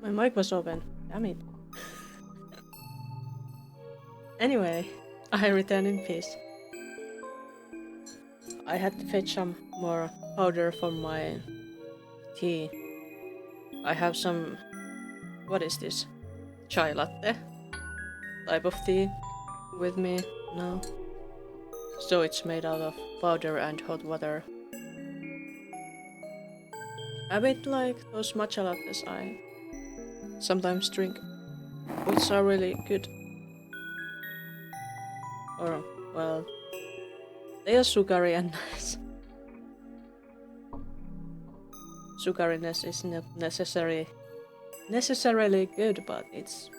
My mic was open. Damn it. Anyway, I returned in peace. I had to fetch some more powder for my tea. I have some... What is this? Chai latte type of tea with me now. So it's made out of powder and hot water. A bit like those matcha lattes I sometimes drink, which are really good. Or, well, they are sugary and nice. Sugariness is not necessarily good, but it's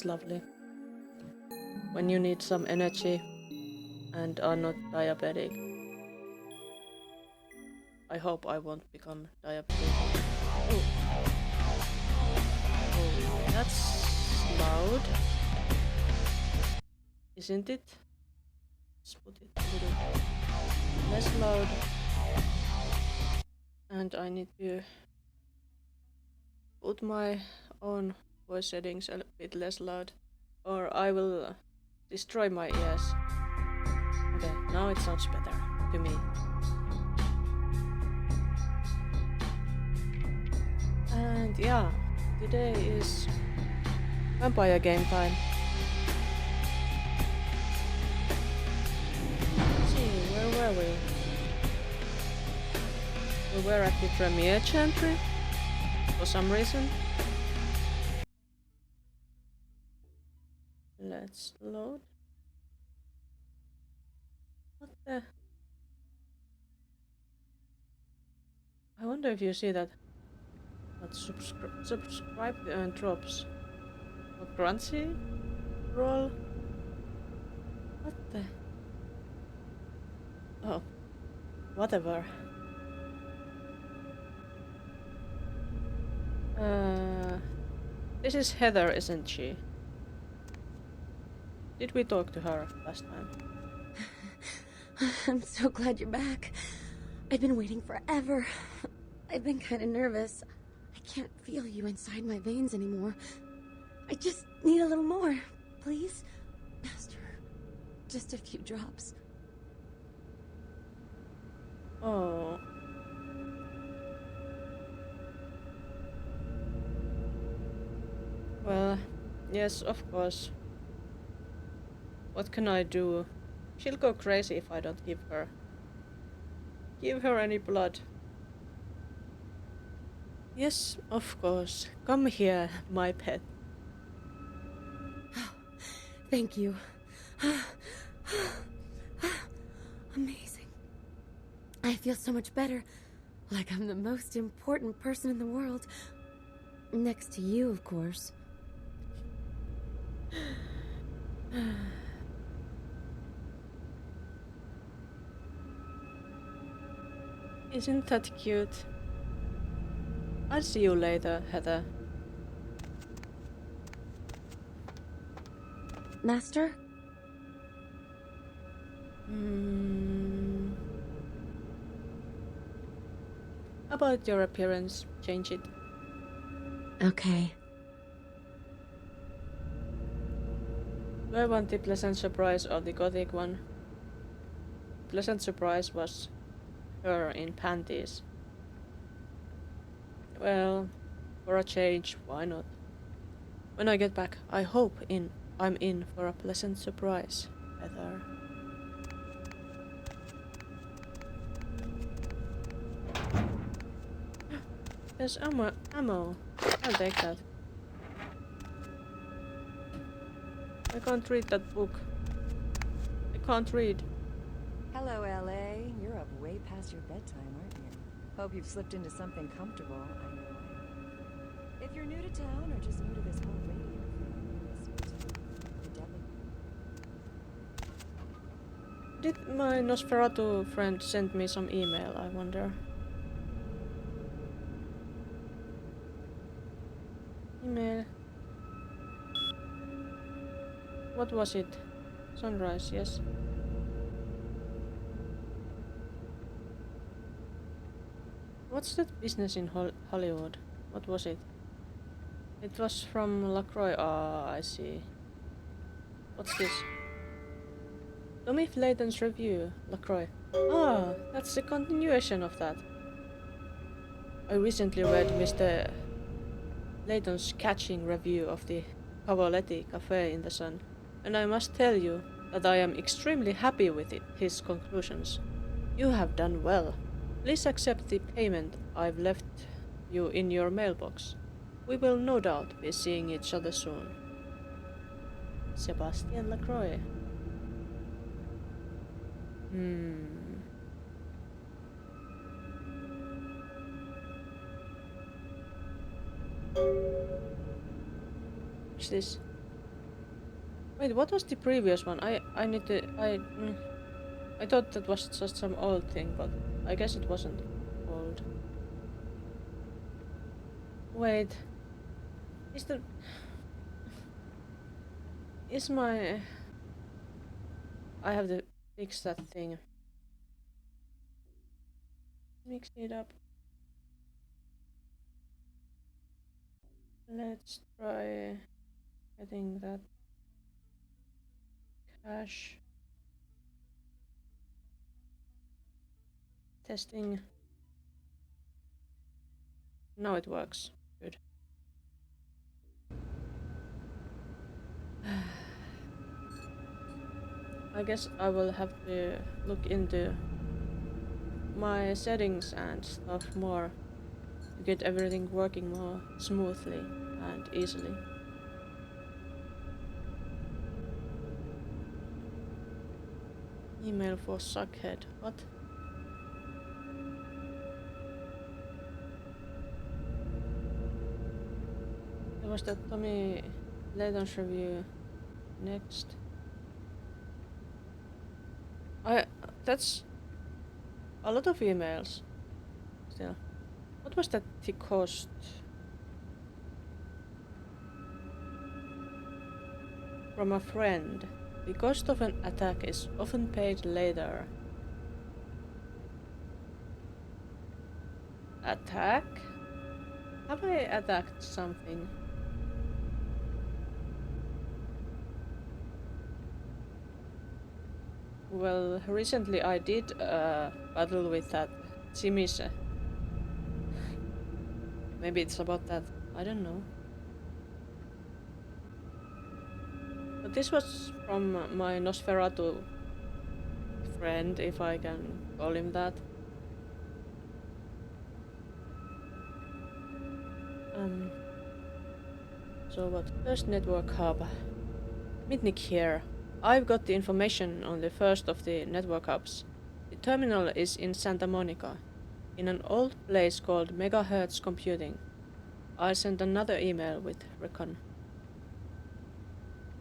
lovely. When you need some energy and are not diabetic. I hope I won't become diabetic. Oh, that's loud. Isn't it? Let's put it a little less loud. And I need to put my own voice settings a bit less loud, or I will destroy my ears. Okay, now it sounds better to me. And yeah, today is vampire game time. Let's see, where were we? We were at the premiere chantry for some reason. Let's load. What the? I wonder if you see that. But subscribe and drops. Or Gruncy? Roll? What the? Oh. Whatever. This is Heather, isn't she? Did we talk to her last time? I'm so glad you're back. I've been waiting forever. I've been kind of nervous. I can't feel you inside my veins anymore. I just need a little more, please. Master, just a few drops. Oh. Well, yes, of course. What can I do? She'll go crazy if I don't give her any blood. Yes, of course. Come here, my pet. Thank you. Amazing. I feel so much better. Like I'm the most important person in the world. Next to you, of course. Isn't that cute? I'll see you later, Heather. Master? About your appearance, change it. Okay. Do I want the pleasant surprise or the gothic one? Pleasant surprise was her in panties. Well, for a change, why not? When I get back, I hope I'm in for a pleasant surprise, Heather. There's ammo. I'll take that. I can't read that book. I can't read. Hello, LA. You're up way past your bedtime, aren't you? Hope you've slipped into something comfortable. I know I have. If you're new to town or just new to this whole radio thing, Did my Nosferatu friend send me some email, I wonder? Email. What was it? Sunrise, yes. What's that business in Hollywood? What was it? It was from LaCroix. Ah, I see. What's this? Tommy Flayton's review, LaCroix. Ah, that's the continuation of that. I recently read Mr. Layton's catching review of the Cavoletti Cafe in the Sun, and I must tell you that I am extremely happy with his conclusions. You have done well. Please accept the payment I've left you in your mailbox. We will no doubt be seeing each other soon. Sebastian Lacroix. What's this? Wait, what was the previous one? I thought that was just some old thing, but I guess it wasn't old. Wait. Is my... I have to fix that thing. Mix it up. Let's try getting that cache. Testing. Now it works. Good. I guess I will have to look into my settings and stuff more to get everything working more smoothly and easily. Email for Suckhead. What? There was that Tommy Layton's review. Next. That's a lot of emails. Still. What was that the cost? From a friend. The cost of an attack is often paid later. Attack? Have I attacked something? Well, recently I did battle with that Simise. Maybe it's about that. I don't know. But this was from my Nosferatu friend, if I can call him that. So what? First network hub. Mitnick here. I've got the information on the first of the network hubs. The terminal is in Santa Monica, in an old place called Megahertz Computing. I'll send another email with recon.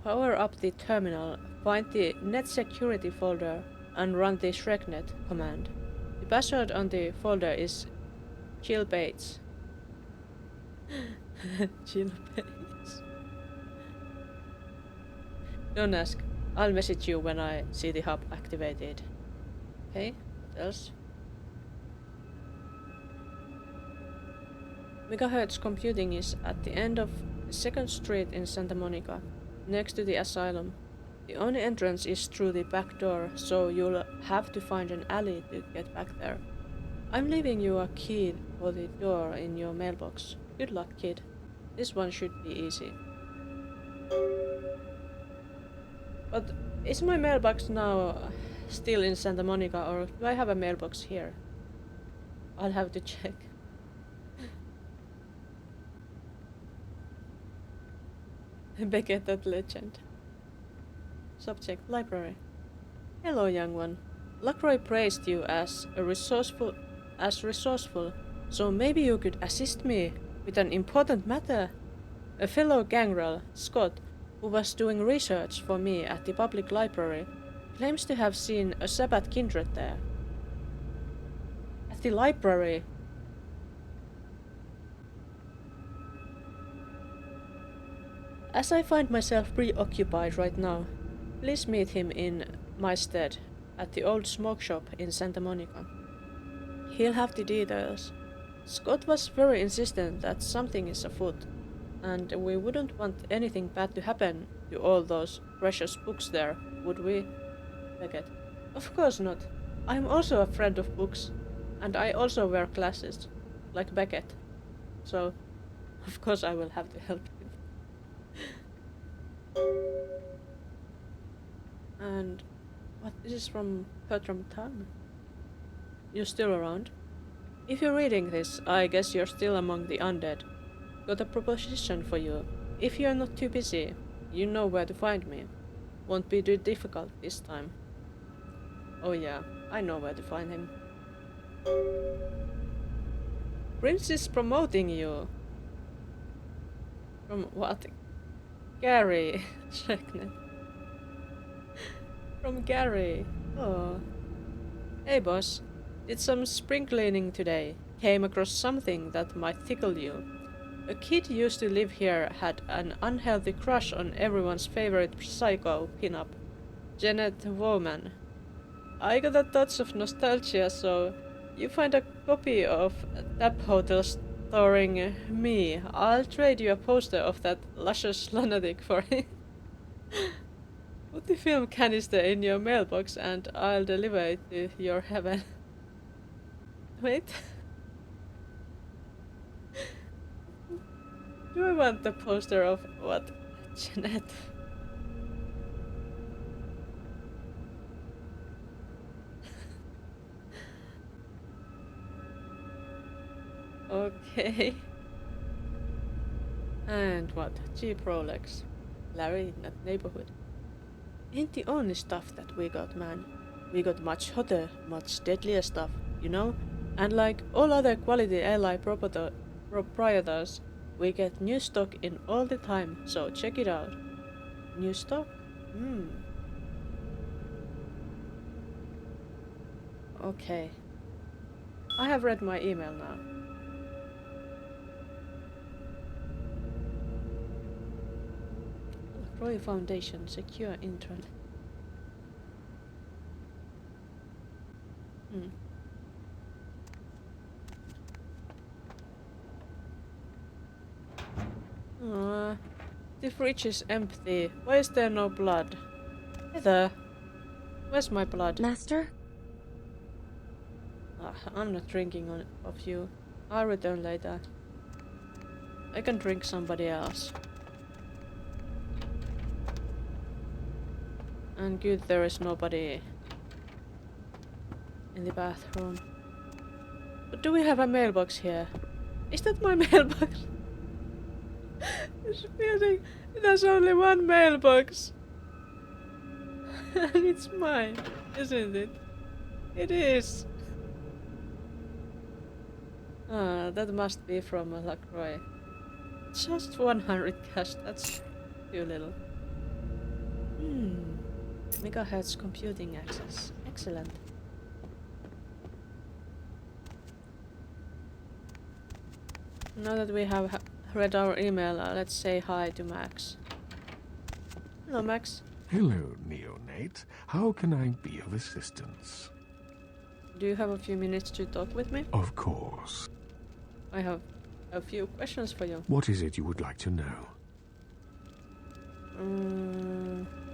Power up the terminal, find the net security folder, and run the ShrekNet command. The password on the folder is Jill Bates. Jill Bates. Don't ask. I'll message you when I see the hub activated. Okay, what else? Megahertz Computing is at the end of 2nd Street in Santa Monica, next to the asylum. The only entrance is through the back door, so you'll have to find an alley to get back there. I'm leaving you a key for the door in your mailbox. Good luck, kid. This one should be easy. But is my mailbox now still in Santa Monica, or do I have a mailbox here? I'll have to check. Beckett that legend. Subject: library. Hello, young one. Lacroix praised you as resourceful, so maybe you could assist me with an important matter. A fellow gangrel, Scott, who was doing research for me at the public library, claims to have seen a Sabbath kindred there. At the library? As I find myself preoccupied right now, please meet him in my stead at the old smoke shop in Santa Monica. He'll have the details. Scott was very insistent that something is afoot, and we wouldn't want anything bad to happen to all those precious books there, would we, Beckett? Of course not. I'm also a friend of books, and I also wear glasses, like Beckett. So, of course I will have to help him. And what? This is from Bertram Town. You still around? If you're reading this, I guess you're still among the undead. Got a proposition for you. If you're not too busy, you know where to find me. Won't be too difficult this time. Oh yeah, I know where to find him. Prince is promoting you. From what? Gary. Checknet. From Gary. Oh. Hey boss. Did some spring cleaning today. Came across something that might tickle you. A kid used to live here, had an unhealthy crush on everyone's favorite psycho pinup, Janet Woman. I got a touch of nostalgia, so you find a copy of Tap Hotel starring me. I'll trade you a poster of that luscious lunatic for it. Put the film canister in your mailbox and I'll deliver it to your heaven. Wait. Do I want the poster of what? Jeanette? Okay. And what? Cheap Rolex. Larry in that neighborhood. Ain't the only stuff that we got, man. We got much hotter, much deadlier stuff, you know? And like all other quality ally proprietors, we get new stock in all the time, so check it out. New stock? Okay. I have read my email now. Roy Foundation, secure internet. The fridge is empty. Why is there no blood? Heather, where's my blood? Master? I'm not drinking of you. I'll return later. I can drink somebody else. And good, there is nobody in the bathroom. But do we have a mailbox here? Is that my mailbox? This building, it has only one mailbox. And it's mine, isn't it? It is. Ah, that must be from LaCroix. Just 100 cash, that's too little. Megahertz computing access. Excellent. Now that we have read our email, let's say hi to Max. Hello, Max. Hello, neonate. How can I be of assistance? Do you have a few minutes to talk with me? Of course. I have a few questions for you. What is it you would like to know?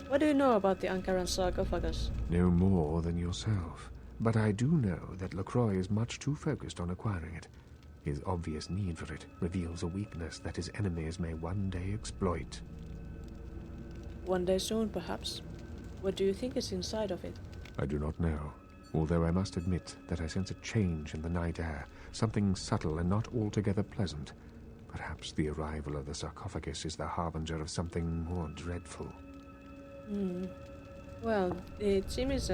What do you know about the Ankaran sarcophagus? No more than yourself. But I do know that LaCroix is much too focused on acquiring it. His obvious need for it reveals a weakness that his enemies may one day exploit. One day soon, perhaps. What do you think is inside of it? I do not know, although I must admit that I sense a change in the night air, something subtle and not altogether pleasant. Perhaps the arrival of the sarcophagus is the harbinger of something more dreadful. Well, the Jimmys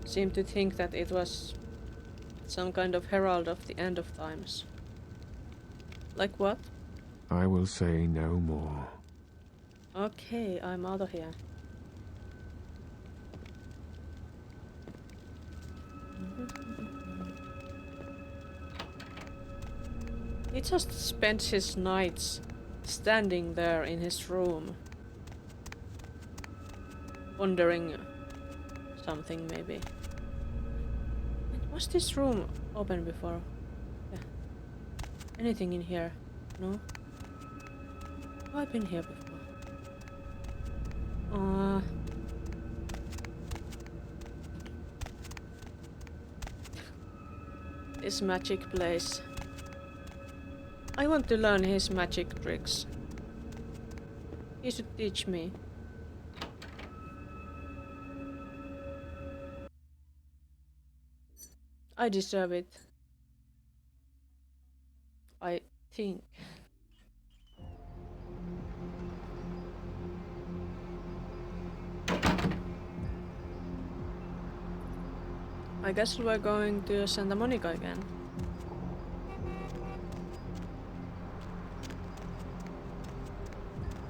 seem to think that it was some kind of herald of the end of times. Like what? I will say no more. Okay, I'm out of here. He just spends his nights standing there in his room, pondering something maybe. Was this room open before? Anything in here? No? Oh, I've been here before. This magic place. I want to learn his magic tricks. He should teach me. I deserve it. I think. I guess we're going to Santa Monica again.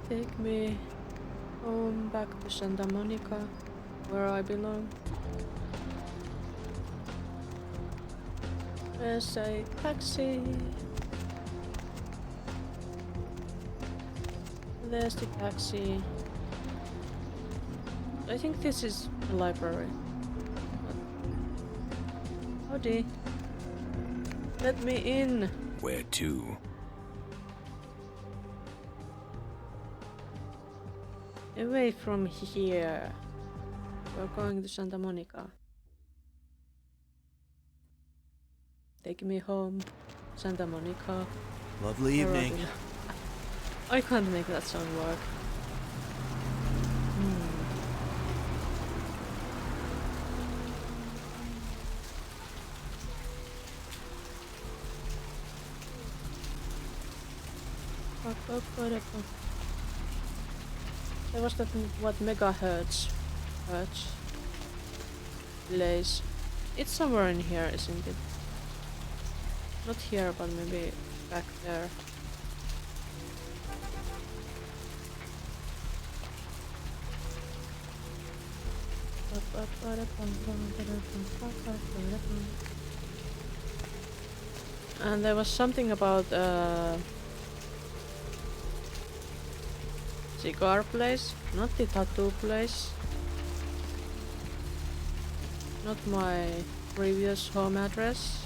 Take me home back to Santa Monica, where I belong. There's a taxi. There's the taxi. I think this is a library. Howdy. Let me in. Where to? Away from here. We're going to Santa Monica. Take me home, Santa Monica. Lovely evening. I can't make that song work. There was that what megahertz plays. It's somewhere in here, isn't it? Not here, but maybe back there. And there was something about cigar place, not the tattoo place. Not my previous home address.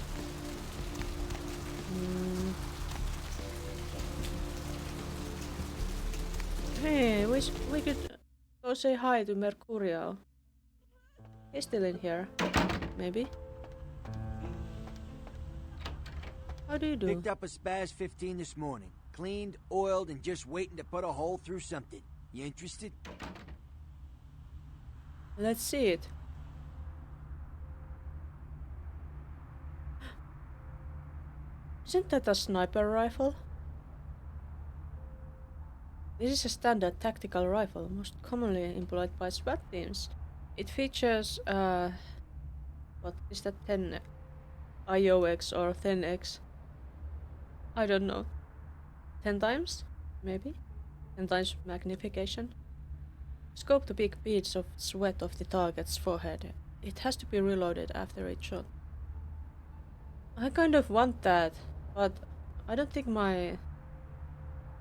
Hey, we could go say hi to Mercurial. He's still in here, maybe. How do you do? Picked up a Spaz 15 this morning. Cleaned, oiled, and just waiting to put a hole through something. You interested? Let's see it. Isn't that a sniper rifle? This is a standard tactical rifle, most commonly employed by SWAT teams. It features, what is that, 10 IOX or 10X? I don't know. 10 times? Maybe? 10 times magnification? Scope to pick beads of sweat off the target's forehead. It has to be reloaded after each shot. I kind of want that, but I don't think my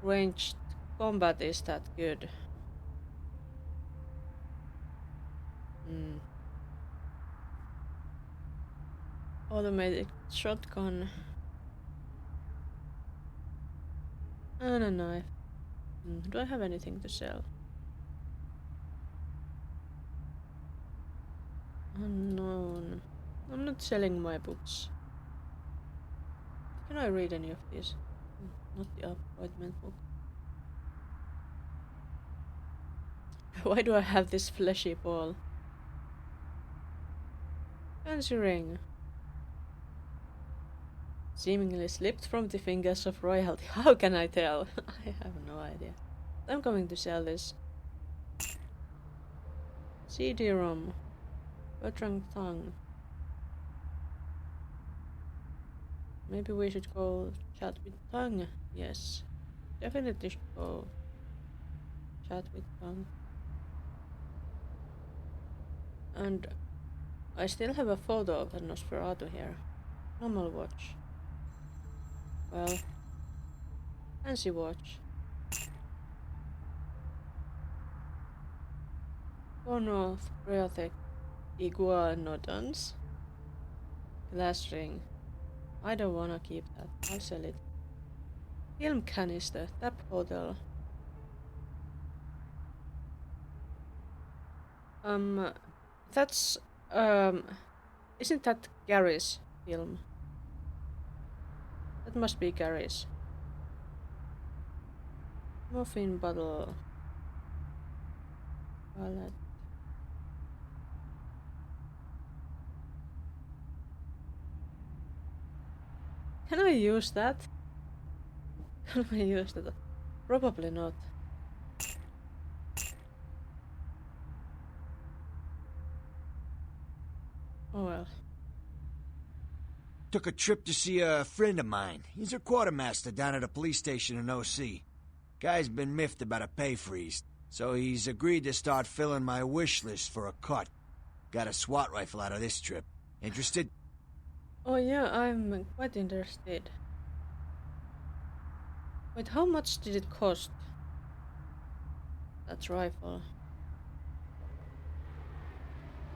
ranged combat is that good. Automated shotgun. And a knife. Do I have anything to sell? Unknown. I'm not selling my books. Can I read any of these? Not the appointment book. Why do I have this fleshy ball? Fancy ring. Seemingly slipped from the fingers of royalty. How can I tell? I have no idea. I'm going to sell this. CD-ROM. Bertrand tongue. Maybe we should go chat with tongue. Yes. Definitely should go chat with tongue. And I still have a photo of the Nosferatu here. Normal watch. Well, fancy watch. North Breothic Iguanodons. Glass ring. I don't wanna keep that. I'll sell it. Film canister, tap hotel. That's isn't that Gary's film? That must be Gary's. Muffin bottle. Wallet. Can I use that? Can I use that? Probably not. Oh well. Took a trip to see a friend of mine. He's a quartermaster down at a police station in OC. Guy's been miffed about a pay freeze, so he's agreed to start filling my wish list for a cut. Got a SWAT rifle out of this trip. Interested? Oh yeah, I'm quite interested. Wait, how much did it cost? That rifle.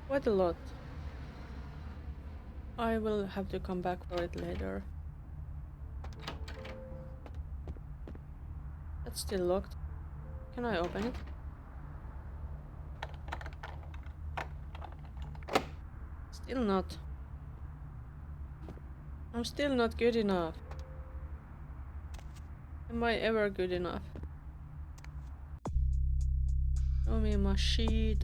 Quite a lot. I will have to come back for it later. That's still locked. Can I open it? Still not. I'm still not good enough. Am I ever good enough? Show me my sheet.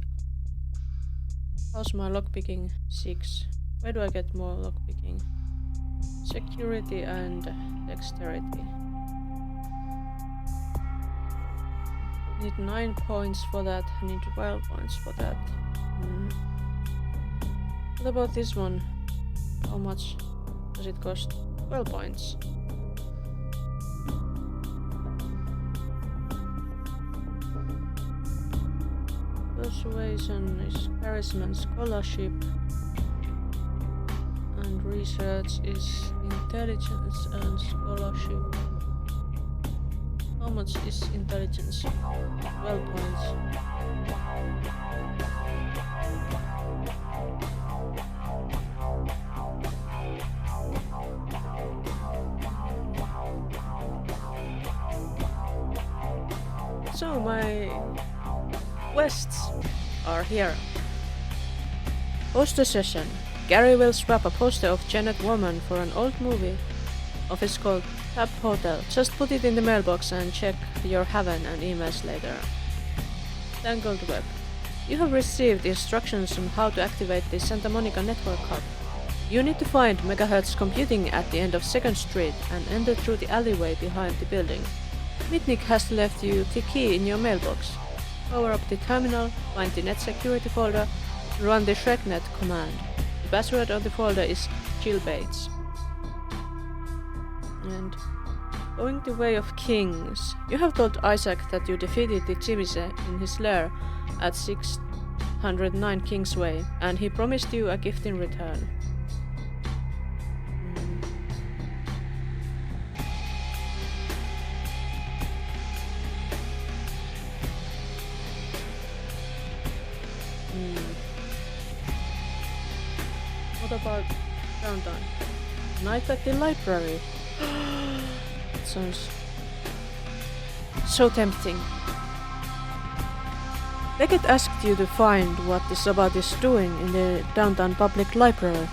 How's my lockpicking? 6. Where do I get more lockpicking? Security and dexterity. Need 9 points for that. I need 12 points for that. What about this one? How much does it cost? 12 points. Persuasion is charisma and scholarship. And research is intelligence and scholarship. How much is intelligence? 12 points. So my quests are here. Poster session. Gary will swap a poster of Janet Woman for an old movie. Office called Tap Hotel. Just put it in the mailbox and check your Haven and emails later. Tangled Web. You have received instructions on how to activate the Santa Monica Network Hub. You need to find Megahertz Computing at the end of 2nd Street and enter through the alleyway behind the building. Mitnick has left you the key in your mailbox. Power up the terminal, find the net security folder, run the ShrekNet command. The password of the folder is Jill Bates. And going the way of kings. You have told Isaac that you defeated the Chimise in his lair at 609 Kingsway, and he promised you a gift in return. What about downtown? Night at the library. That sounds so tempting. Beckett asked you to find what the Sabbath is doing in the downtown public library.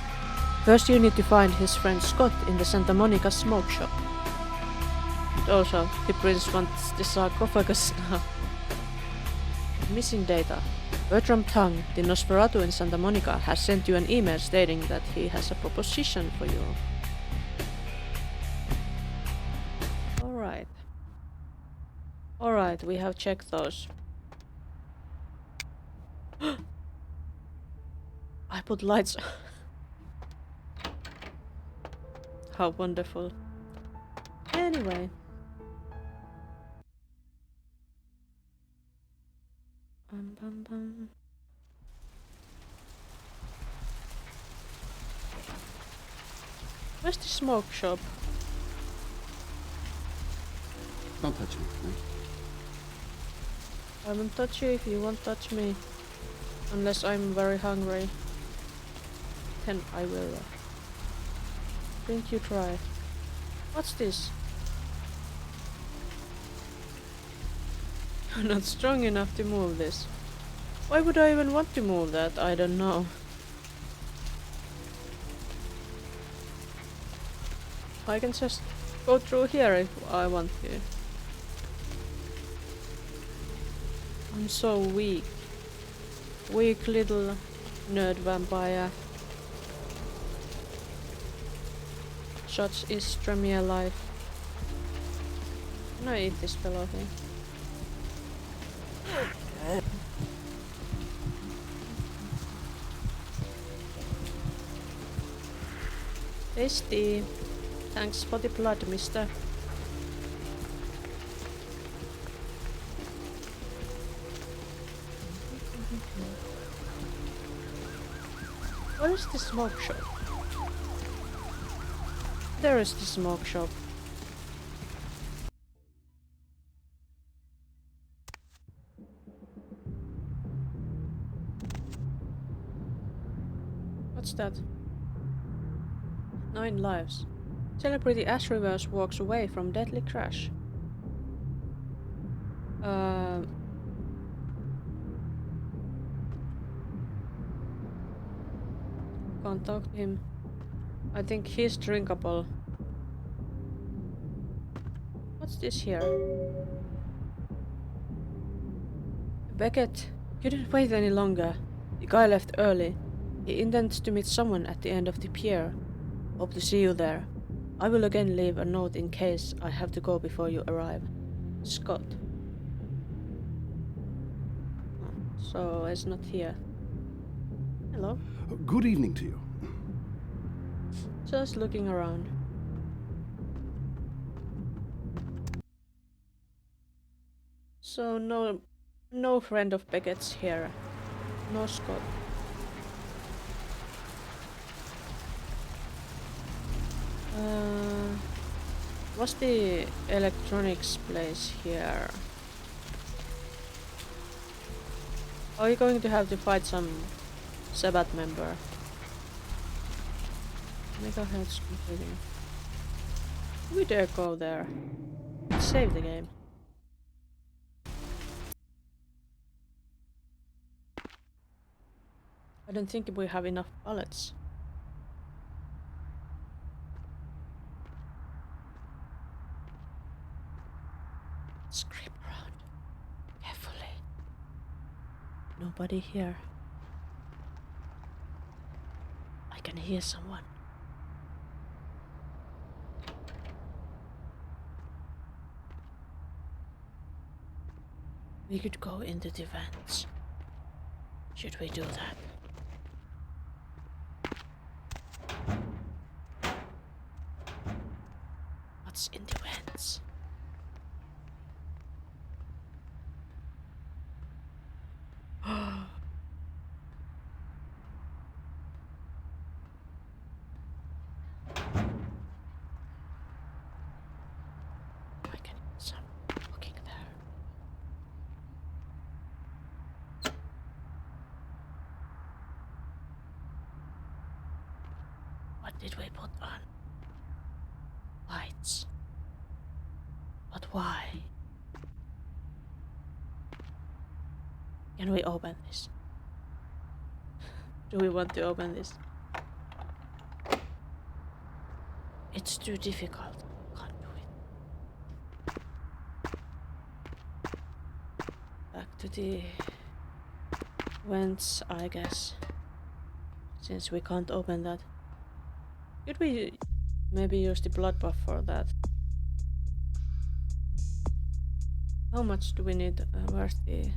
First you need to find his friend Scott in the Santa Monica smoke shop. And also, the prince wants the sarcophagus now. Missing data. Bertram Tung, the Nosferatu in Santa Monica, has sent you an email stating that he has a proposition for you. Alright, we have checked those. I put lights. How wonderful. Anyway. Where's the smoke shop? Don't touch me, right? I won't touch you if you won't touch me. Unless I'm very hungry. Then I will. Think you try. What's this? I'm not strong enough to move this. Why would I even want to move that? I don't know. I can just go through here if I want to. I'm so weak. Weak little nerd vampire. Such is Tremere life. Can I eat this fellow thing? Tasty. Thanks for the blood, mister. Where is the smoke shop? There is the smoke shop. What's that? 9 lives. Celebrity Ash Rivers walks away from deadly crash. Can't talk to him. I think he's drinkable. What's this here? Beckett couldn't wait any longer. The guy left early. He intends to meet someone at the end of the pier. Hope to see you there. I will again leave a note in case I have to go before you arrive. Scott. Oh, so it's not here. Hello. Good evening to you. Just looking around. So no friend of Beckett's here. No Scott. What's the electronics place here? Are you going to have to fight some Sabbath member? Megahertz completing. We dare go there. Save the game. I don't think we have enough bullets. Let's creep around carefully. Nobody here. I can hear someone. We could go into the vents. Should we do that? What's in the vents? I can hear some looking there. What did we put on? Lights. But why? Can we open this? Do we want to open this? It's too difficult. Can't do it. Back to the vents, I guess. Since we can't open that. Could we maybe use the blood buff for that? How much do we need? Where's the...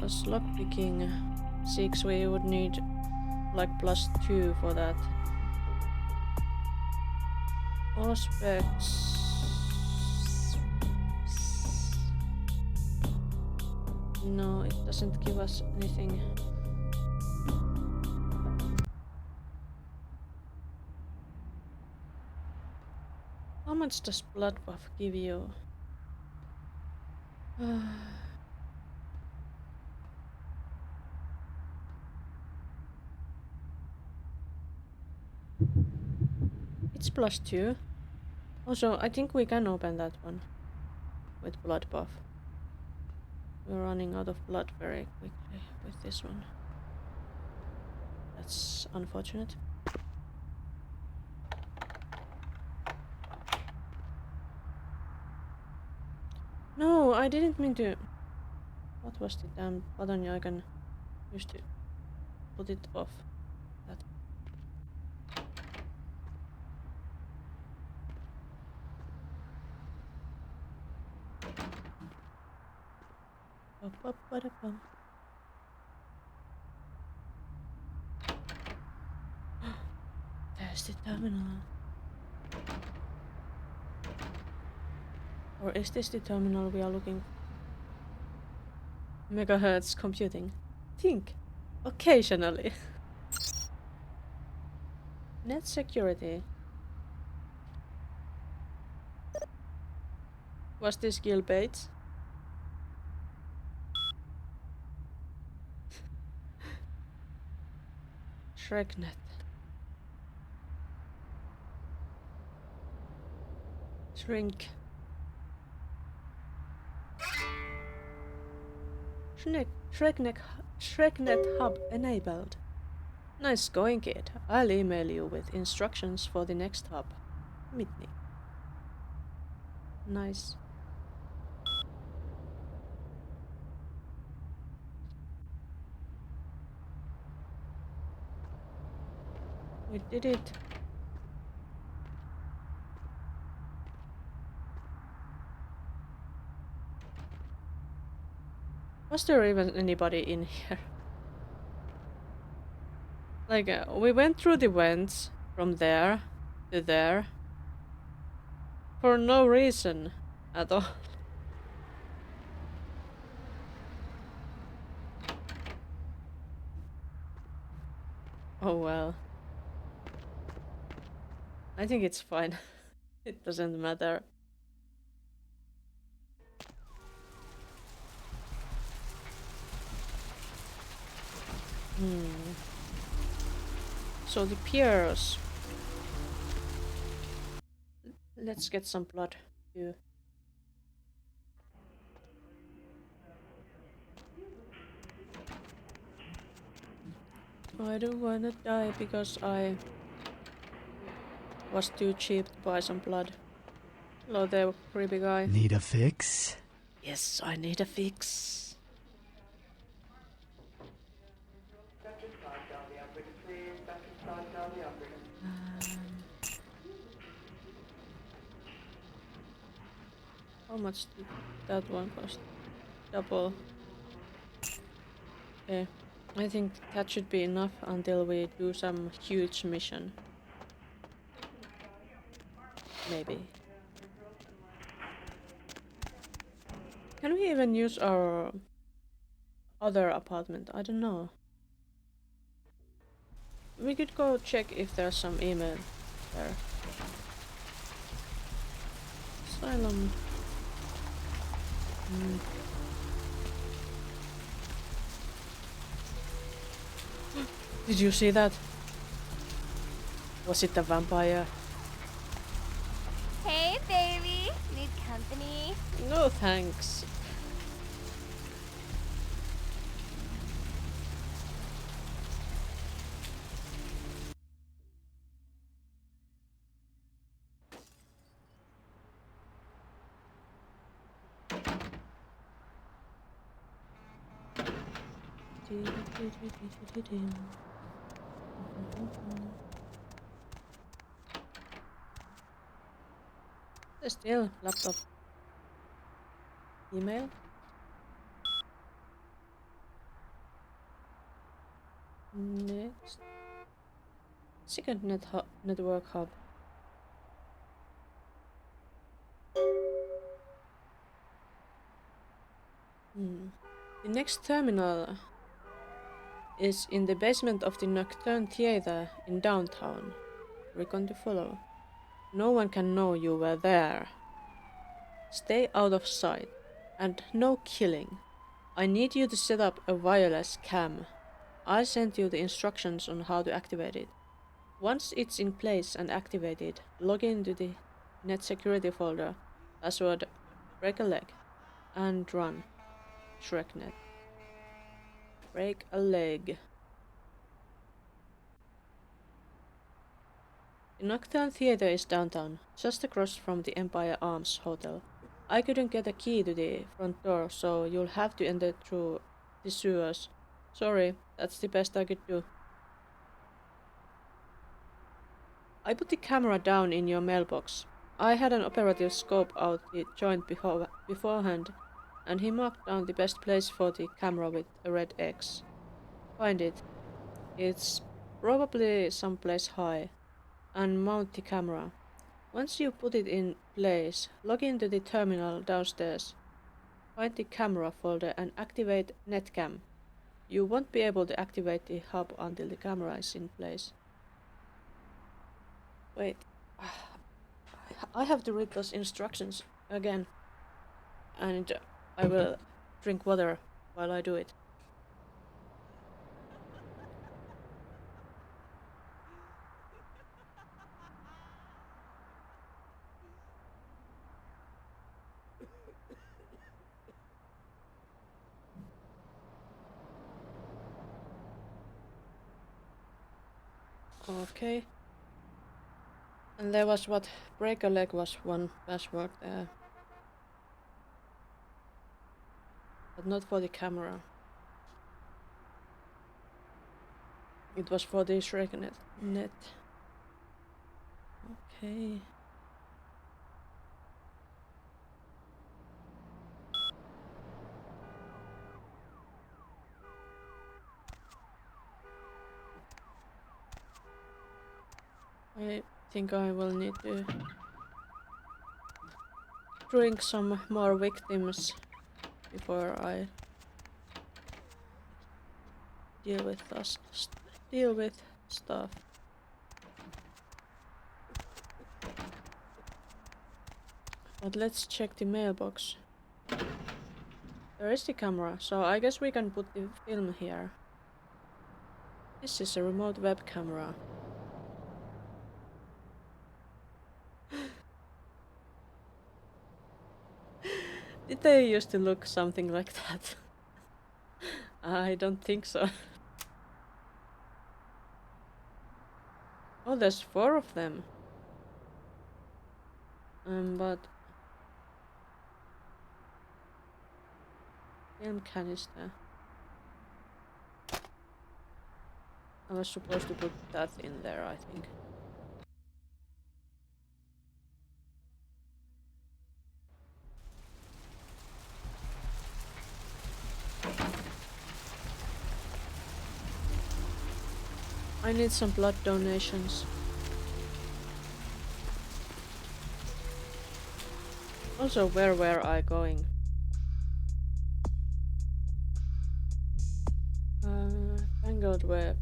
Was lockpicking 6, we would need like +2 for that. All specs. No, it doesn't give us anything. How much does blood buff give you? It's +2. Also, I think we can open that one with blood buff. We're running out of blood very quickly with this one. That's unfortunate. No, I didn't mean to. What was the damn button I can use to put it off? That. Ba-ba-ba-da-bum. There's the terminal. Or is this the terminal we are looking for? Megahertz computing. Think. Occasionally. Net security. Was this Gil Bates? Shreknet. Shrink. Shreknet hub enabled. Nice going, kid. I'll email you with instructions for the next hub. Meet me. Nice. We did it. Was there even anybody in here? Like, we went through the vents from there to there for no reason at all. Oh well. I think it's fine. It doesn't matter. So the piers. Let's get some blood too. I don't wanna die because I was too cheap to buy some blood. Hello there, creepy guy. Need a fix? Yes, I need a fix. How much did that one cost? Double. Okay, I think that should be enough until we do some huge mission. Maybe. Can we even use our other apartment? I don't know. We could go check if there's some email there. Asylum. Did you see that? Was it a vampire? Hey, baby. Need company? No thanks. Still, laptop. Email. Next. Second network hub. The next terminal is in the basement of the Nocturne Theater in downtown. Recon to follow. No one can know you were there. Stay out of sight. And no killing. I need you to set up a wireless cam. I sent you the instructions on how to activate it. Once it's in place and activated, log into the net security folder, password, break a leg, and run. Shreknet. Break a leg. The Nocturne Theatre is downtown, just across from the Empire Arms Hotel. I couldn't get a key to the front door, so you'll have to enter through the sewers. Sorry, that's the best I could do. I put the camera down in your mailbox. I had an operative scope out the joint beforehand, and he marked down the best place for the camera with a red X. Find it. It's probably someplace high. And mount the camera. Once you put it in place, log into the terminal downstairs. Find the camera folder and activate Netcam. You won't be able to activate the hub until the camera is in place. Wait. I have to read those instructions again. And I will drink water while I do it. Okay. And there was what? Break a leg was one password there. But not for the camera. It was for the Shreknet. Okay. I think I will need to drink some more victims before I deal with stuff. But let's check the mailbox. There is the camera, so I guess we can put the film here. This is a remote web camera. Did they used to look something like that? I don't think so. Oh, there's 4 of them. But film canister. I was supposed to put that in there, I think. I need some blood donations. Also, where were I going? Tangled Web.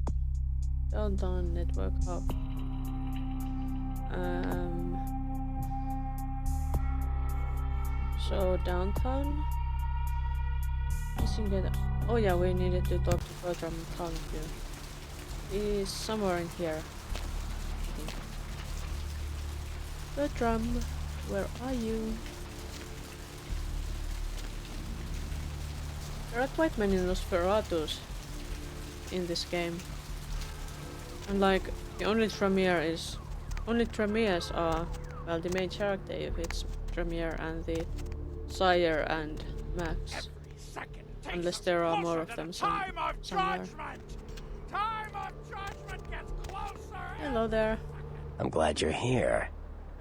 Downtown Network Hub. So downtown? Missing data. Oh yeah, we needed to talk to Bertram Tongue too. He's somewhere in here. I think. Bertram, where are you? There are quite many Nosferatus in this game. And like, the only Tremere are, well, the main character if it's Tremere and the Sire and Max. Unless there are more of them somewhere. Time of judgment gets closer. Hello there. I'm glad you're here.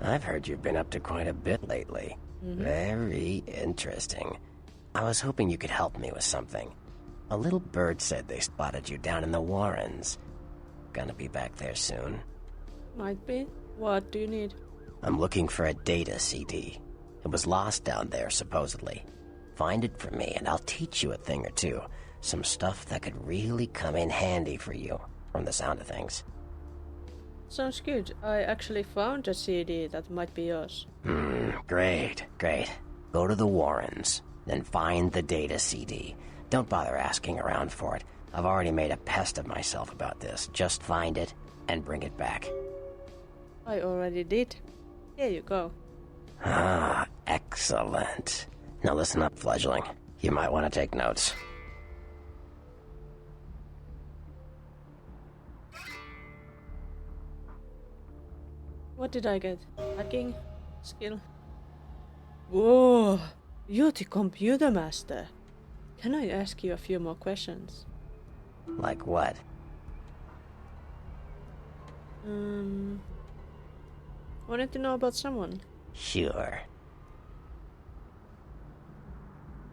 I've heard you've been up to quite a bit lately. Very interesting. I was hoping you could help me with something. A little bird said they spotted you down in the Warrens. Gonna be back there soon. Might be. What do you need? I'm looking for a data CD. It was lost down there, supposedly. Find it for me and I'll teach you a thing or two. Some stuff that could really come in handy for you, from the sound of things. Sounds good. I actually found a CD that might be yours. Great. Go to the Warrens, then find the data CD. Don't bother asking around for it. I've already made a pest of myself about this. Just find it and bring it back. I already did. Here you go. Ah, excellent. Now listen up, fledgling. You might want to take notes. What did I get? Hacking skill. Whoa! You're the computer master. Can I ask you a few more questions? Like what? Wanted to know about someone. Sure.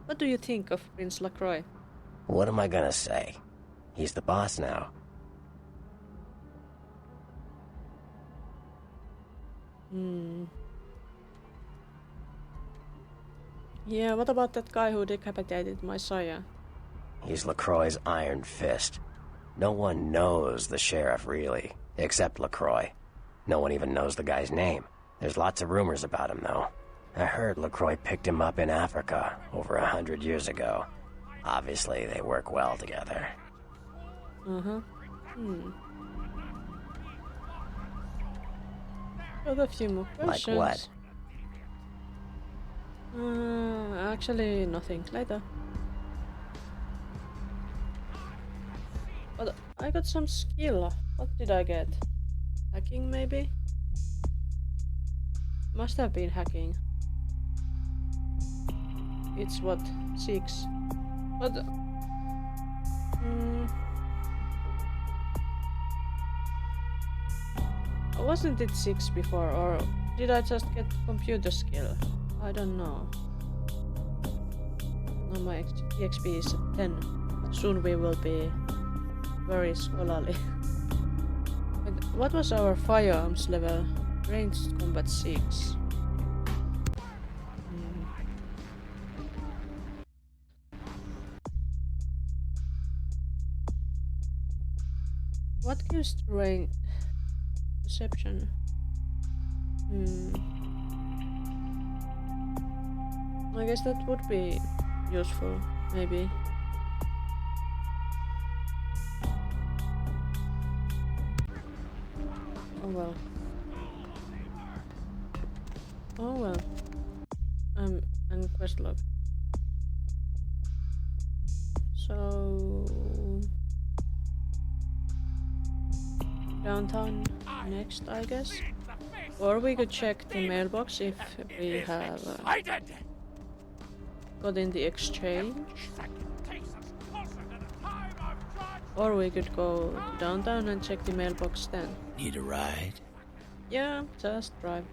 What do you think of Prince LaCroix? What am I gonna say? He's the boss now. Yeah, what about that guy who decapitated my sire? He's LaCroix's iron fist. No one knows the sheriff, really, except LaCroix. No one even knows the guy's name. There's lots of rumors about him, though. I heard LaCroix picked him up in Africa over 100 years ago. Obviously, they work well together. Got a few more questions. Like what? Actually, nothing. Later. But I got some skill. What did I get? Hacking, maybe? Must have been hacking. It's what? 6. But... wasn't it 6 before, or did I just get computer skill? I don't know. Now my EXP is at 10. Soon we will be very scholarly. But what was our firearms level? Ranged combat 6. What gives range? Perception. I guess that would be useful, maybe. Oh well. Oh well. And quest log. So downtown next, I guess. Or we could check the mailbox if we have got in the exchange. Or we could go downtown and check the mailbox then. Need a ride? Yeah, just drive.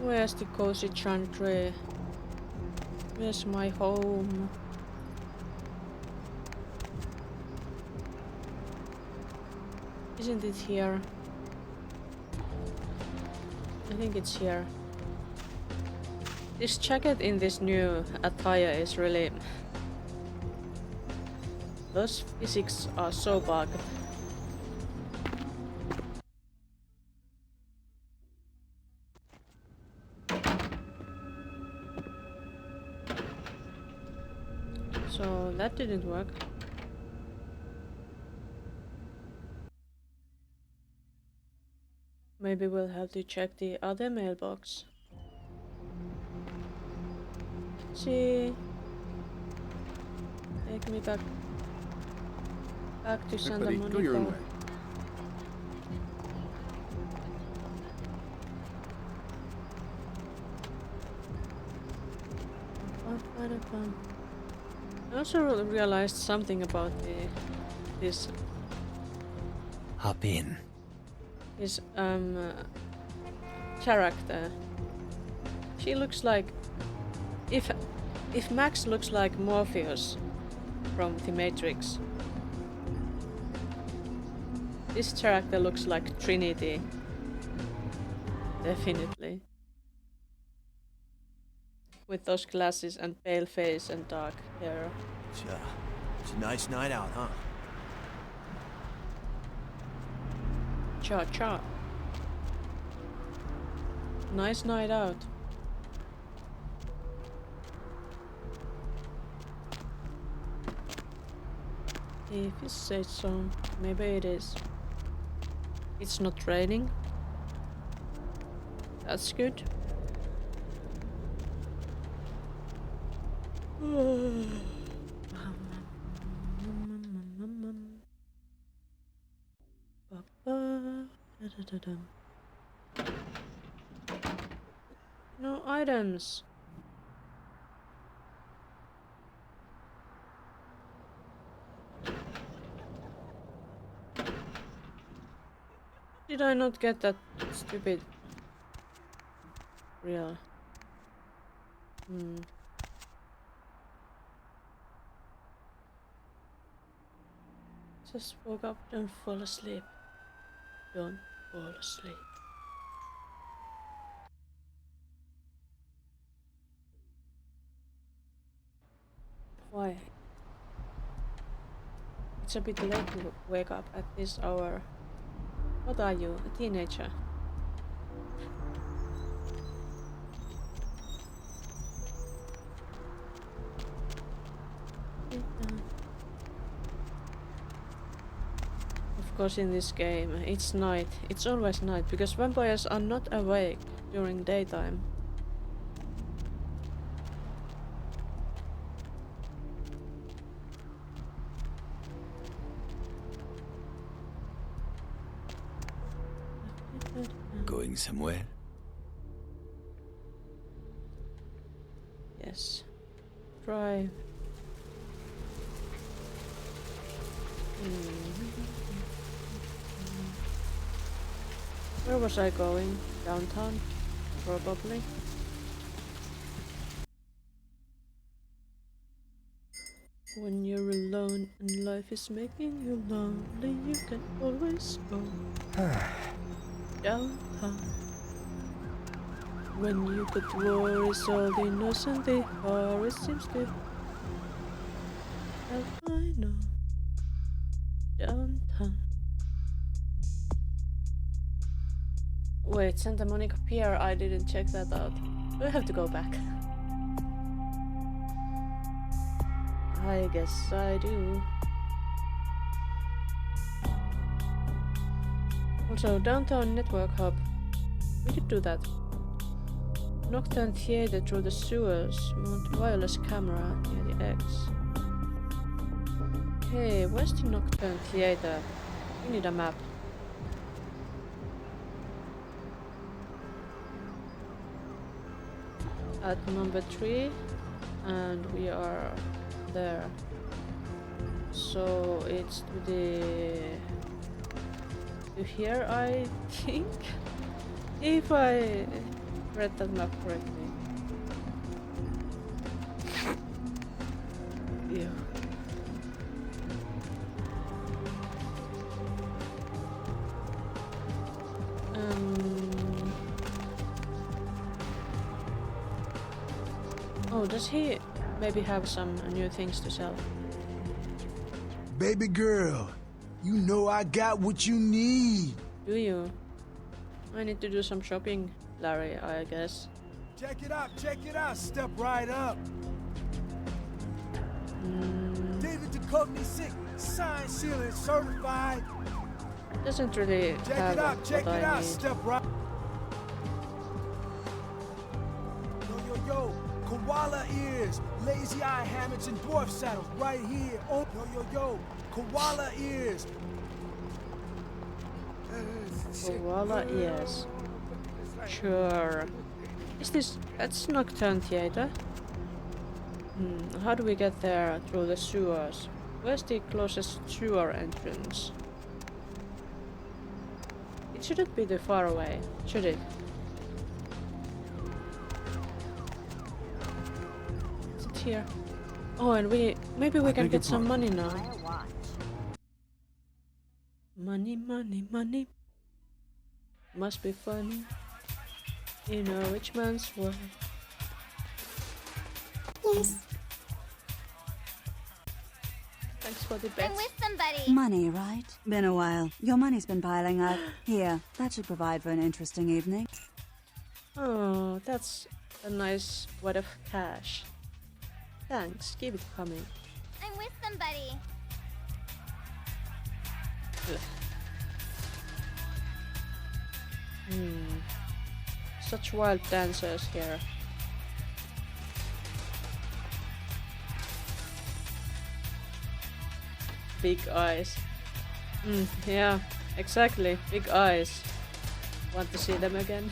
Where's the cozy chantry? Where's my home? Isn't it here? I think it's here. This jacket in this new attire is really... Those physics are so bugged. So that didn't work. Maybe we'll have to check the other mailbox. See, take me back to Santa Buddy, Monica. go your own way. I also realized something about this Hop in. character. She looks like if Max looks like Morpheus from The Matrix, this character looks like Trinity. Definitely. With those glasses and pale face and dark hair. It's a nice night out, huh? Cha. Nice night out. If you say so, maybe it is. It's not raining. That's good. No items. Did I not get that stupid real? Just woke up, don't fall asleep. Don't fall asleep. Why? It's a bit late to wake up at this hour. What are you, a teenager? Of course, in this game, it's night. It's always night, because vampires are not awake during daytime. Going somewhere? Yes. Drive. Where was I going? Downtown? Probably. When you're alone and life is making you lonely, you can always go downtown. When you could worry all the innocent, the horror seems to have I know. Downtown. Wait, Santa Monica Pier, I didn't check that out. Do I have to go back? I guess I do. Also, Downtown Network Hub. We could do that. Nocturne theater through the sewers. Mount wireless camera near the X. Okay, where's the Nocturne theater? We need a map. At number 3, and we are there. So it's to here, I think, if I read that map correctly. Yeah. Oh, does he maybe have some new things to sell? Baby girl, you know I got what you need. Do you? I need to do some shopping, Larry, I guess. Check it out, step right up. David Duchovny sick, signed, sealed, and certified. Doesn't really have what I need. Step right. Yo, koala ears, lazy eye hammocks, and dwarf saddles right here. Oh, yo, koala ears. Koala ears. Sure. Is this... that's Nocturne Theater? How do we get there through the sewers? Where's the closest sewer entrance? It shouldn't be too far away, should it? Is it here? Oh, and maybe we can get some money now. Money, money, money. Must be funny in a rich man's world. Yes. Thanks for the bets. I'm with somebody. Money, right? Been a while. Your money's been piling up. Here, that should provide for an interesting evening. Oh, that's a nice wad of cash. Thanks, keep it coming. I'm with somebody. Ugh. Such wild dancers here. Big eyes. Yeah, exactly. Big eyes. Want to see them again?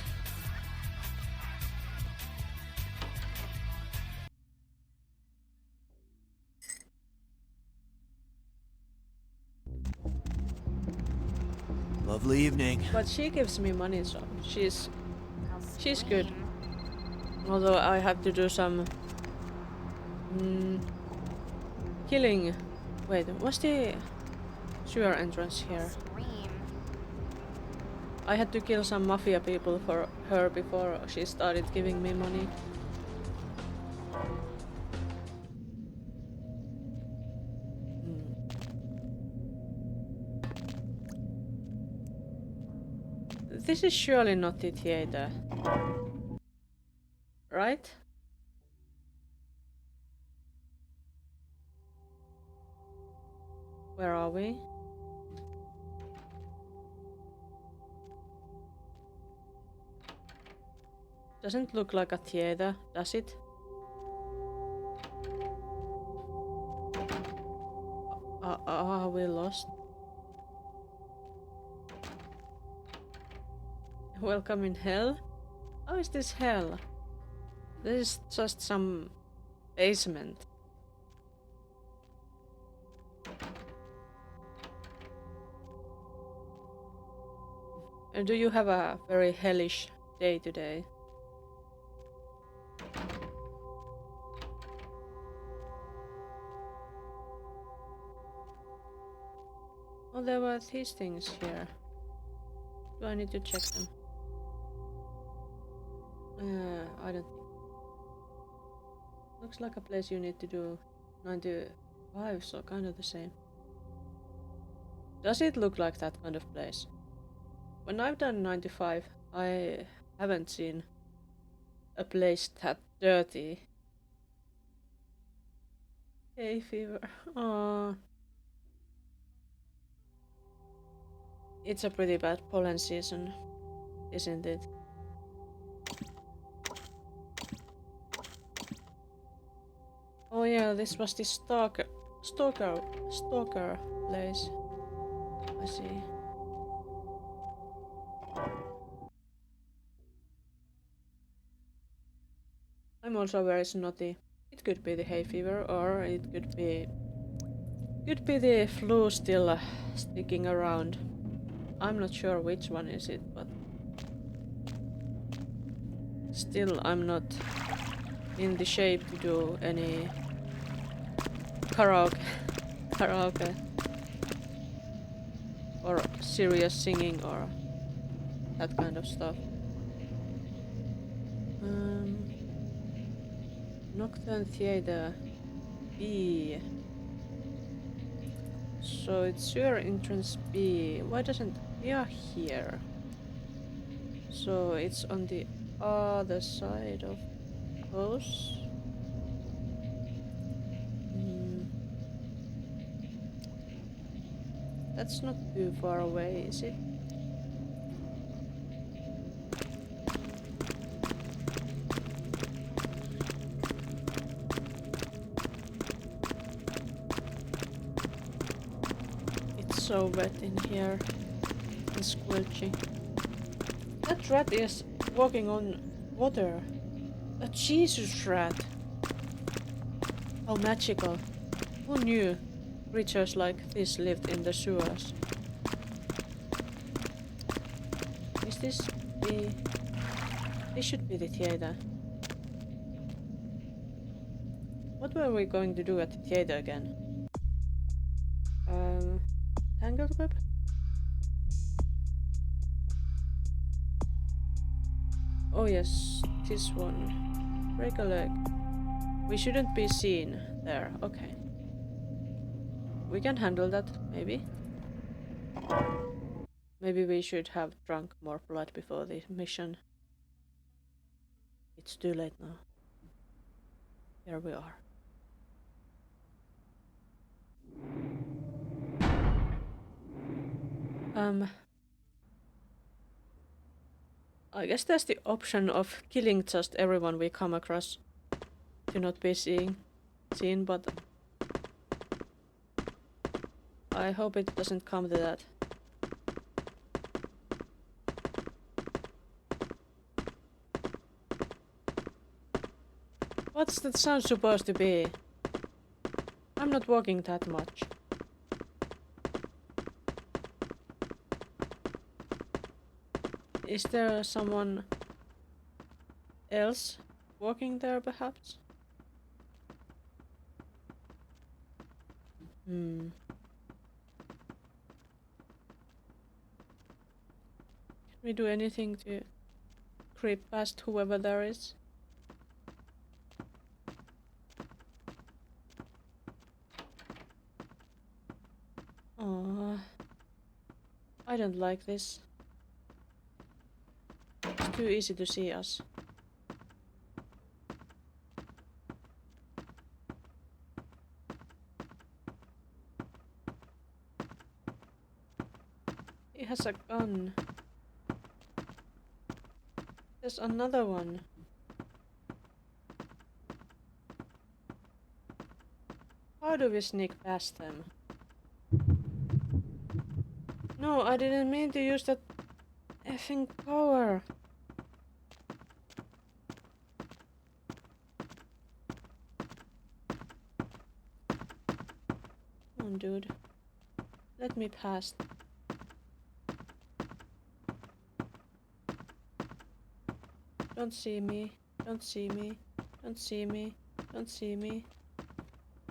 Lovely evening. But she gives me money, so she's good. Although I have to do some killing. Wait, what's the sewer entrance here? I had to kill some mafia people for her before she started giving me money. This is surely not the theater. Right? Where are we? Doesn't look like a theater, does it? Are we lost? Welcome in hell? How is this hell? This is just some basement. And do you have a very hellish day today? Oh, there were these things here. Do I need to check them? I don't think. Looks like a place you need to do 95, so kind of the same. Does it look like that kind of place? When I've done 95, I haven't seen a place that dirty. Hay fever. Aww. It's a pretty bad pollen season, isn't it? Oh yeah, this was the stalker place. I see. I'm also very snotty. It could be the hay fever, or it could be the flu still sticking around. I'm not sure which one is it, but still I'm not in the shape to do any karaoke or serious singing or that kind of stuff. Nocturne Theater B. So it's sewer entrance B. Why doesn't we are here? So it's on the other side of those. That's not too far away, is it? It's so wet in here and squelchy. That rat is walking on water. A Jesus rat. How magical. Who knew creatures like this lived in the sewers? Is this the... This should be the theater. What were we going to do at the theater again? Tangled web? Oh yes, this one. Break a leg. We shouldn't be seen there. Okay. We can handle that, maybe. Maybe we should have drunk more blood before the mission. It's too late now. Here we are. I guess there's the option of killing just everyone we come across to not be seen, but I hope it doesn't come to that. What's that sound supposed to be? I'm not walking that much. Is there someone else walking there, perhaps? Can we do anything to creep past whoever there is? Oh, I don't like this. It's too easy to see us. He has a gun. There's another one. How do we sneak past them? No, I didn't mean to use that effing power. Come on, dude. Let me pass. Don't see me. Don't see me. Don't see me. Don't see me.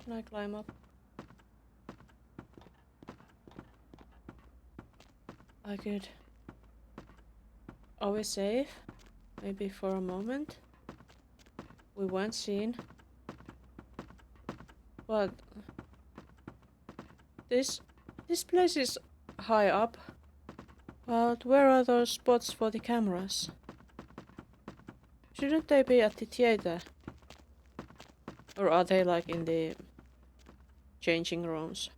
Can I climb up? I could. Are we safe? Maybe for a moment. We weren't seen. But this place is high up. But where are those spots for the cameras? Shouldn't they be at the theater? Or are they like in the changing rooms?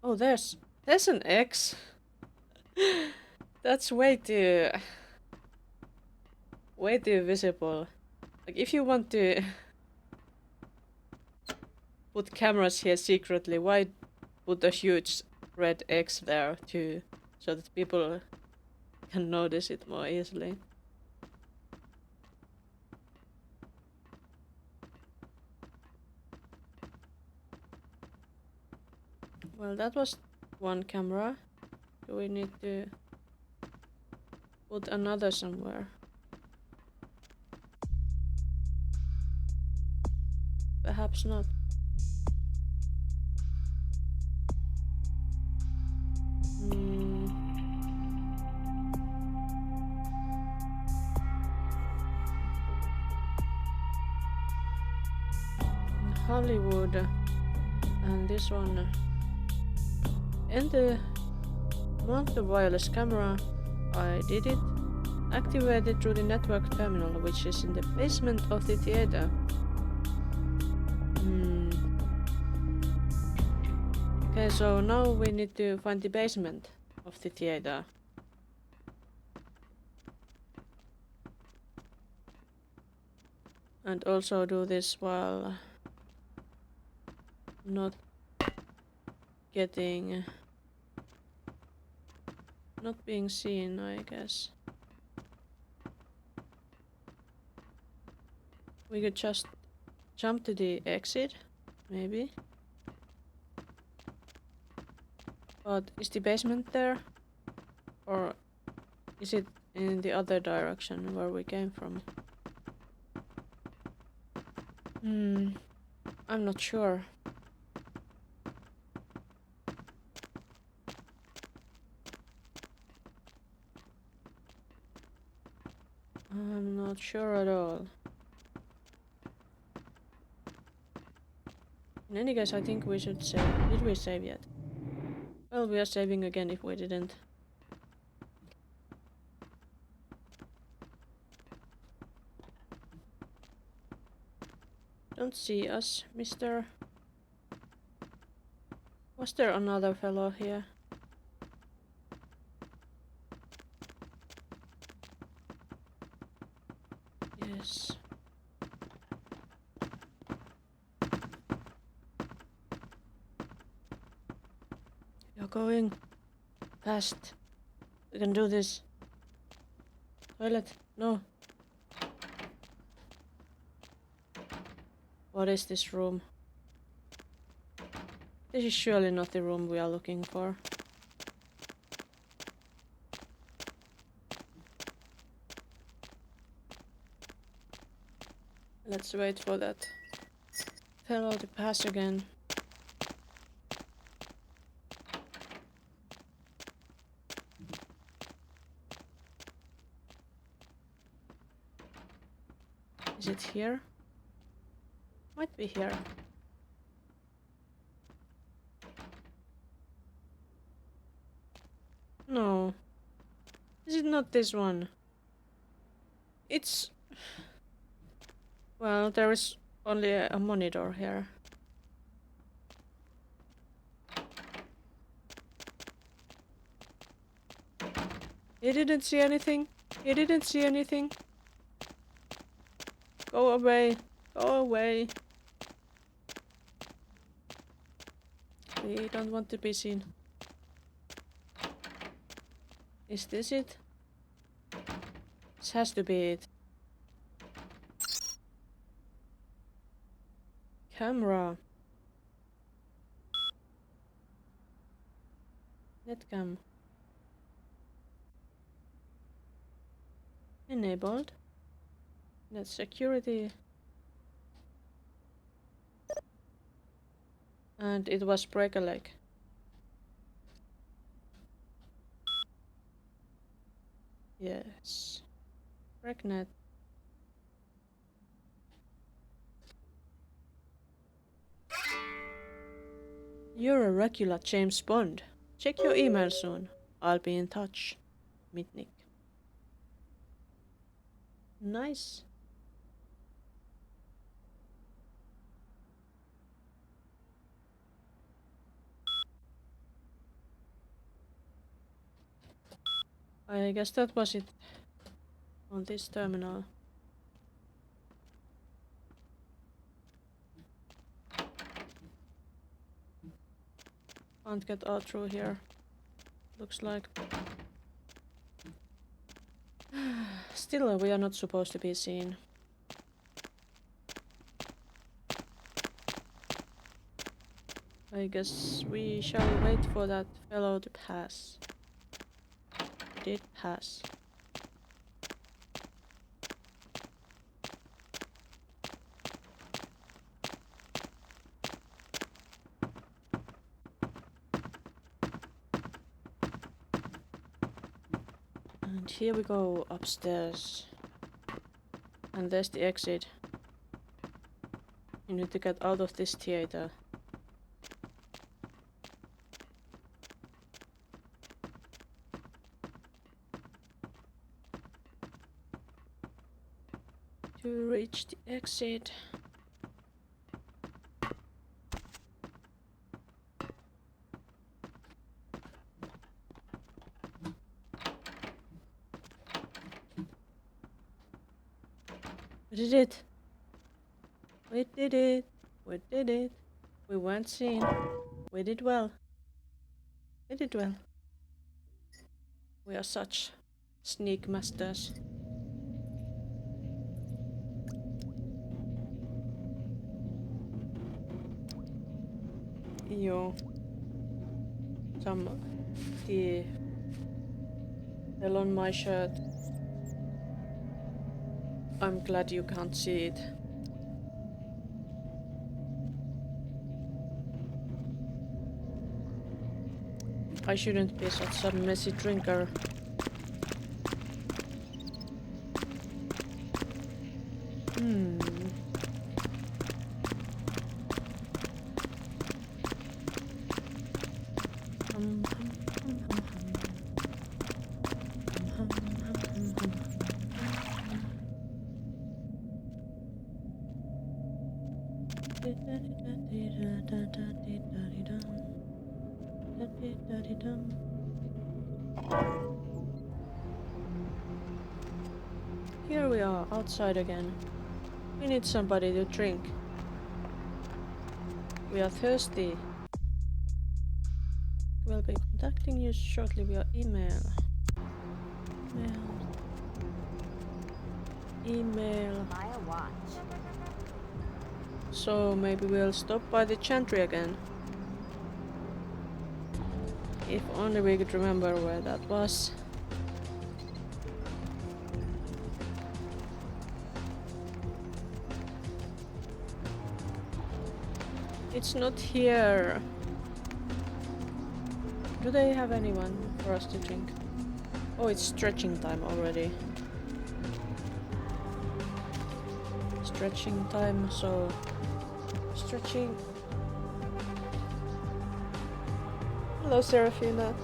Oh, there's an X. That's way too visible. Like if you want to put cameras here secretly, why put a huge red X there too, so that people can notice it more easily? Well, that was one camera. Do we need to put another somewhere? Perhaps not. Hollywood and this one. Enter mount the wireless camera. I did it. Activated through the network terminal, which is in the basement of the theater. Okay, so now we need to find the basement of the theater. And also do this while not being seen, I guess. We could just jump to the exit, maybe. But is the basement there? Or is it in the other direction where we came from? I'm not sure. I'm not sure at all. In any case, I think we should save. Did we save yet? Well, we are saving again if we didn't. Don't see us, mister. Was there another fellow here? Yes. You're going fast. We can do this. Toilet, no. What is this room? This is surely not the room we are looking for. Let's wait for that fellow to pass again. Is it here? Might be here. No. Is it not this one? It's... Well, there is only a monitor here. He didn't see anything. He didn't see anything. Go away. Go away. We don't want to be seen. Is this it? This has to be it. Camera. Netcam. Enabled. Net security. And it was break a leg. Yes. Breaknet. You're a regular James Bond. Check your email soon. I'll be in touch. Mitnick. Nice. I guess that was it on this terminal. Can't get out through here. Looks like. Still, we are not supposed to be seen. I guess we shall wait for that fellow to pass. He did pass. And here we go upstairs. And there's the exit. You need to get out of this theater. To reach the exit. We did it! We did it! We did it! We weren't seen. We did well. We did well. We are such sneak masters. Yo. Some tea fell on my shirt. I'm glad you can't see it. I shouldn't be such a messy drinker. Dum. Here we are, outside again. We need somebody to drink. We are thirsty. We'll be contacting you shortly via email. Email. Maya watch. So maybe we'll stop by the chantry again. If only we could remember where that was. It's not here. Do they have anyone for us to drink? Oh, it's stretching time already. Stretching time, so... Stretching. Hello, Serafina.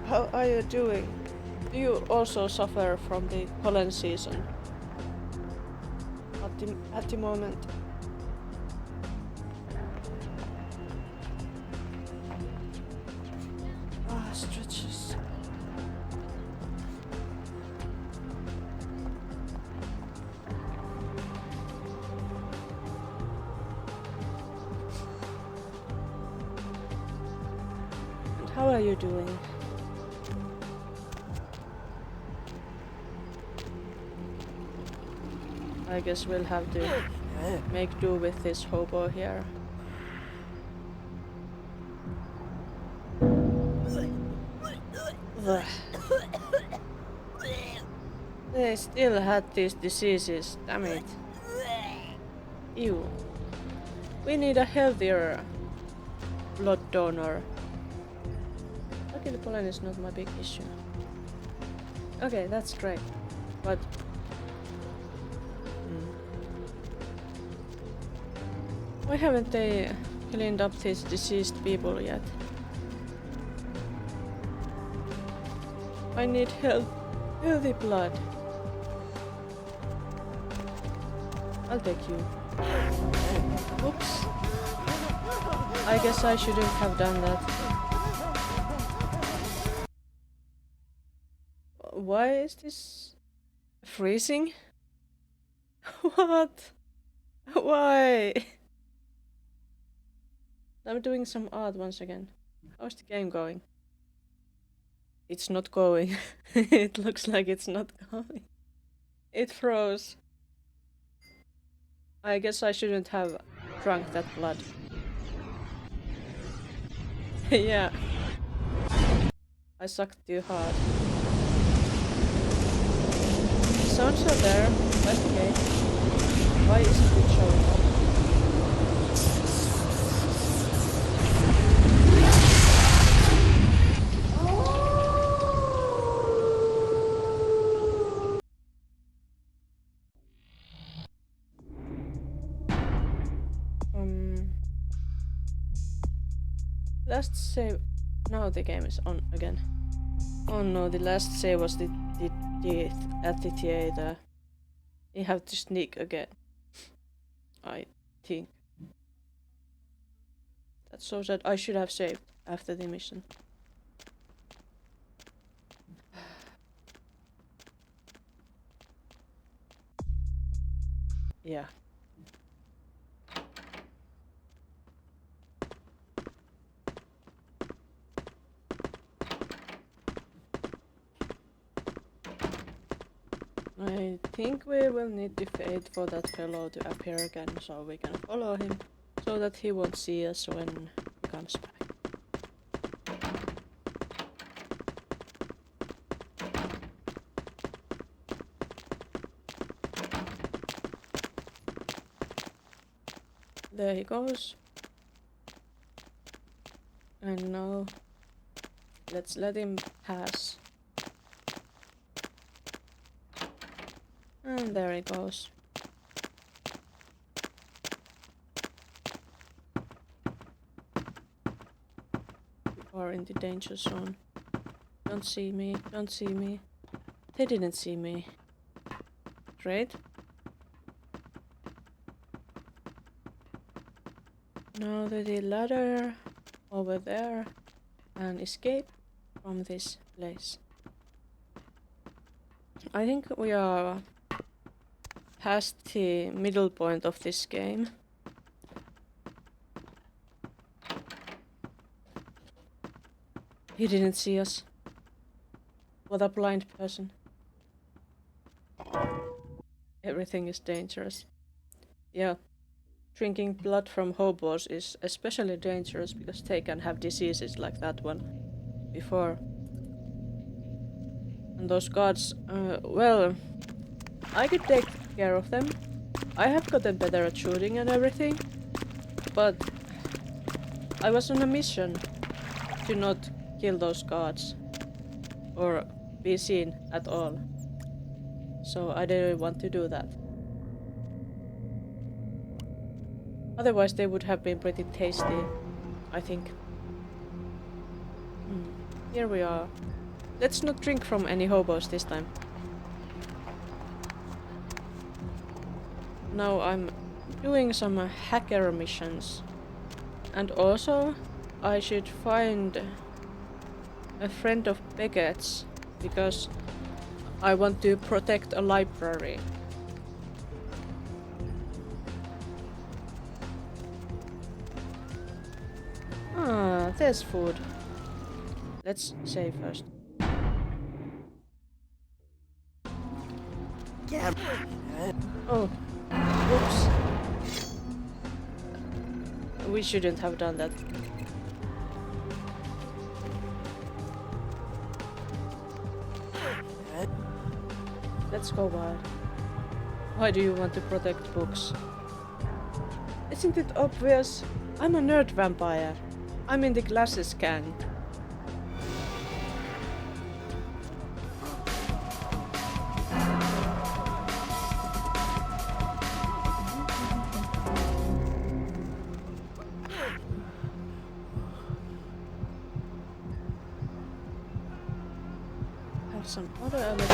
How are you doing? Do you also suffer from the pollen season? At the moment. Ah, stretches. And how are you doing? I guess we'll have to make do with this hobo here. Ugh. They still had these diseases, damn it. Ew. We need a healthier blood donor. Luckily the pollen is not my big issue. Okay, that's great. But... why haven't they cleaned up these deceased people yet? I need healthy blood. I'll take you. Oops. I guess I shouldn't have done that. Why is this freezing? What? Why? I'm doing some art once again. How's the game going? It's not going. It looks like it's not going. It froze. I guess I shouldn't have drunk that blood. Yeah. I sucked too hard. The sounds are there. Investigate. Why isn't it showing up? Last save. Now the game is on again. Oh no, the last save was the death at the theater. You have to sneak again. I think. That's so sad. I should have saved after the mission. Yeah. I think we will need to wait for that fellow to appear again so we can follow him, so that he won't see us when he comes back. There he goes. And now let's let him pass. And there he goes. You are in the danger zone. Don't see me, don't see me. They didn't see me. Great. Now the ladder over there and escape from this place. I think we are past the middle point of this game. He didn't see us. What a blind person. Everything is dangerous. Yeah. Drinking blood from hobos is especially dangerous because they can have diseases like that one before. And those guards, well, I could take care of them. I have gotten better at shooting and everything, but I was on a mission to not kill those guards or be seen at all. So I didn't want to do that. Otherwise they would have been pretty tasty, I think. Here we are. Let's not drink from any hobos this time. Now I'm doing some hacker missions. And also I should find a friend of Beckett's because I want to protect a library. Ah, there's food. Let's save first. Oh, oops. We shouldn't have done that. Let's go wild. Why do you want to protect books? Isn't it obvious? I'm a nerd vampire. I'm in the glasses gang. Have some other elements.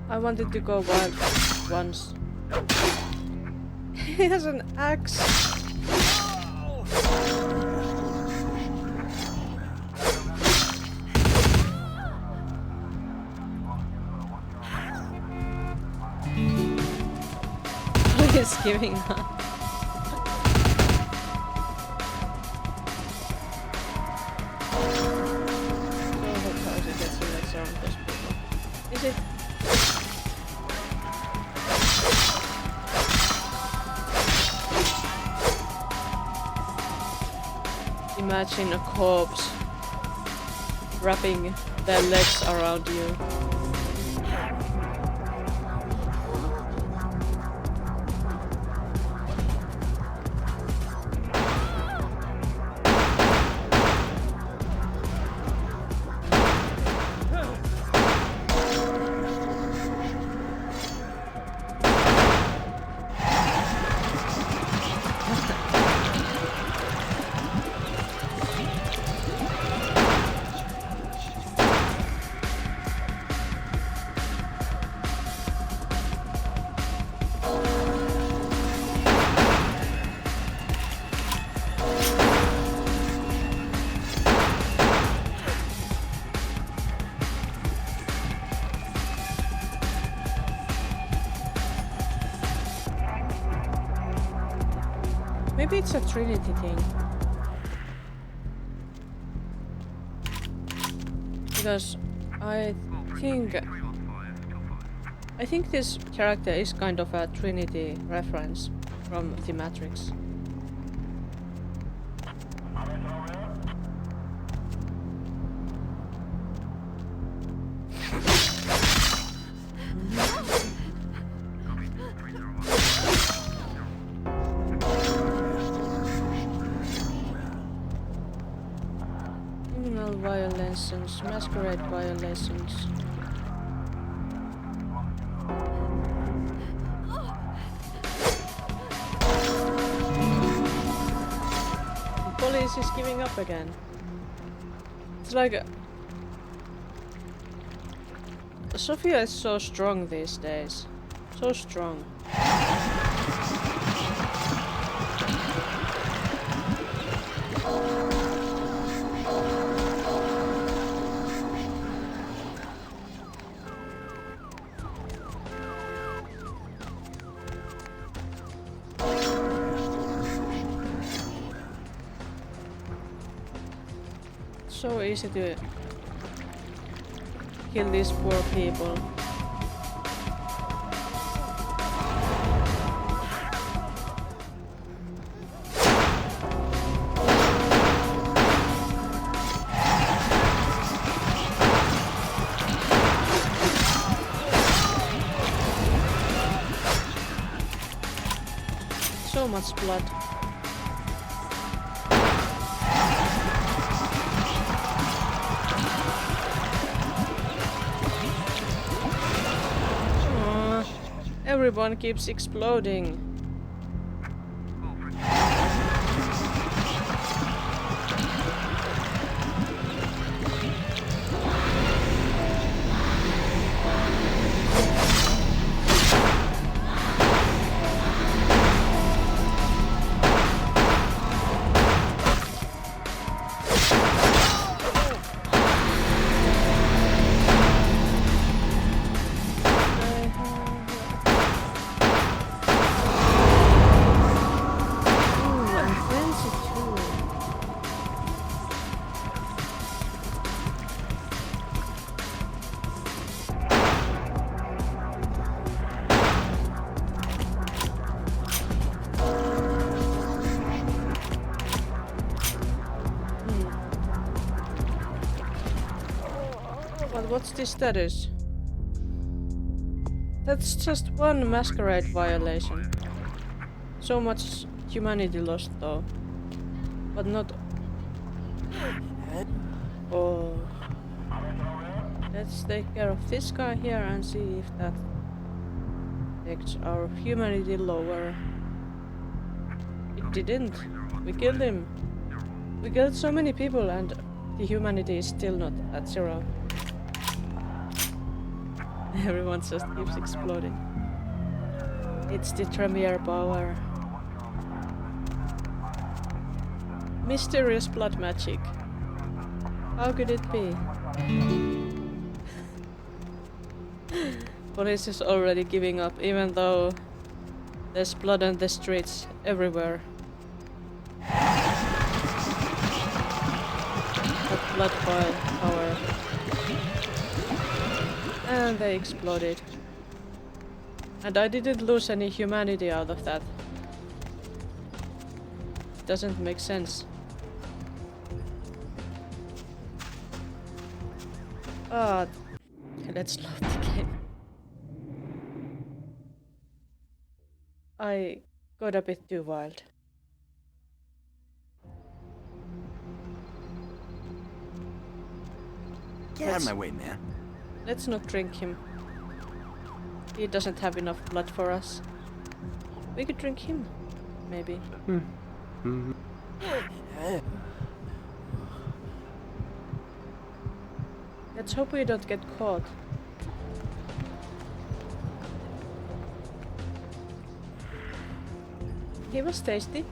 I wanted to go wild once. He has an axe. He's giving up. Is it? Imagine a corpse wrapping their legs around you. Maybe it's a Trinity thing. Because I think this character is kind of a Trinity reference from The Matrix. Criminal violations, masquerade violations. The police is giving up again. It's like Sophia is so strong these days. So strong. So easy to kill these poor people. So much blood. Everyone keeps exploding. What's the status? That's just one masquerade violation. So much humanity lost though. But not... Oh... Let's take care of this guy here and see if that takes our humanity lower. It didn't. We killed him. We killed so many people and the humanity is still not at 0. Everyone just keeps exploding. It's the Tremere power. Mysterious blood magic. How could it be? Police is already giving up, even though there's blood on the streets everywhere. That blood power. And they exploded. And I didn't lose any humanity out of that. It doesn't make sense. Ah, let's load the game. I got a bit too wild. Get out of my way, man. Let's not drink him. He doesn't have enough blood for us. We could drink him, maybe. Let's hope we don't get caught. He was tasty.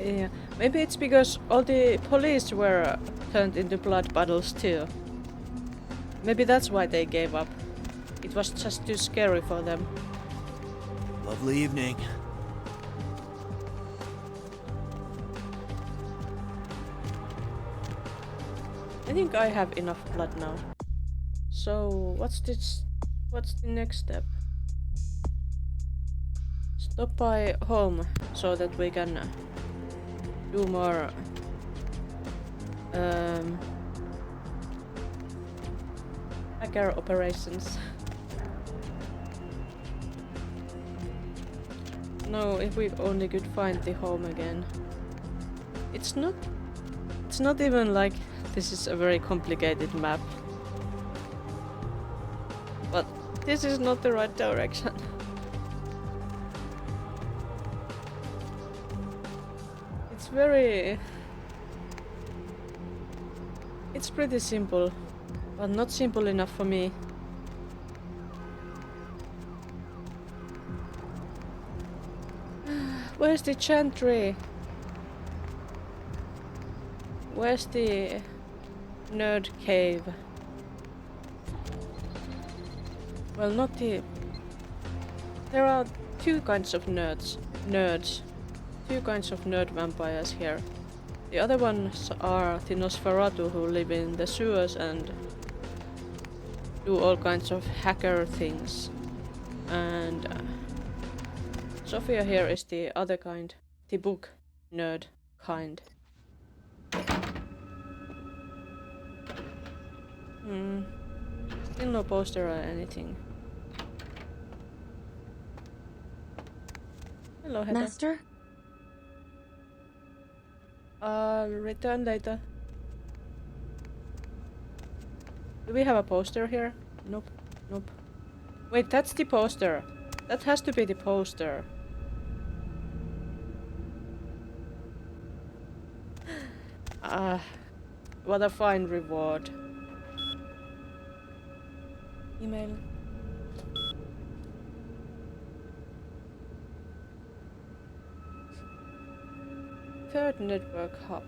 Yeah, maybe it's because all the police were turned into blood puddles too. Maybe that's why they gave up. It was just too scary for them. Lovely evening. I think I have enough blood now. So what's this? What's the next step? Stop by home so that we can do more hacker operations. No, if we only could find the home again. It's not even like this is a very complicated map. But this is not the right direction. It's pretty simple, but not simple enough for me. Where's the chantry? Where's the nerd cave? Well, not the... There are two kinds of nerds. Two kinds of nerd vampires here. The other ones are the Nosferatu who live in the sewers and do all kinds of hacker things. And Sophia here is the other kind, the book nerd kind. Still no poster or anything. Hello, Heather. Master? Return later. Do we have a poster here? Nope. Nope. Wait, that's the poster. That has to be the poster. What a fine reward. Email. Third network hub.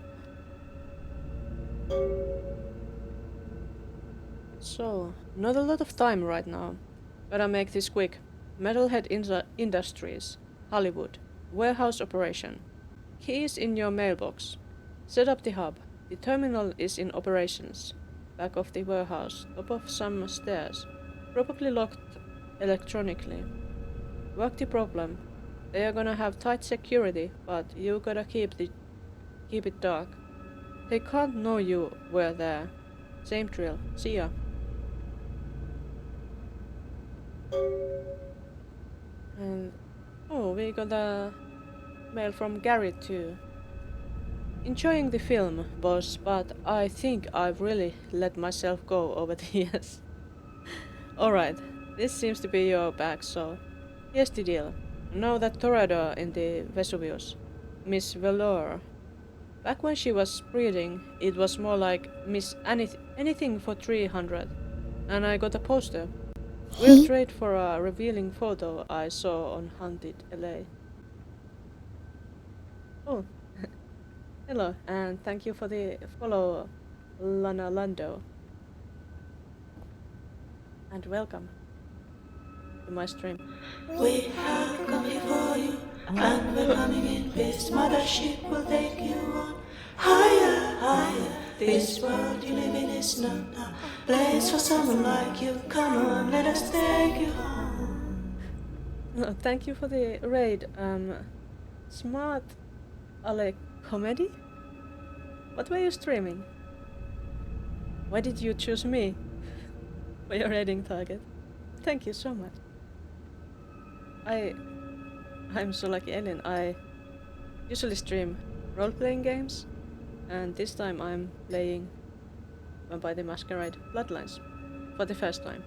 So, not a lot of time right now. Better make this quick. Metalhead Industries, Hollywood. Warehouse operation. Keys in your mailbox. Set up the hub. The terminal is in operations. Back of the warehouse, top of some stairs. Probably locked electronically. Work the problem. They are gonna have tight security, but you gotta keep it dark. They can't know you were there. Same drill. See ya. And oh, we got a mail from Gary too. Enjoying the film, boss, but I think I've really let myself go over the years. Alright, this seems to be your bag, so here's the deal. Know that Toreador in the Vesuvius, Miss Velour. Back when she was breeding, it was more like Miss anything for 300, and I got a poster. We'll trade for a revealing photo I saw on Haunted LA. Oh, hello, and thank you for the follow, Lana Lando. And welcome to my stream. We have come before you, and we're coming in peace. Mothership will take you on higher, higher. This world you live in is not a place for someone like you. Come on, let us take you home. No, thank you for the raid. Smart Alec comedy? What were you streaming? Why did you choose me for your raiding target? Thank you so much. I'm so lucky, Ellen. I usually stream role-playing games, and this time I'm playing Vampire the Masquerade Bloodlines for the first time.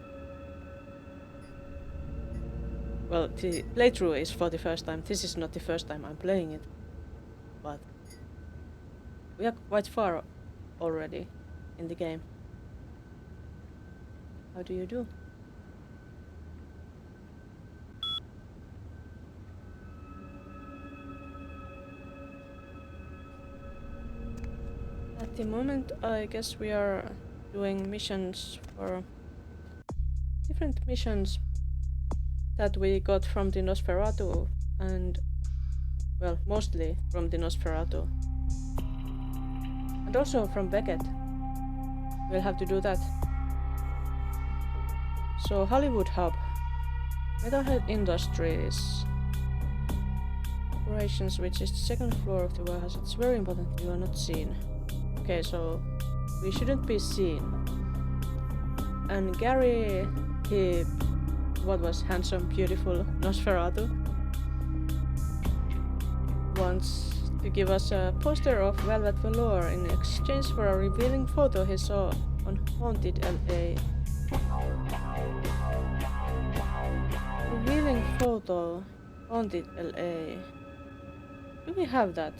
Well, the playthrough is for the first time. This is not the first time I'm playing it, but we are quite far already in the game. How do you do? At the moment, I guess we are doing missions for different missions that we got from the Nosferatu, and well, mostly from the Nosferatu, and also from Beckett. We'll have to do that. So Hollywood Hub, Metalhead Industries, operations, which is the second floor of the warehouse. It's very important you are not seen. Okay, so we shouldn't be seen. And Gary, he, what was handsome, beautiful Nosferatu? wants to give us a poster of Velvet Velour in exchange for a revealing photo he saw on Haunted LA. Revealing photo, Haunted LA. Do we have that?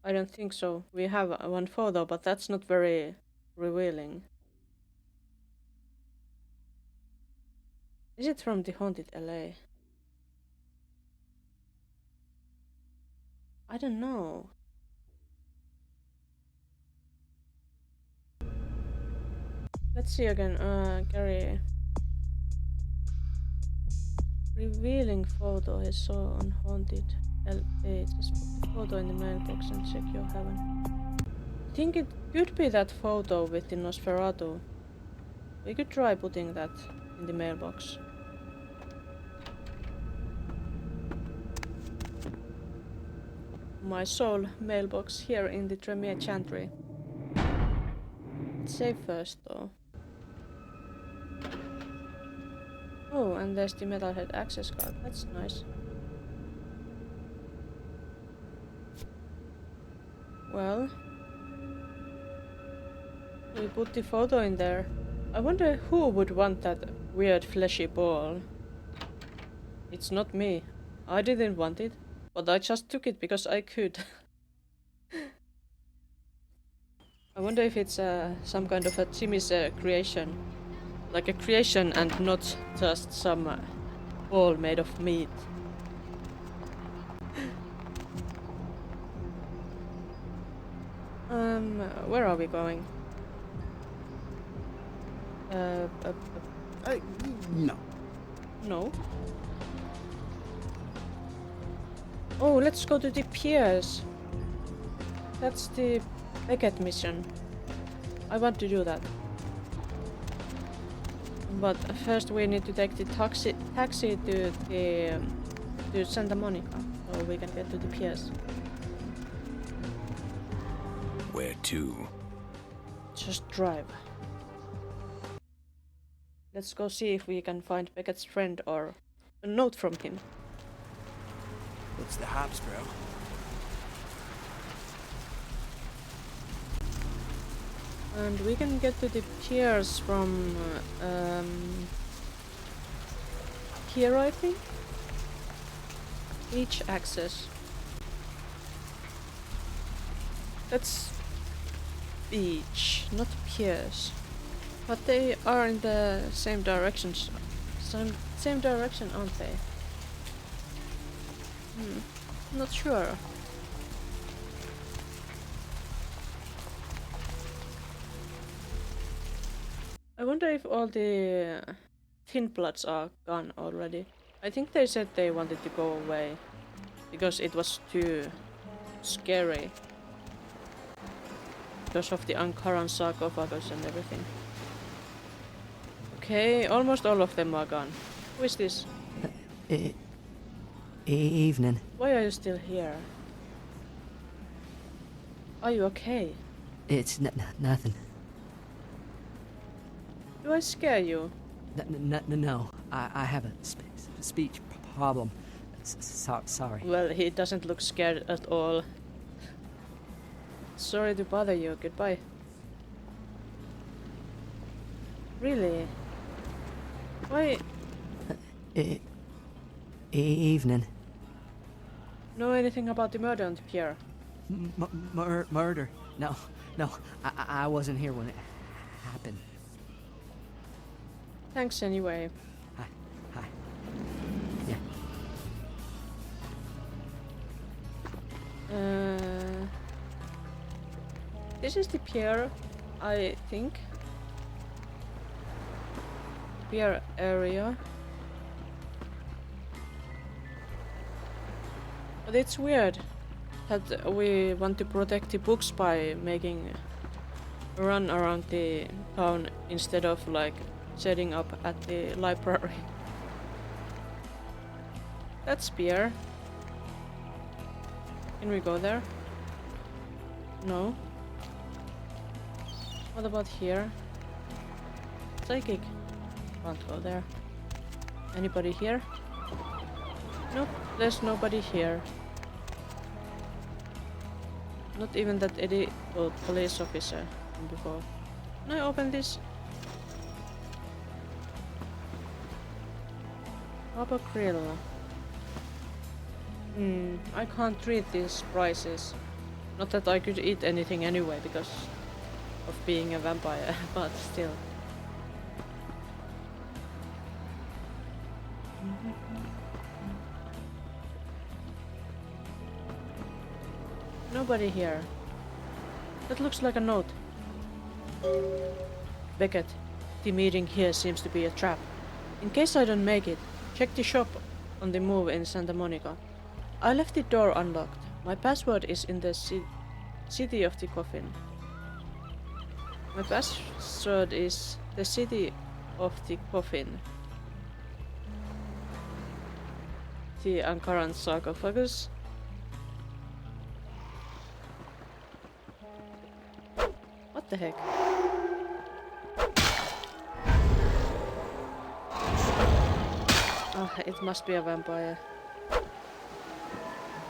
I don't think so. We have one photo, but that's not very revealing. Is it from the Haunted LA? I don't know. Let's see again. Gary. Revealing photo I saw on Haunted LA. Just put the photo in the mailbox and check your heaven. I think it could be that photo with the Nosferatu. We could try putting that in the mailbox. My soul mailbox here in the Tremere Chantry. Let's save first though. Oh, and there's the Metalhead access card. That's nice. Well, we put the photo in there. I wonder who would want that weird fleshy ball. It's not me. I didn't want it, but I just took it because I could. I wonder if it's some kind of a Jimmy's creation. Like a creation and not just some ball made of meat. Where are we going? No. No? Oh, let's go to the piers. That's the Beckett mission. I want to do that. But first we need to take the taxi to the to Santa Monica, so we can get to the piers. Where to? Just drive. Let's go see if we can find Beckett's friend or a note from him. What's the hops, bro? And we can get to the piers from here, I think. Beach access. That's beach, not piers. But they are in the same directions. Same direction, aren't they? Not sure. I wonder if all the thin bloods are gone already. I think they said they wanted to go away because it was too scary because of the Ankaran sarcophagus and everything. Okay, almost all of them are gone. Who is this? Evening. Why are you still here? Are you okay? It's nothing. Do I scare you? No, I have a speech problem. Sorry. Well, he doesn't look scared at all. Sorry to bother you. Goodbye. Really? Why? Evening. Know anything about the murder on the pier? Murder? No. I wasn't here when it happened. Thanks anyway. Hi. Yeah. This is the pier, I think. Pier area. But it's weird that we want to protect the books by making a run around the town instead of like setting up at the library. That's pier. Can we go there? No. What about here? Psychic. Can't go there. Anybody here? Nope, there's nobody here. Not even that idiot police officer from before. Can I open this? Papa Grill. I can't read these prices. Not that I could eat anything anyway because of being a vampire, but still. Nobody here. That looks like a note. Beckett, the meeting here seems to be a trap. In case I don't make it, check the shop on the move in Santa Monica. I left the door unlocked. My password is in the city of the coffin. My password is the city of the coffin. The Ankaran sarcophagus. What the heck? Ah, it must be a vampire.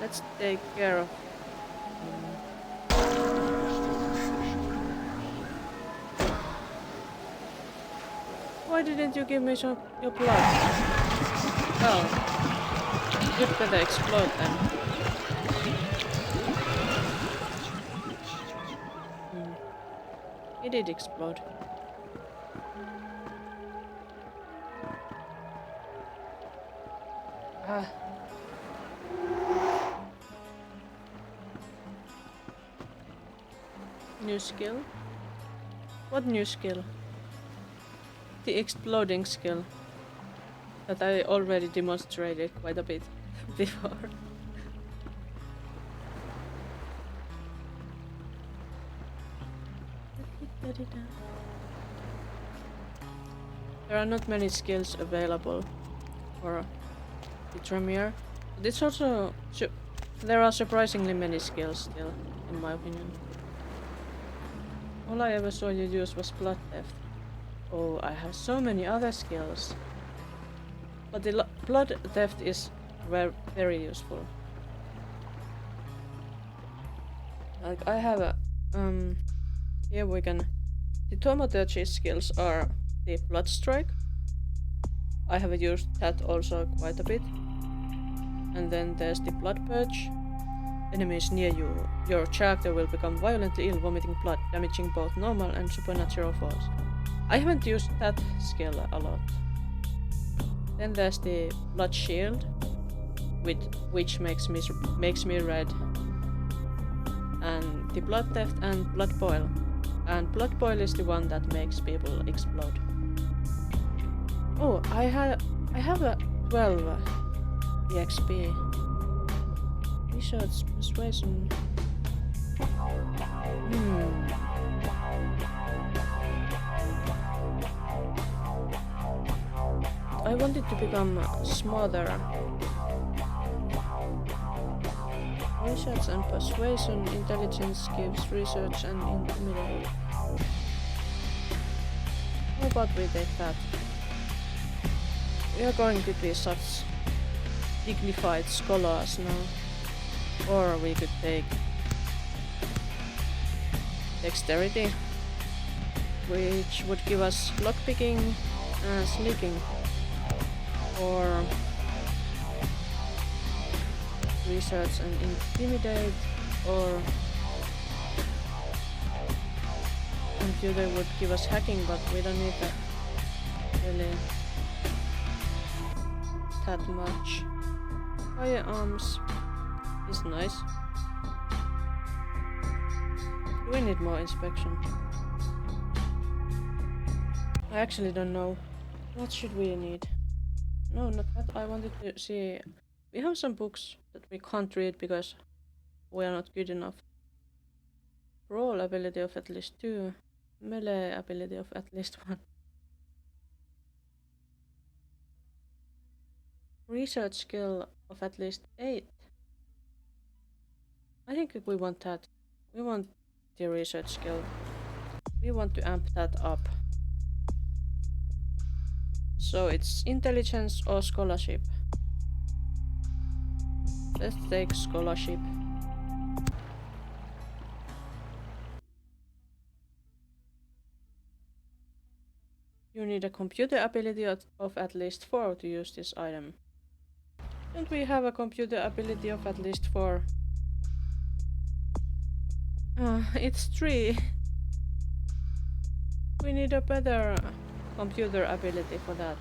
Let's take care of Why didn't you give me some your blood? Well, you'd better explode then. It did explode. Ah. New skill? What new skill? The exploding skill that I already demonstrated quite a bit before. There are not many skills available for the Tremere. But it's also there are surprisingly many skills still, in my opinion. All I ever saw you use was blood theft. Oh, I have so many other skills. But the blood theft is very useful. Like I have a here we can. The thaumaturgy skills are the blood strike. I have used that also quite a bit. And then there's the blood purge. Enemies near you. Your character will become violently ill, vomiting blood, damaging both normal and supernatural foes. I haven't used that skill a lot. Then there's the blood shield, which makes me red. And the blood theft and blood boil. And blood boil is the one that makes people explode. Oh, I have a 12 EXP. Research persuasion. I wanted to become smarter. Research and persuasion, intelligence gives research and intimidate. How about we take that? We are going to be such dignified scholars now. Or we could take dexterity, which would give us lockpicking and sneaking. Or research and intimidate, or computer would give us hacking, but we don't need that really that much. Firearms is nice. Do we need more inspection? I actually don't know. What should we need? No, not that. I wanted to see. We have some books that we can't read because we are not good enough. Brawl ability of at least 2. Melee ability of at least 1. Research skill of at least 8. I think we want that. We want the research skill. We want to amp that up. So it's intelligence or scholarship. Let's take scholarship. You need a computer ability of at least 4 to use this item. Don't we have a computer ability of at least 4? It's 3. We need a better computer ability for that.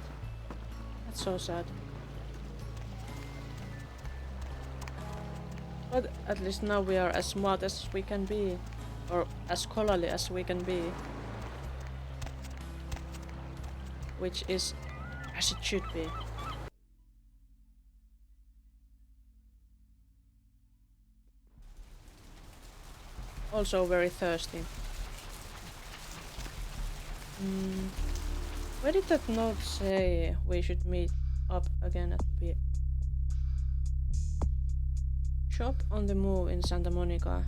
That's so sad. But at least now we are as smart as we can be. Or as scholarly as we can be. Which is as it should be. Also very thirsty. Where did that note say we should meet up again at the shop on the move in Santa Monica?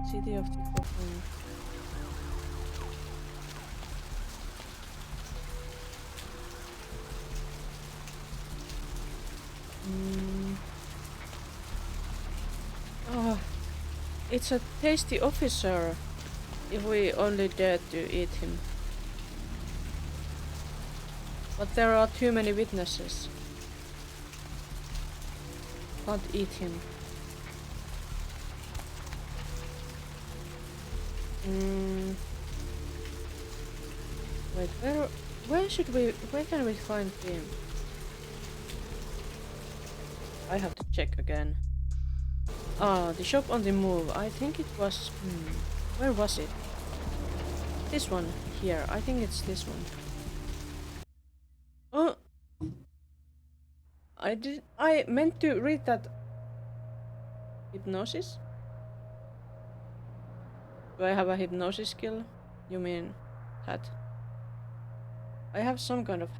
City of Tijuana. Oh, it's a tasty officer. If we only dared to eat him. But there are too many witnesses. Can't eat him. Wait, where can we find him? I have to check again. Ah, the shop on the move. I think it was... where was it? This one here. I think it's this one. Oh! I meant to read that... Hypnosis? Do I have a hypnosis skill? You mean that? I have some kind of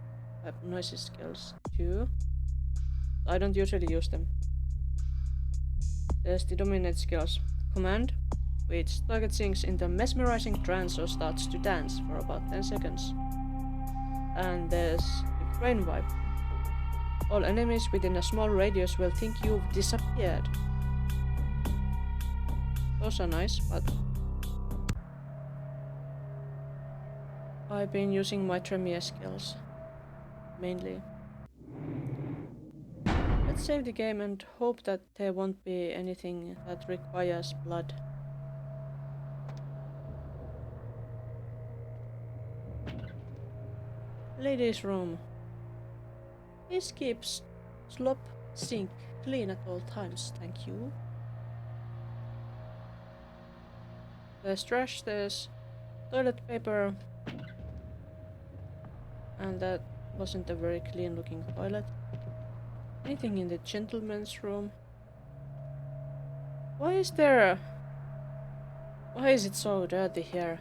hypnosis skills too. I don't usually use them. There's the dominate skills. Command, which target sinks into a mesmerizing trance or starts to dance for about 10 seconds. And there's the brain wipe. All enemies within a small radius will think you've disappeared. Those are nice, but I've been using my Tremere skills mainly. Let's save the game and hope that there won't be anything that requires blood. Ladies' room. Please keep slop sink clean at all times, thank you. There's trash, there's toilet paper. And that wasn't a very clean looking toilet. Anything in the gentleman's room? Why is it so dirty here?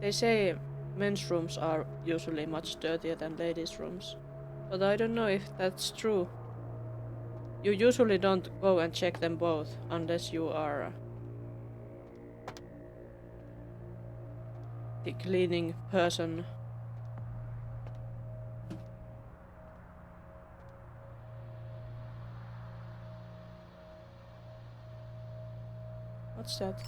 They say men's rooms are usually much dirtier than ladies' rooms. But I don't know if that's true. You usually don't go and check them both unless you are the cleaning person. What's that?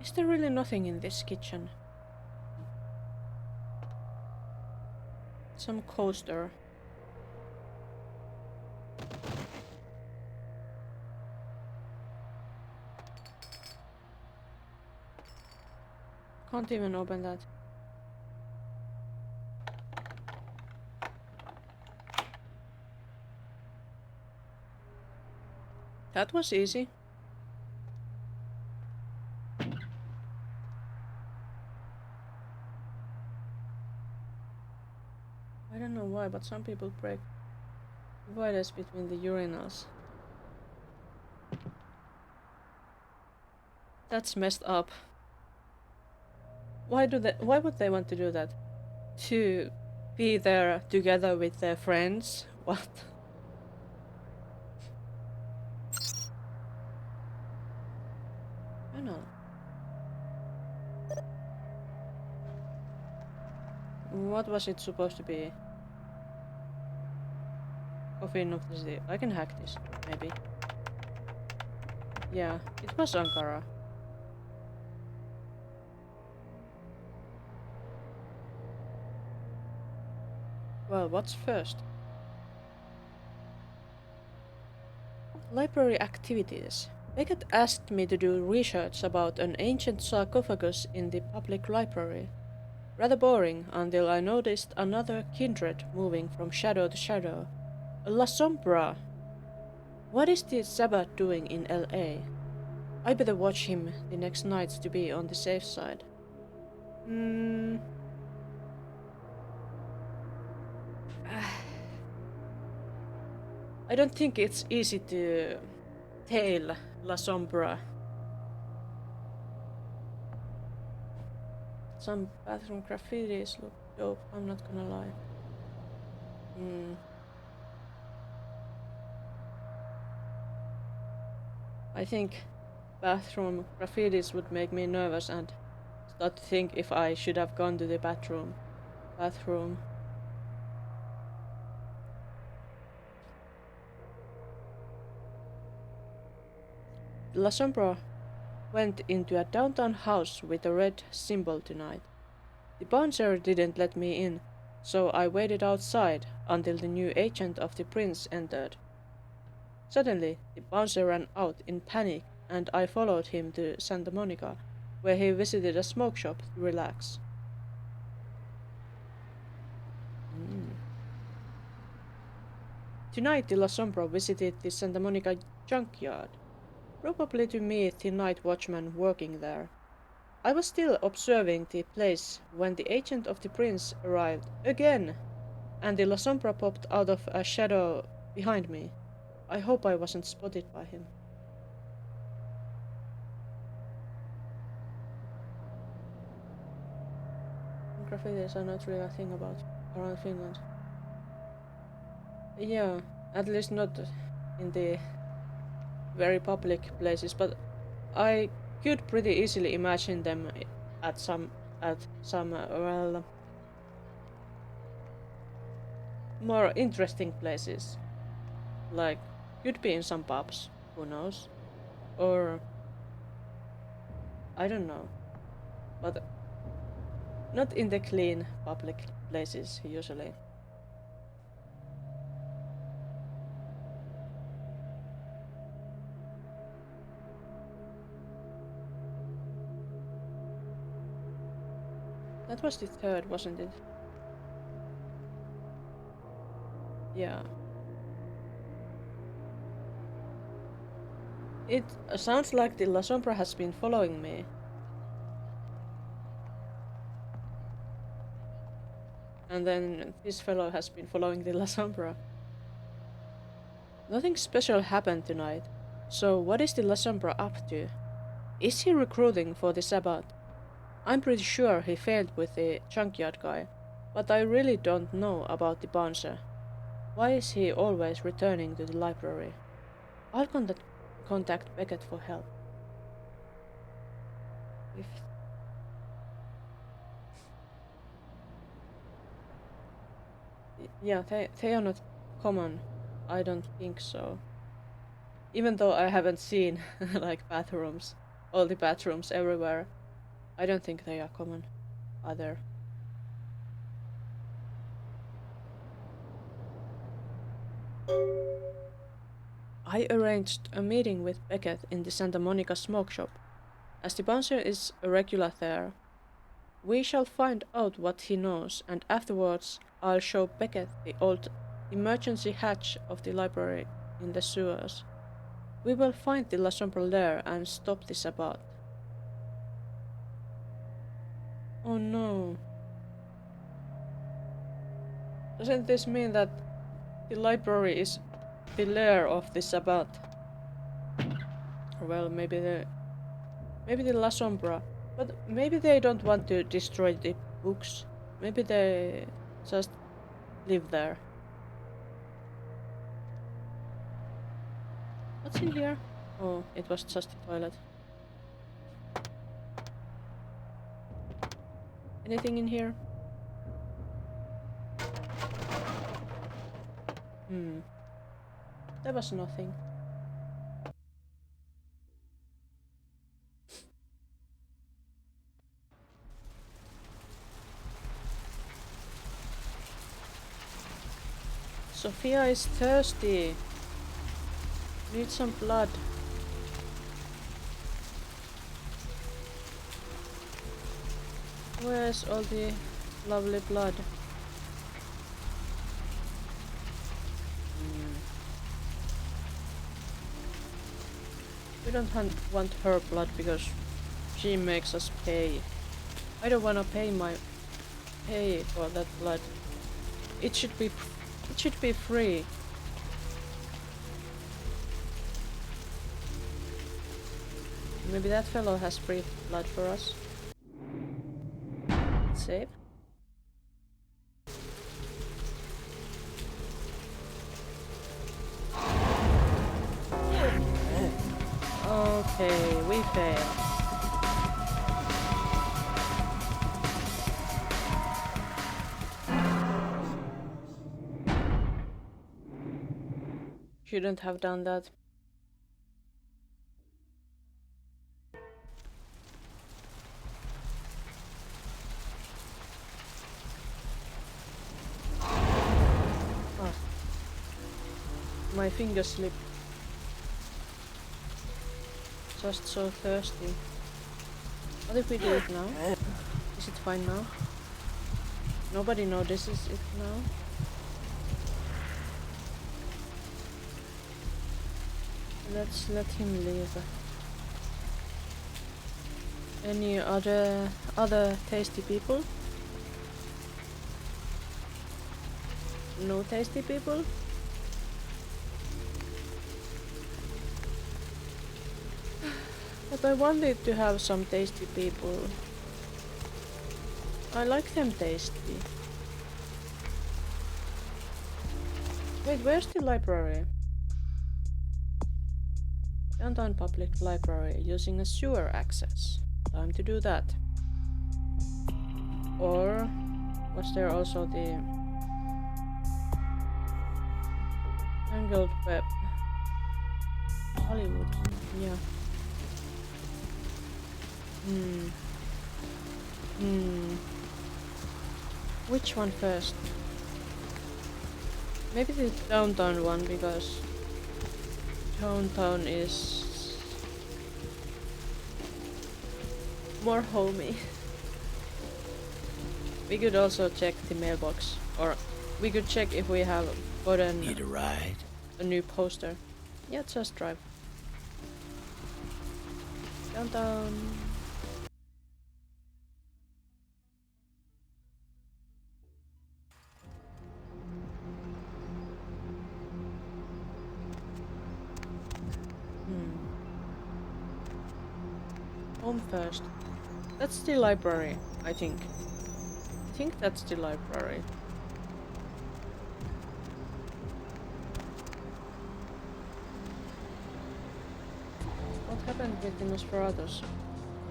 Is there really nothing in this kitchen? Some coaster. Can't even open that. That was easy. I don't know why, but some people break dividers between the urinals. That's messed up. Why would they want to do that? To be there together with their friends? What? I know. What was it supposed to be? Coffin of the city. I can hack this, maybe. Yeah, it was Ankara. Well, what's first? Library activities. Beckett asked me to do research about an ancient sarcophagus in the public library. Rather boring until I noticed another kindred moving from shadow to shadow. A La Sombra! What is the Sabbath doing in LA? I better watch him the next night to be on the safe side. I don't think it's easy to tail La Sombra. Some bathroom graffitis look dope, I'm not gonna lie. I think bathroom graffitis would make me nervous and start to think if I should have gone to the bathroom. La Sombra went into a downtown house with a red symbol tonight. The bouncer didn't let me in, so I waited outside until the new agent of the prince entered. Suddenly, the bouncer ran out in panic and I followed him to Santa Monica, where he visited a smoke shop to relax. Tonight, the La Sombra visited the Santa Monica junkyard, probably to meet the night watchman working there. I was still observing the place when the agent of the prince arrived again, and the La Sombra popped out of a shadow behind me. I hope I wasn't spotted by him. Graffitis are not really a thing around Finland. Yeah, at least not in the very public places, but I could pretty easily imagine them at some well, more interesting places. Like, could be in some pubs, who knows? Or I don't know. But not in the clean public places usually. That was the third, wasn't it? Yeah. It sounds like the La Sombra has been following me. And then this fellow has been following the La Sombra. Nothing special happened tonight. So what is the La Sombra up to? Is he recruiting for the Sabbath? I'm pretty sure he failed with the junkyard guy, but I really don't know about the bouncer. Why is he always returning to the library? I'll contact Beckett for help. Yeah, they are not common. I don't think so. Even though I haven't seen like bathrooms, all the bathrooms everywhere, I don't think they are common either. I arranged a meeting with Beckett in the Santa Monica smoke shop. As the bouncer is a regular there, we shall find out what he knows, and afterwards I'll show Beckett the old emergency hatch of the library in the sewers. We will find the La Sombra there and stop the Sabbath. Oh no. Doesn't this mean that the library is the lair of the Sabbath? Well, maybe the La Sombra, but maybe they don't want to destroy the books. Maybe they just live there. What's in here? Oh, it was just the toilet. Anything in here? There was nothing. Sophia is thirsty. Need some blood. Where's all the lovely blood? We don't want her blood because she makes us pay. I don't wanna pay for that blood. It should be free. Maybe that fellow has free blood for us. Save. Okay, we failed. Shouldn't have done that. Ah. My finger slipped. Just so thirsty. What if we do it now? Is it fine now? Nobody notices it now? Let's let him leave. Any other tasty people? No tasty people? But I wanted to have some tasty people. I like them tasty. Wait, where's the library? Downtown Public Library using a sewer access. Time to do that. Or was there also the Tangled Web? Hollywood, yeah. Which one first? Maybe the downtown one, because downtown is more homey. We could also check the mailbox, or we could check if we have gotten Need a ride? A new poster. Yeah, just drive. Downtown. Home first. That's the library, I think. I think that's the library. What happened with the Nosferatus?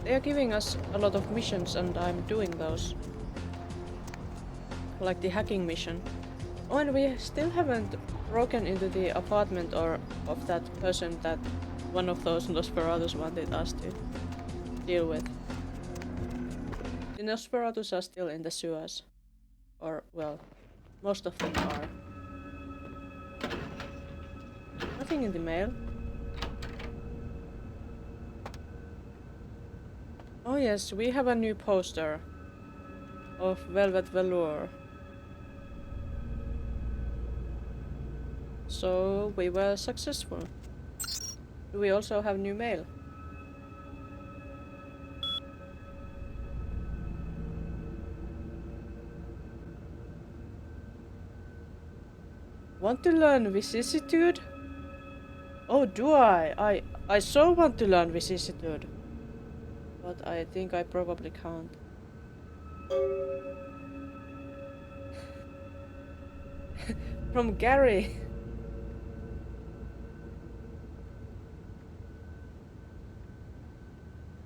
They are giving us a lot of missions and I'm doing those. Like the hacking mission. Oh, and we still haven't broken into the apartment or of that person that one of those Nosferatus wanted us to deal with. The Nosferatus are still in the sewers. Or, well, most of them are. Nothing in the mail. Oh yes, we have a new poster of Velvet Velour. So we were successful. Do we also have new mail? Want to learn vicissitude? Oh, do I? I so want to learn vicissitude. But I think I probably can't. From Gary.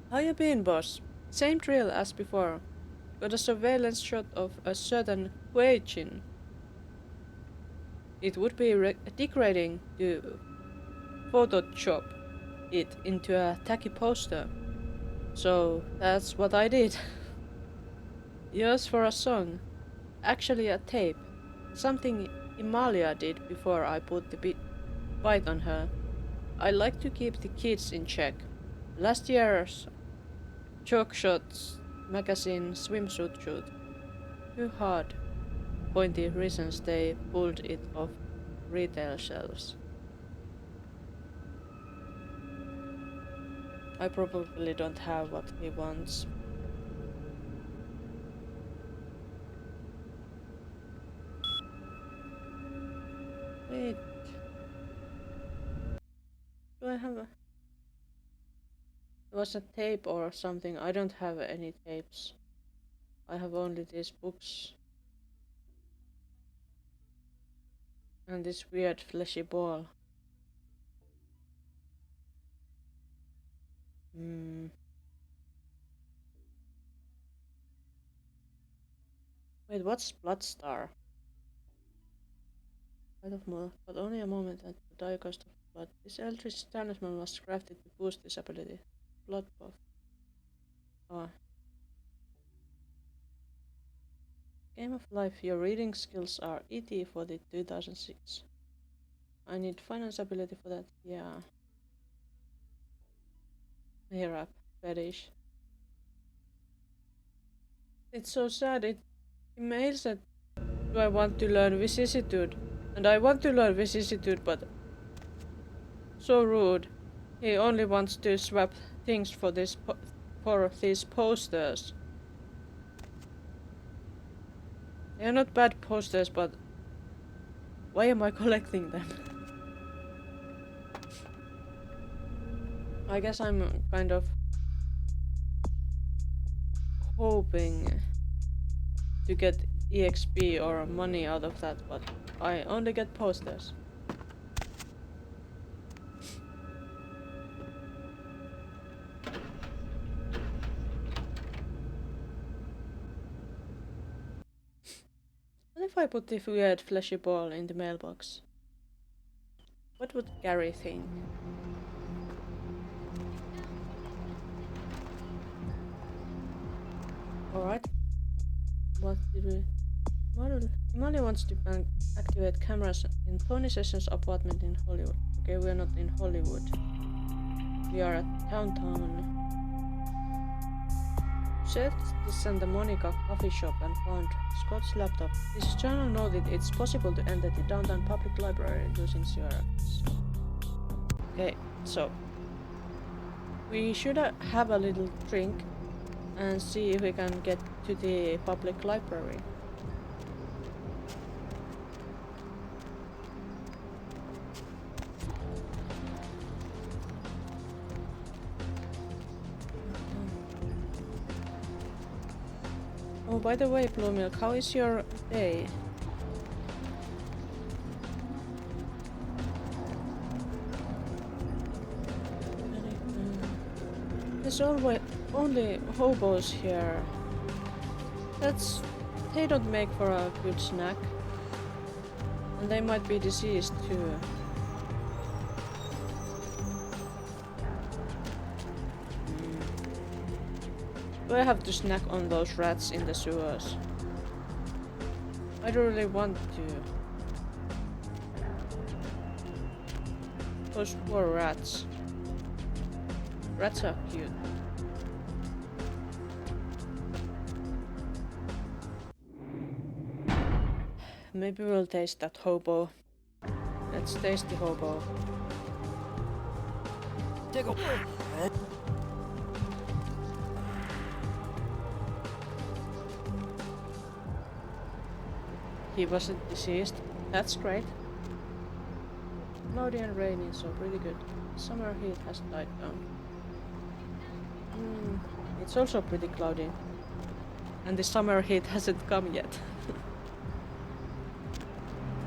How you been, boss? Same drill as before. got a surveillance shot of a certain Quaijin. It would be degrading to Photoshop it into a tacky poster. So that's what I did. Yours for a song. Actually a tape. Something Emalia did before I put the bite on her. I like to keep the kids in check. Last year's Chalk Shots magazine swimsuit shoot. Too hard. Pointy reasons they pulled it off retail shelves. I probably don't have what he wants. Wait. Do I have a... It was a tape or something. I don't have any tapes. I have only these books. And this weird fleshy ball. Wait, what's Bloodstar? Light of more, but only a moment at the dire cost of blood. This eldritch talisman was crafted to boost this ability. Blood buff. Oh. Game of Life, your reading skills are ET for the 2006. I need finance ability for that, yeah. Here up, fetish. It's so sad, it emails that do I want to learn vicissitude? And I want to learn vicissitude, but so rude. He only wants to swap things for this for these posters. They are not bad posters, but why am I collecting them? I guess I'm kind of hoping to get EXP or money out of that, but I only get posters. What if I put the weird fleshy ball in the mailbox? What would Gary think? Alright. What did we... Molly wants to activate cameras in Tony Sessions' apartment in Hollywood. Okay, we're not in Hollywood. We are at downtown. Searched the Santa Monica coffee shop and found Scott's laptop. His journal noted it's possible to enter the downtown public library using Xerox. Okay, so we should have a little drink and see if we can get to the public library. Oh, by the way, Blue Milk, how is your day? There's always only hobos here. They don't make for a good snack. And they might be diseased too. Do I have to snack on those rats in the sewers? I don't really want to. Those poor rats. Rats are cute. Maybe we'll taste that hobo. Let's taste the hobo. Take a He wasn't diseased. That's great. Cloudy and rainy, so pretty good. Summer heat has died down. It's also pretty cloudy. And the summer heat hasn't come yet.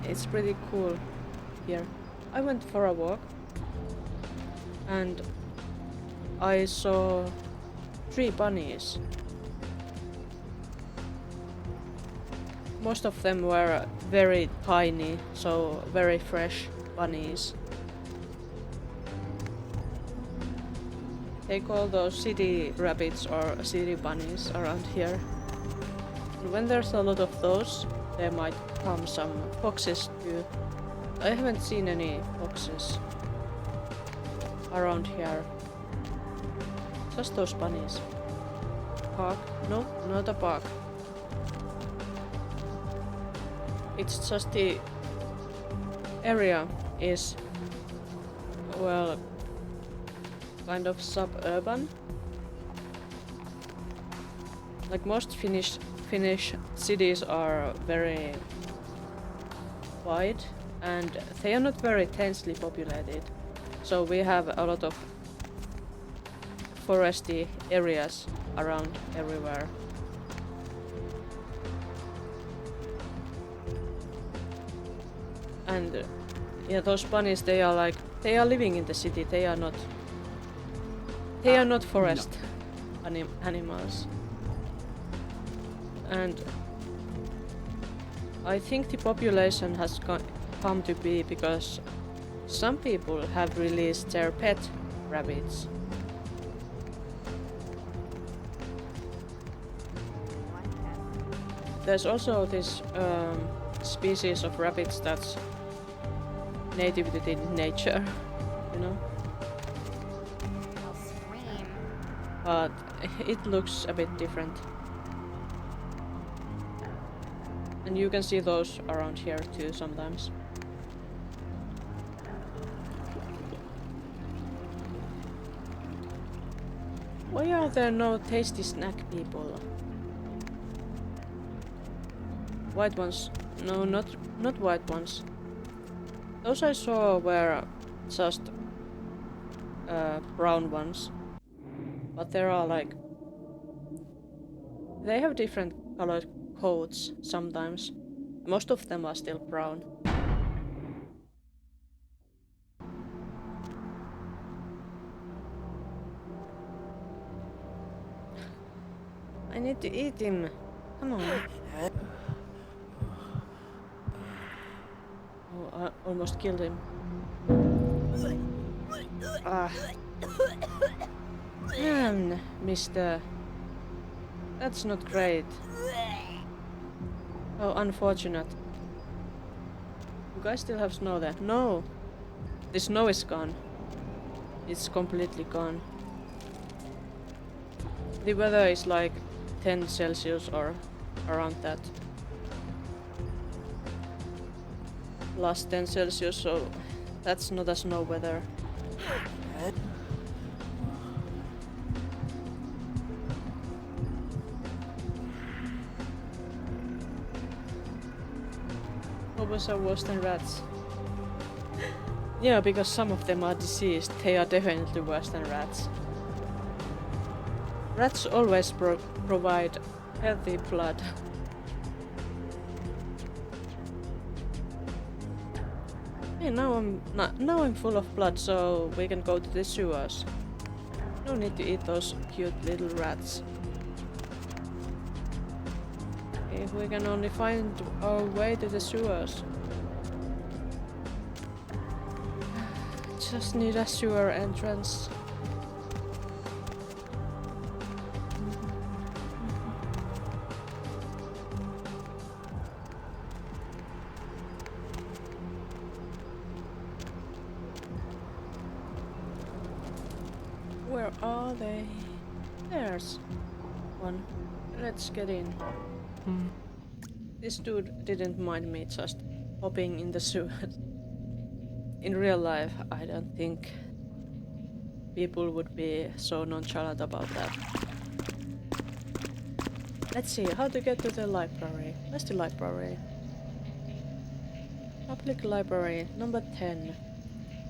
It's pretty cool here. I went for a walk and I saw 3 bunnies. most of them were very tiny, so very fresh bunnies. They call those city rabbits or city bunnies around here. And when there's a lot of those, there might come some foxes too. I haven't seen any foxes around here. Just those bunnies. Park? No, not a park. It's just the area is, well, kind of suburban. Like most Finnish cities are very wide and they are not very densely populated. So we have a lot of foresty areas around everywhere. And yeah, those bunnies, they are living in the city. They are not forest animals. And I think the population has come to be because some people have released their pet rabbits. There's also this species of rabbits that's native to the nature, you know? I'll scream. But it looks a bit different. And you can see those around here too sometimes. Why are there no tasty snack people? White ones? No, not white ones. Those I saw were just brown ones. But there are like... They have different colored coats sometimes. Most of them are still brown. I need to eat him. Come on. Oh, I almost killed him. Ah. Man, mister. That's not great. Oh, unfortunate. You guys still have snow there? No! The snow is gone. It's completely gone. The weather is like 10 Celsius or around that. Plus 10 Celsius, so that's not a snow weather. Hobos are worse than rats. Yeah, because some of them are diseased, they are definitely worse than rats. Rats always provide healthy blood. Hey, now I'm full of blood, so we can go to the sewers. No need to eat those cute little rats. If we can only find our way to the sewers. Just need a sewer entrance. Where are they? There's one. Let's get in. This dude didn't mind me just hopping in the sewer. In real life, I don't think people would be so nonchalant about that. Let's see, how to get to the library. Where's the library? Public library, number 10.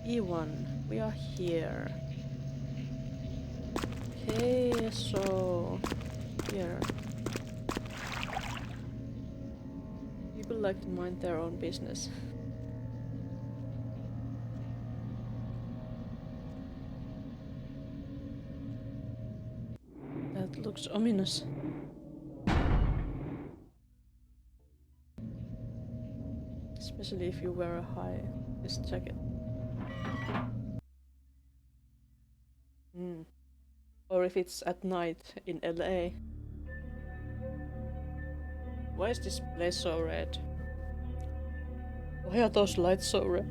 E1. We are here. Okay, so... here. People like to mind their own business. That looks ominous. especially if you wear a high this jacket. Or if it's at night in LA. Why is this place so red? Why are those lights so red?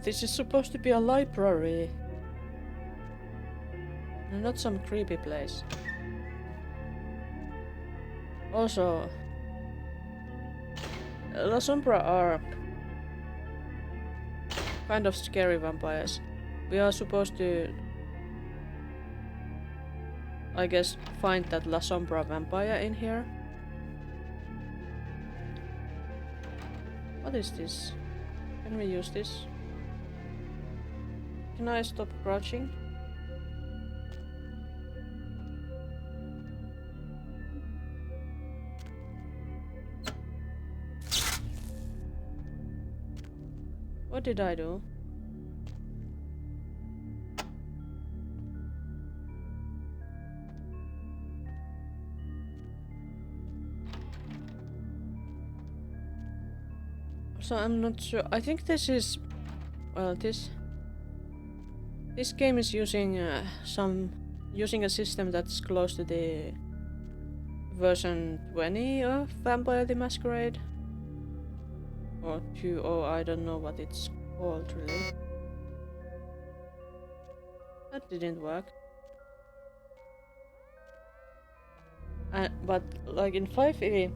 This is supposed to be a library. And not some creepy place. Also, La Sombra are kind of scary vampires. We are supposed to, I guess, find that La Sombra vampire in here. What is this? Can we use this? Can I stop crouching? What did I do? So I'm not sure. I think this is, well, this game is using using a system that's close to the version 20 of Vampire the Masquerade, or 2, or I don't know what it's called really. That didn't work. But like in 5e,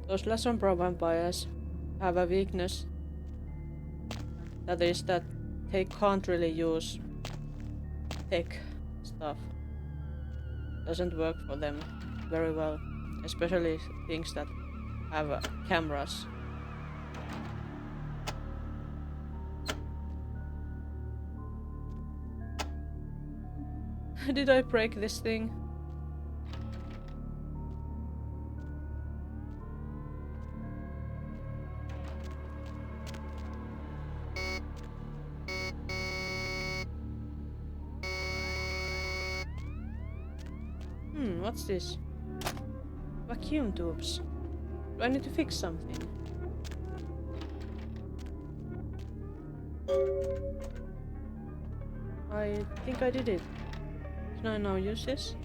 those La Sombra vampires have a weakness. That is that they can't really use tech stuff. Doesn't work for them very well. Especially things that have cameras. Did I break this thing? What's this? Vacuum tubes. Do I need to fix something? I think I did it. Can I now use this?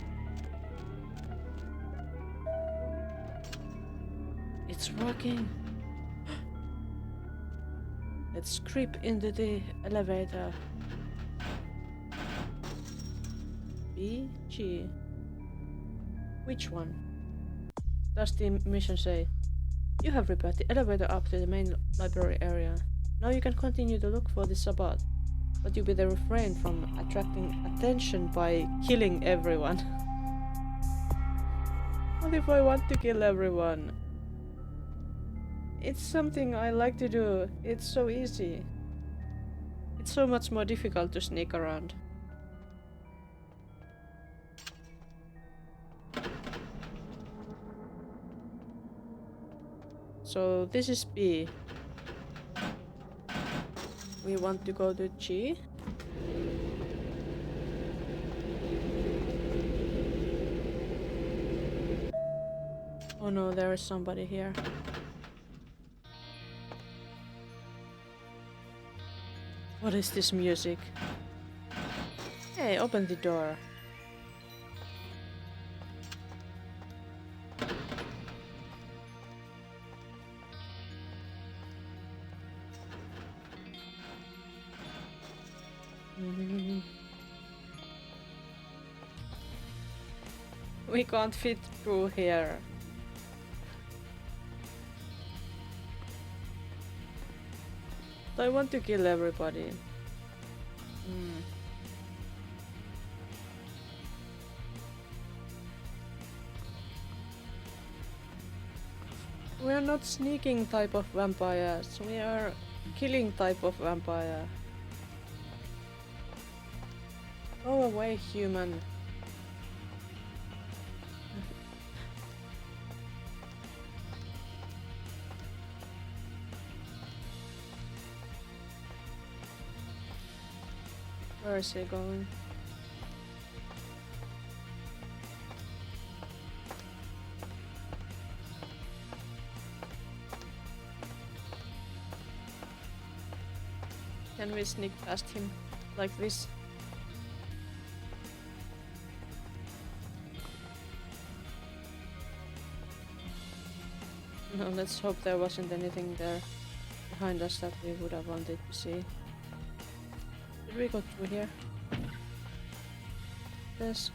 It's working! Let's creep into the elevator. B, G. Which one? Does the mission say? You have repaired the elevator up to the main library area. Now you can continue to look for the Sabbath, but you better refrain from attracting attention by killing everyone. What if I want to kill everyone? It's something I like to do. It's so easy. It's so much more difficult to sneak around. So this is B. We want to go to G. Oh no, there is somebody here. What is this music? Hey, open the door. We can't fit through here. I want to kill everybody. We are not sneaking type of vampires. We are killing type of vampire. Go away, human. Where is he going? Can we sneak past him like this? No, let's hope there wasn't anything there behind us that we would have wanted to see. Did we go through here? There's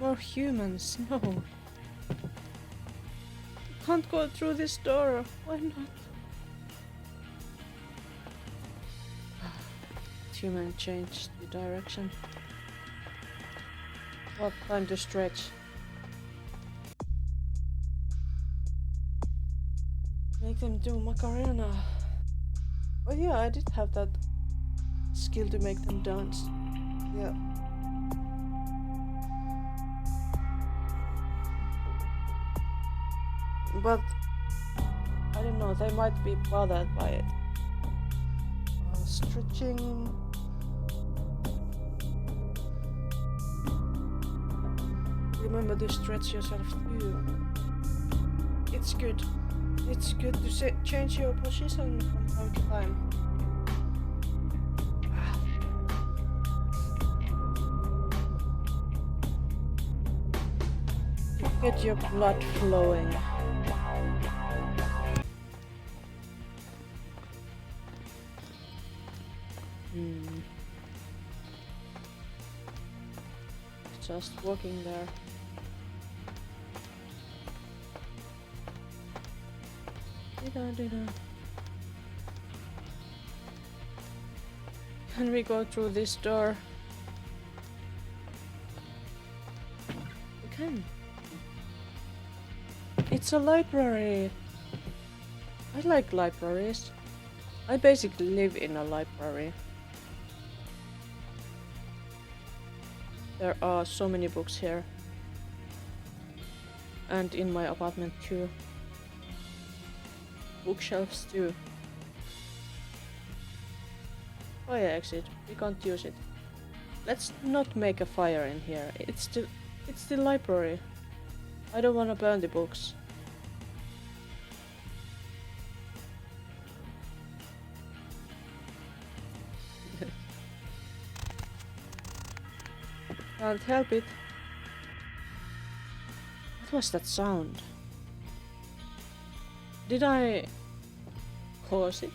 more humans. No. Can't go through this door. Why not? Human changed the direction. What time to stretch? Make them do Macarena. Oh yeah, I did have that skill to make them dance. Yeah. But I don't know, they might be bothered by it. Stretching. Remember to stretch yourself too. It's good. It's good to change your position from time to time. To get your blood flowing. Just walking there. Can we go through this door? We can. It's a library. I like libraries. I basically live in a library. There are so many books here. And in my apartment too. Bookshelves too. Fire exit. We can't use it. Let's not make a fire in here. It's the library. I don't want to burn the books. Can't help it. What was that sound? Did I cause it?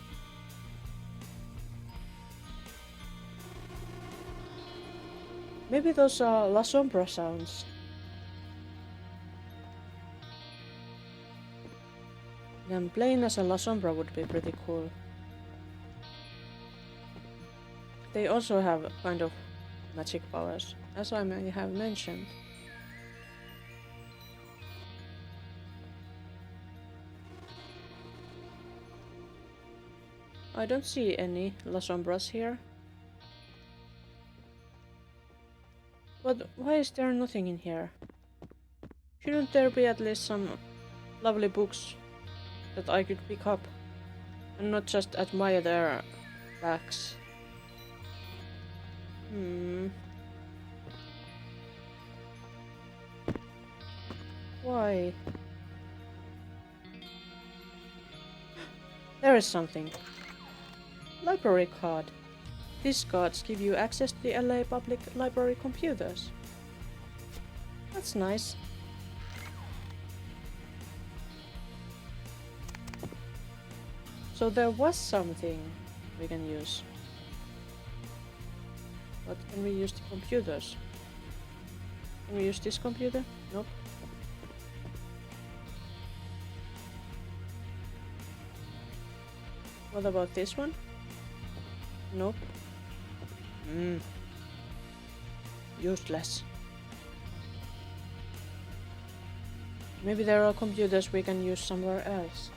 Maybe those are La Sombra sounds. Then playing as a La Sombra would be pretty cool. They also have kind of magic powers, as I may have mentioned. I don't see any La Sombras here. But why is there nothing in here? Shouldn't there be at least some lovely books that I could pick up and not just admire their backs? Why? There is something. Library card. These cards give you access to the LA Public Library computers. That's nice. So there was something we can use. But can we use the computers? Can we use this computer? Nope. What about this one? Nope. Useless. Maybe there are computers we can use somewhere else.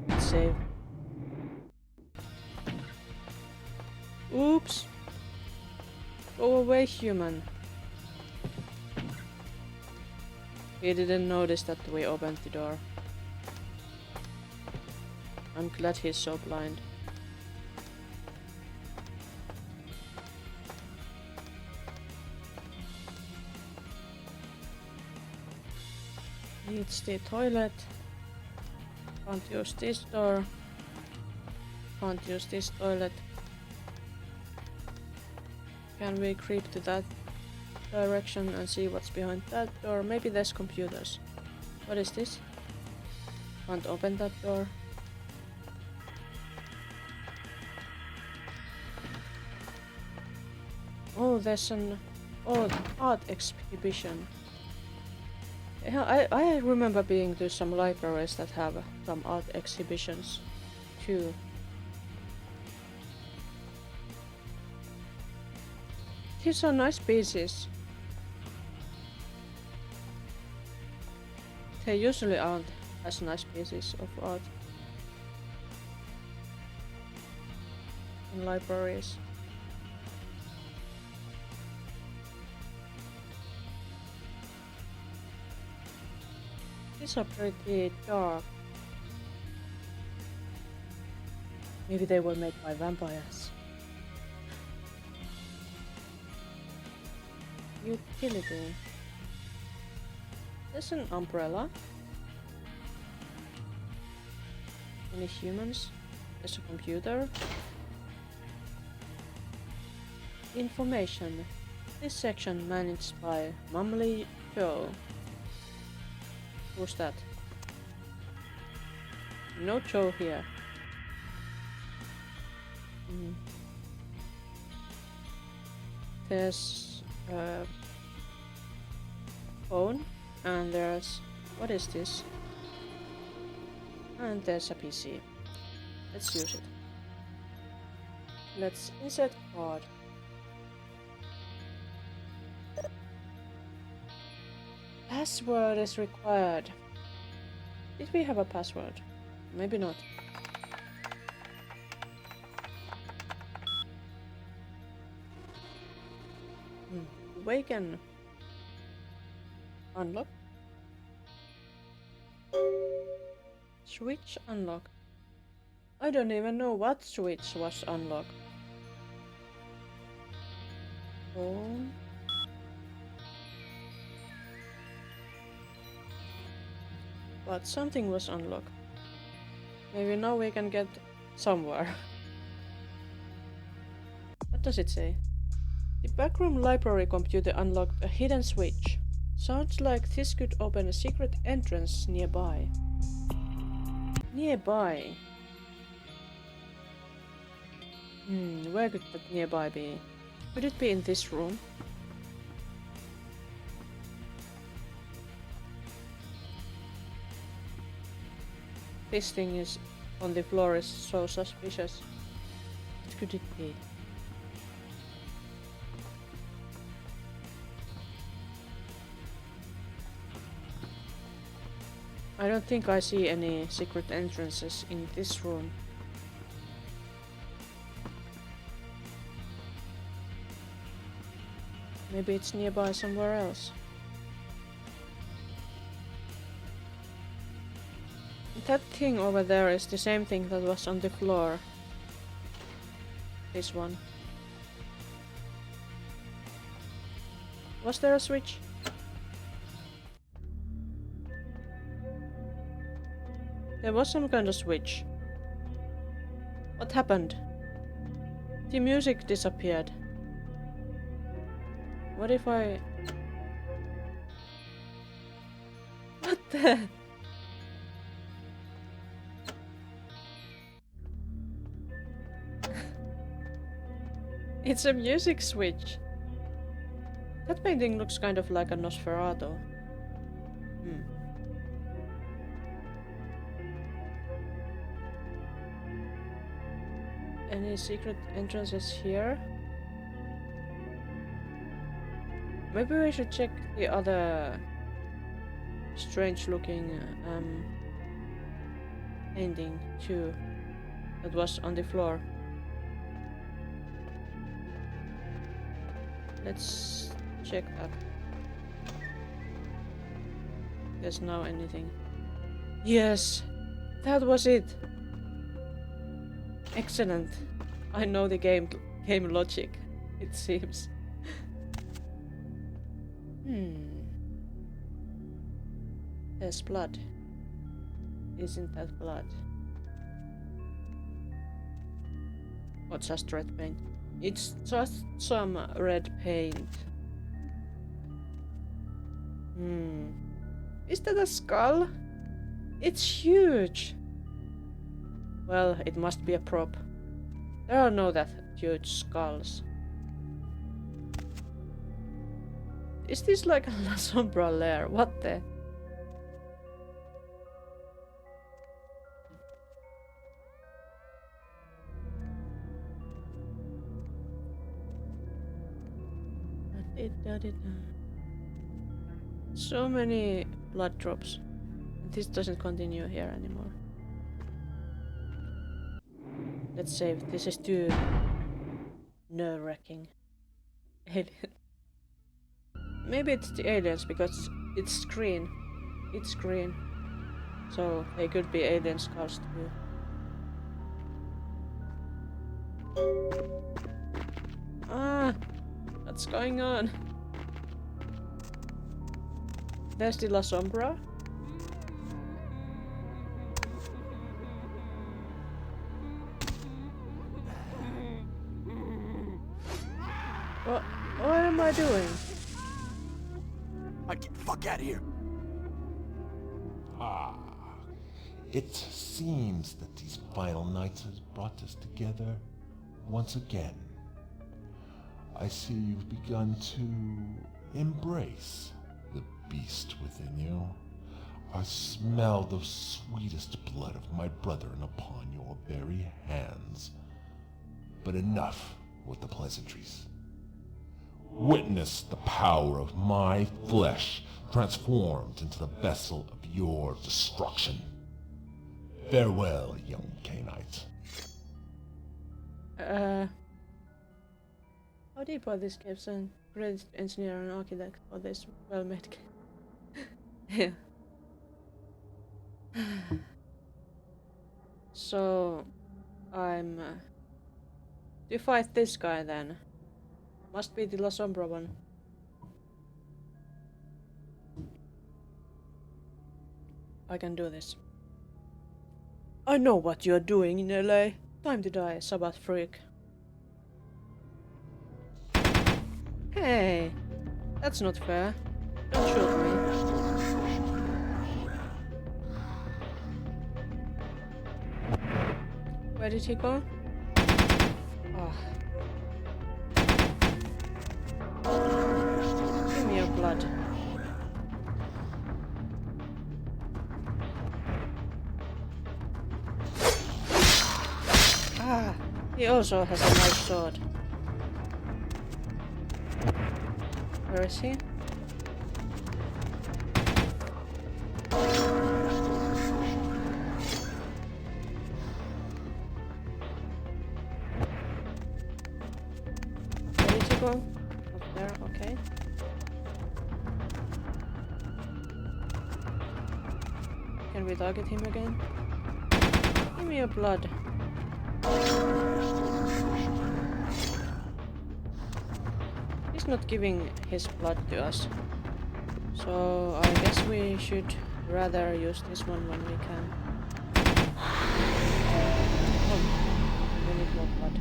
Let's save. Oops. Go away, human. He didn't notice that we opened the door. I'm glad he's so blind. Needs the toilet. Can't use this door. Can't use this toilet. Can we creep to that direction and see what's behind that door? Maybe there's computers. What is this? Can't open that door. Oh, there's an art exhibition. Yeah, I remember being to some libraries that have some art exhibitions too. These are nice pieces. They usually aren't as nice pieces of art in libraries. These are pretty dark. Maybe they were made by vampires. Utility. There's an umbrella. Any humans? There's a computer. Information. This section managed by Mumley Joe. Who's that? No Joe here. There's a phone, and there's... what is this? And there's a PC. Let's use it. Let's insert card. Password is required. Did we have a password? Maybe not. Awaken. Unlock. Switch unlock. I don't even know what switch was unlocked. Phone. But something was unlocked. Maybe now we can get somewhere. What does it say? The backroom library computer unlocked a hidden switch. Sounds like this could open a secret entrance nearby. Nearby? Where could that nearby be? Could it be in this room? This thing is on the floor is so suspicious. What could it be? I don't think I see any secret entrances in this room. Maybe it's nearby somewhere else. That thing over there is the same thing that was on the floor. This one. Was there a switch? There was some kind of switch. What happened? The music disappeared. What if I... What the... It's a music switch. That painting looks kind of like a Nosferatu. Any secret entrances here? Maybe we should check the other strange looking painting too that was on the floor. Let's check that. There's no anything. Yes! That was it! Excellent. I know the game logic, it seems. There's blood. isn't that blood? Or just red paint? It's just some red paint. Is that a skull? It's huge! Well, it must be a prop. There are no that huge skulls. Is this like a La Sombra lair? What the? So many blood drops. This doesn't continue here anymore. Let's save. This is too nerve-wracking. Alien. Maybe it's the aliens because it's green. It's green. So they could be alien skulls too. Ah! What's going on? There's the La Sombra. What am I doing? Get the fuck out of here. It seems that these final nights has brought us together once again. I see you've begun to embrace the beast within you. I smell the sweetest blood of my brethren upon your very hands. But enough with the pleasantries. Witness the power of my flesh transformed into the vessel of your destruction. Farewell, young Cainite. How deep are these caves and great engineer and architect for this well-made cave? Yeah. So, I'm to fight this guy then. Must be the La Sombra one. I can do this. I know what you're doing in LA. Time to die, Sabbath freak. Hey, that's not fair. Don't shoot me. Where did he go? Ah. Give me your blood. Ah, he also has a nice sword. Where is he? Where did he go? Up there, okay. Can we target him again? Give me your blood. He's not giving his blood to us. So I guess we should rather use this one when we can. Oh, we need more blood.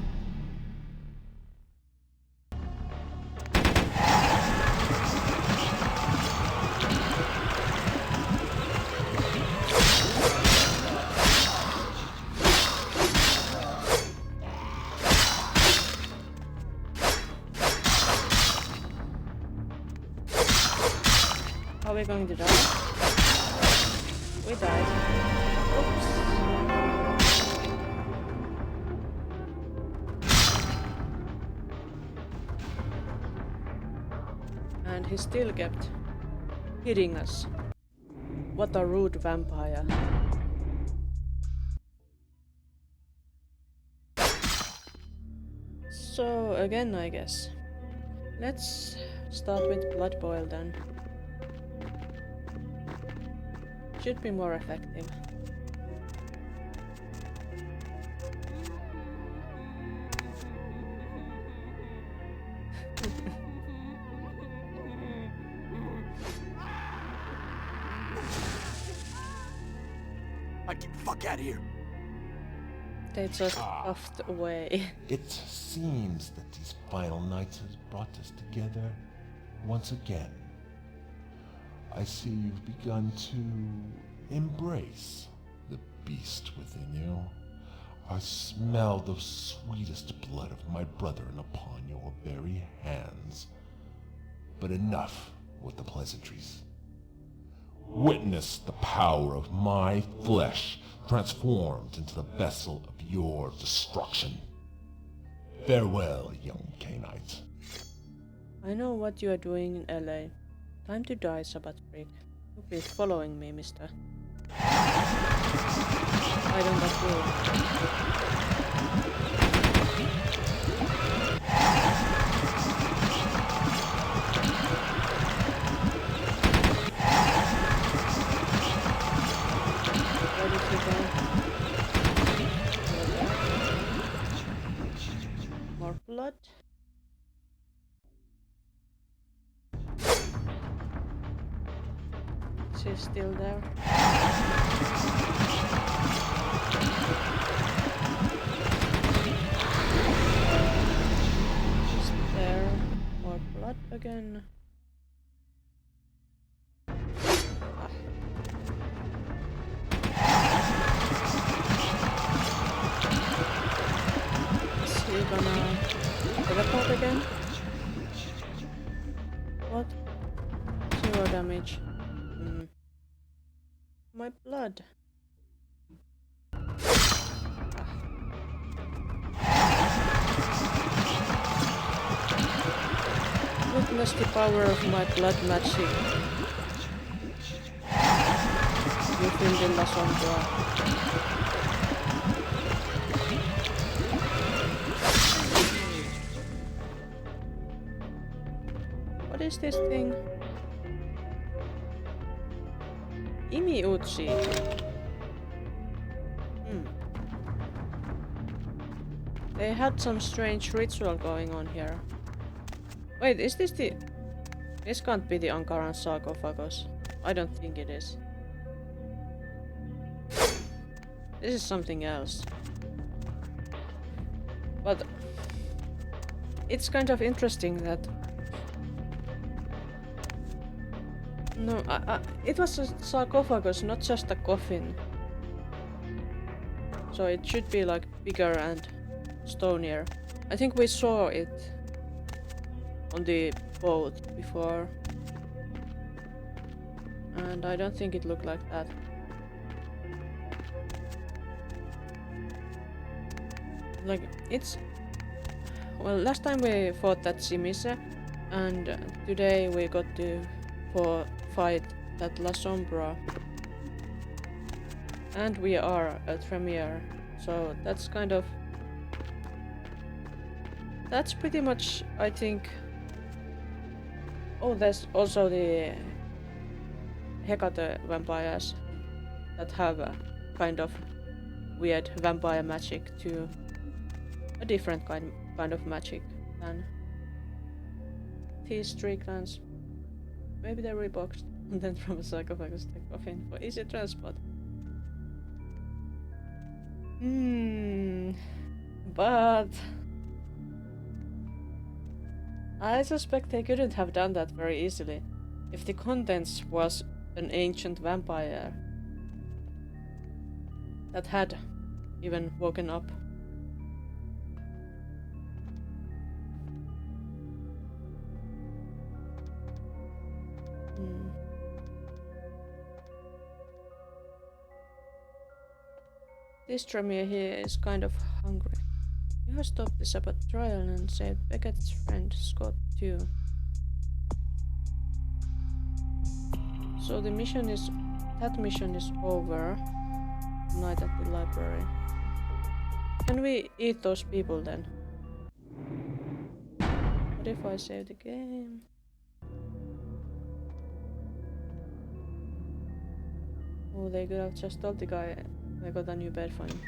Are we going to die? We died. Oops. And he still kept hitting us. What a rude vampire. So again, I guess. Let's start with Blood Boil then. Should be more effective. fuck out of here. They just puffed away. It seems that these final nights has brought us together once again. I see you've begun to embrace the beast within you. I smell the sweetest blood of my brethren upon your very hands. But enough with the pleasantries. Witness the power of my flesh transformed into the vessel of your destruction. Farewell, young Cainite. I know what you are doing in LA. Time to die, Sabbath Freak. You be following me, mister. I don't approve. Where did he go? More blood? She's still there. She's there. More blood again. Is he gonna teleport again? What? 0 damage. My blood. Witness the power of my blood magic. You feel the La Sombra. What is this thing? Imi-Uchi. They had some strange ritual going on here. Wait, is this the... This can't be the Ankaran sarcophagus. I don't think it is. This is something else. But... It's kind of interesting that... No, it was a sarcophagus, not just a coffin. So it should be like bigger and stonier. I think we saw it on the boat before. And I don't think it looked like that. Like, it's... Well, last time we fought that Simise, and today we got to fight that La Sombra. And we are a Tremere, so that's kind of... That's pretty much, I think... Oh, there's also the Hecate vampires that have a kind of weird vampire magic too. A different kind of magic than these three clans. Maybe they're reboxed and then from a sarcophagus to coffin for easy transport. But I suspect they couldn't have done that very easily if the contents was an ancient vampire that had even woken up. This Tremere here is kind of hungry. You have stopped the Sabbath trial and saved Beckett's friend Scott too. So the mission is... That mission is over. Night at the library. Can we eat those people then? What if I save the game? Oh, they could have just told the guy I got a new bed for him.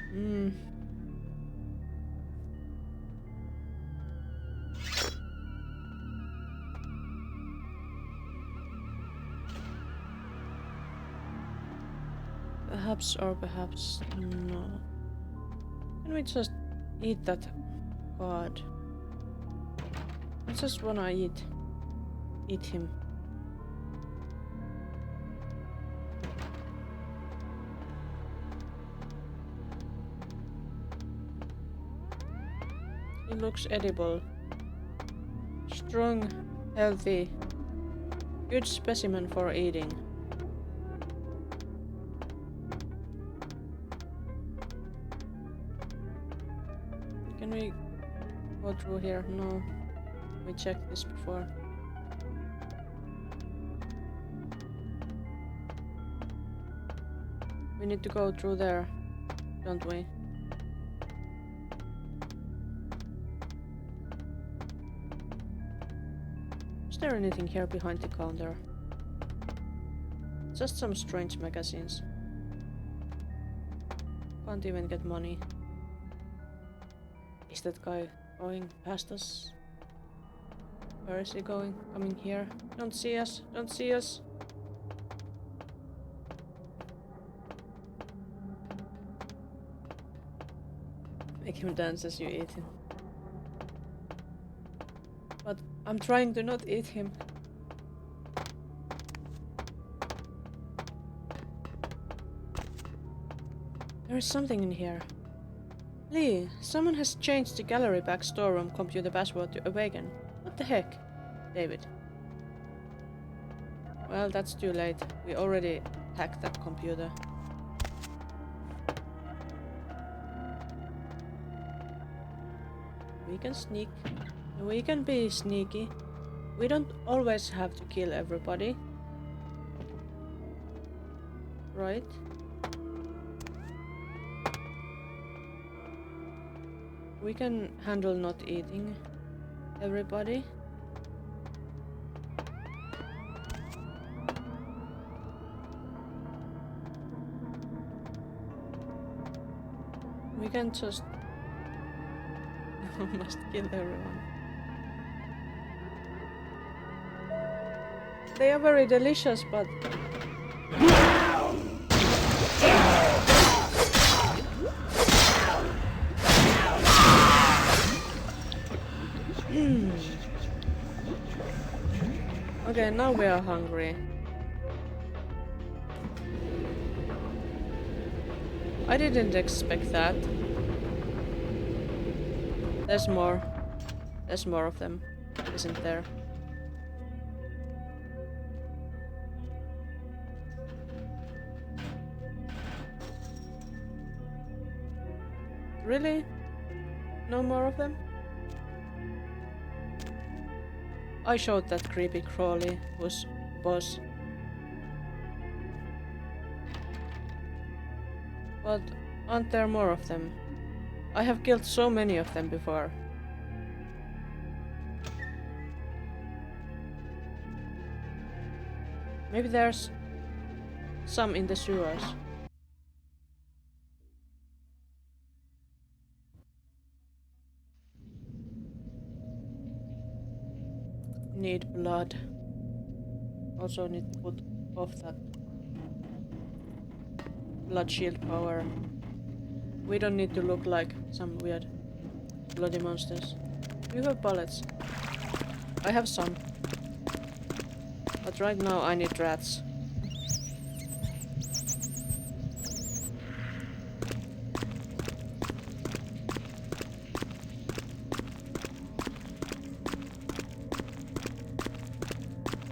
Perhaps or perhaps no. Can we just eat that god? I just wanna eat him. He looks edible. Strong, healthy, good specimen for eating. Can we go through here? No. We checked this before. We need to go through there, don't we? Is there anything here behind the counter? Just some strange magazines. Can't even get money. Is that guy going past us? Where is he going? Coming here? Don't see us! Don't see us! Make him dance as you eat him. But I'm trying to not eat him. There is something in here. Lee, someone has changed the gallery back storeroom computer password to awaken. What the heck? David. Well, that's too late. We already hacked that computer. We can sneak. We can be sneaky. We don't always have to kill everybody. Right? We can handle not eating everybody. We can just must kill everyone. They are very delicious, but okay, now we are hungry. I didn't expect that. There's more. There's more of them, isn't there? Really? No more of them? I showed that creepy Crawley who's boss. But aren't there more of them? I have killed so many of them before. Maybe there's some in the sewers. Need blood. Also need to put off that blood shield power. We don't need to look like some weird bloody monsters. We have bullets. I have some. But right now I need rats.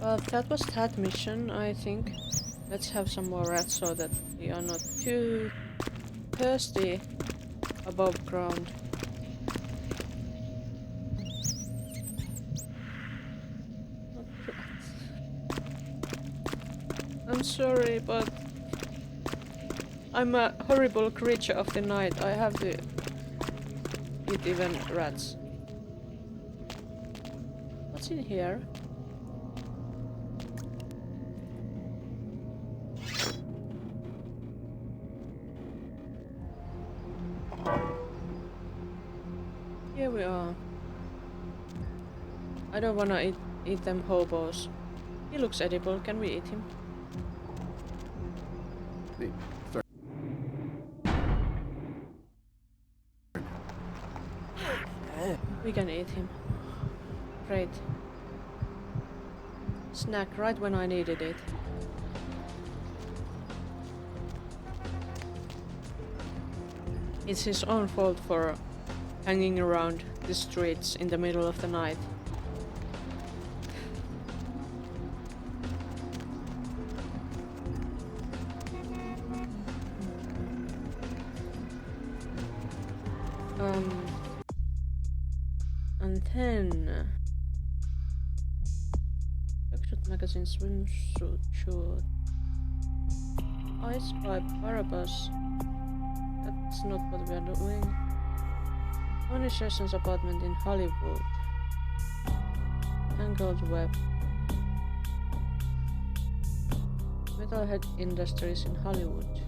But that was that mission, I think. Let's have some more rats so that we are not too thirsty above ground. Not rats. I'm sorry, but I'm a horrible creature of the night. I have to eat even rats. What's in here? Here we are. I don't wanna eat them hobos. He looks edible. Can we eat him? We can eat him. Great. Snack right when I needed it. It's his own fault for hanging around the streets in the middle of the night. And then Backshot magazine swimsuit shoot. Ice by Barabbas. That's not what we are doing. Tony Sessions apartment in Hollywood. Tangled web. Metalhead Industries in Hollywood.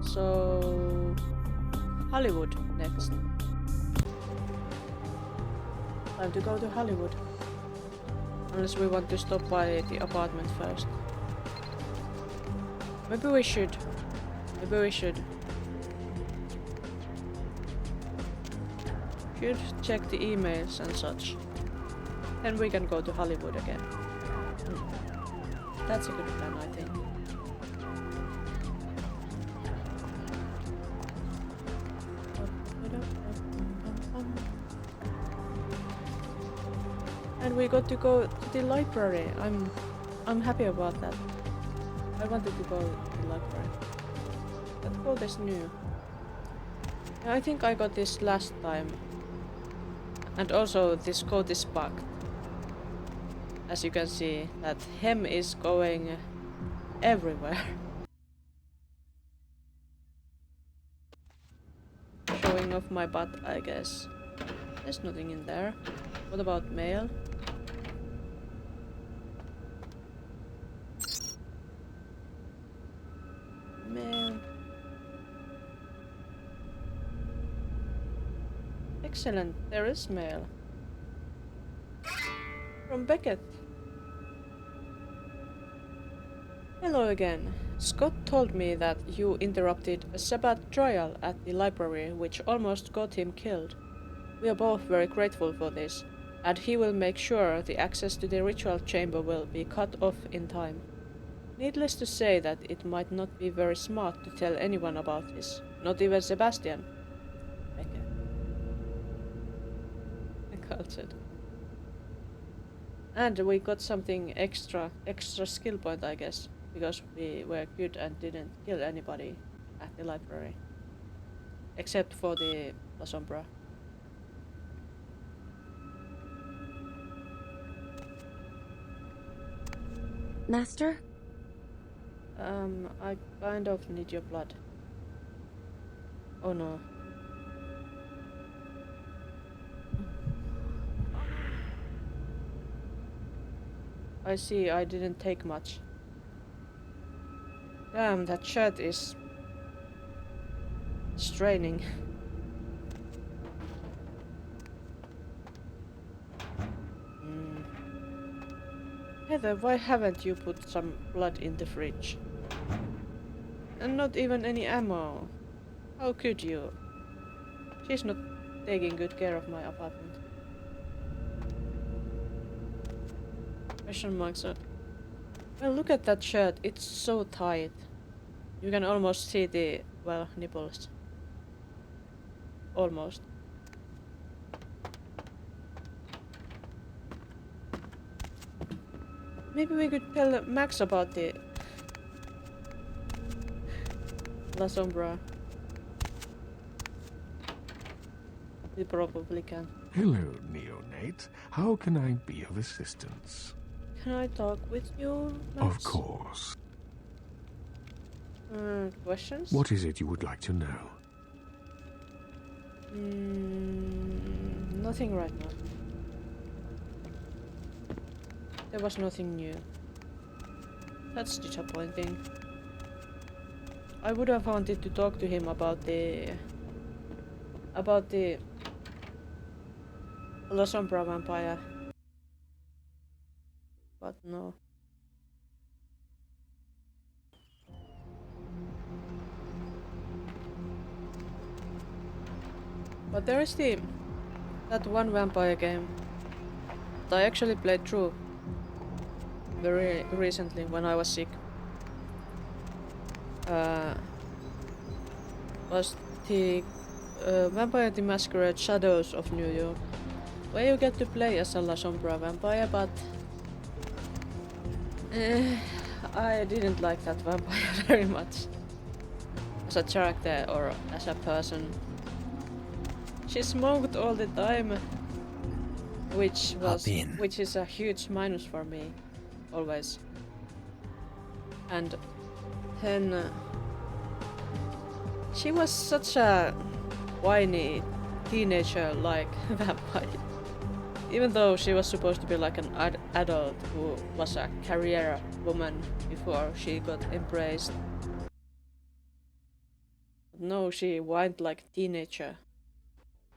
So Hollywood next. Time to go to Hollywood. Unless we want to stop by the apartment first. Maybe we should. Maybe we should. Should check the emails and such. Then we can go to Hollywood again. That's a good plan, I think. And we got to go to the library. I'm happy about that. I wanted to go to the library. That code is new. Yeah, I think I got this last time. And also this code is bugged. As you can see, that hem is going everywhere. Showing off my butt, I guess. There's nothing in there. What about mail? Mail. Excellent, there is mail. From Beckett. Hello again. Scott told me that you interrupted a Sabbath trial at the library which almost got him killed. We are both very grateful for this, and he will make sure the access to the ritual chamber will be cut off in time. Needless to say that it might not be very smart to tell anyone about this, not even Sebastian. Beckett. Cultured. And we got something extra skill point, I guess, because we were good and didn't kill anybody at the library. Except for the La Sombra. Master? I kind of need your blood. Oh no. I see, I didn't take much. Damn, that shirt is straining. Heather, why haven't you put some blood in the fridge? And not even any ammo. How could you? She's not taking good care of my apartment. Question marks. Well, look at that shirt. It's so tight. You can almost see the, well, nipples. Almost. Maybe we could tell Max about the La Sombra. We probably can. Hello, neonate. How can I be of assistance? Can I talk with you, Max? Of course. Questions? What is it you would like to know? Nothing right now. There was nothing new. That's disappointing. I would have wanted to talk to him about the La Sombra vampire. But no. But there is that one vampire game that I actually played through very recently when I was sick. Was the Vampire the Masquerade Shadows of New York, where you get to play as a La Sombra vampire, but I didn't like that vampire very much as a character or as a person. She smoked all the time, which is a huge minus for me, always. And then she was such a whiny teenager-like vampire, even though she was supposed to be like an adult who was a career woman before she got embraced. No, she whined like a teenager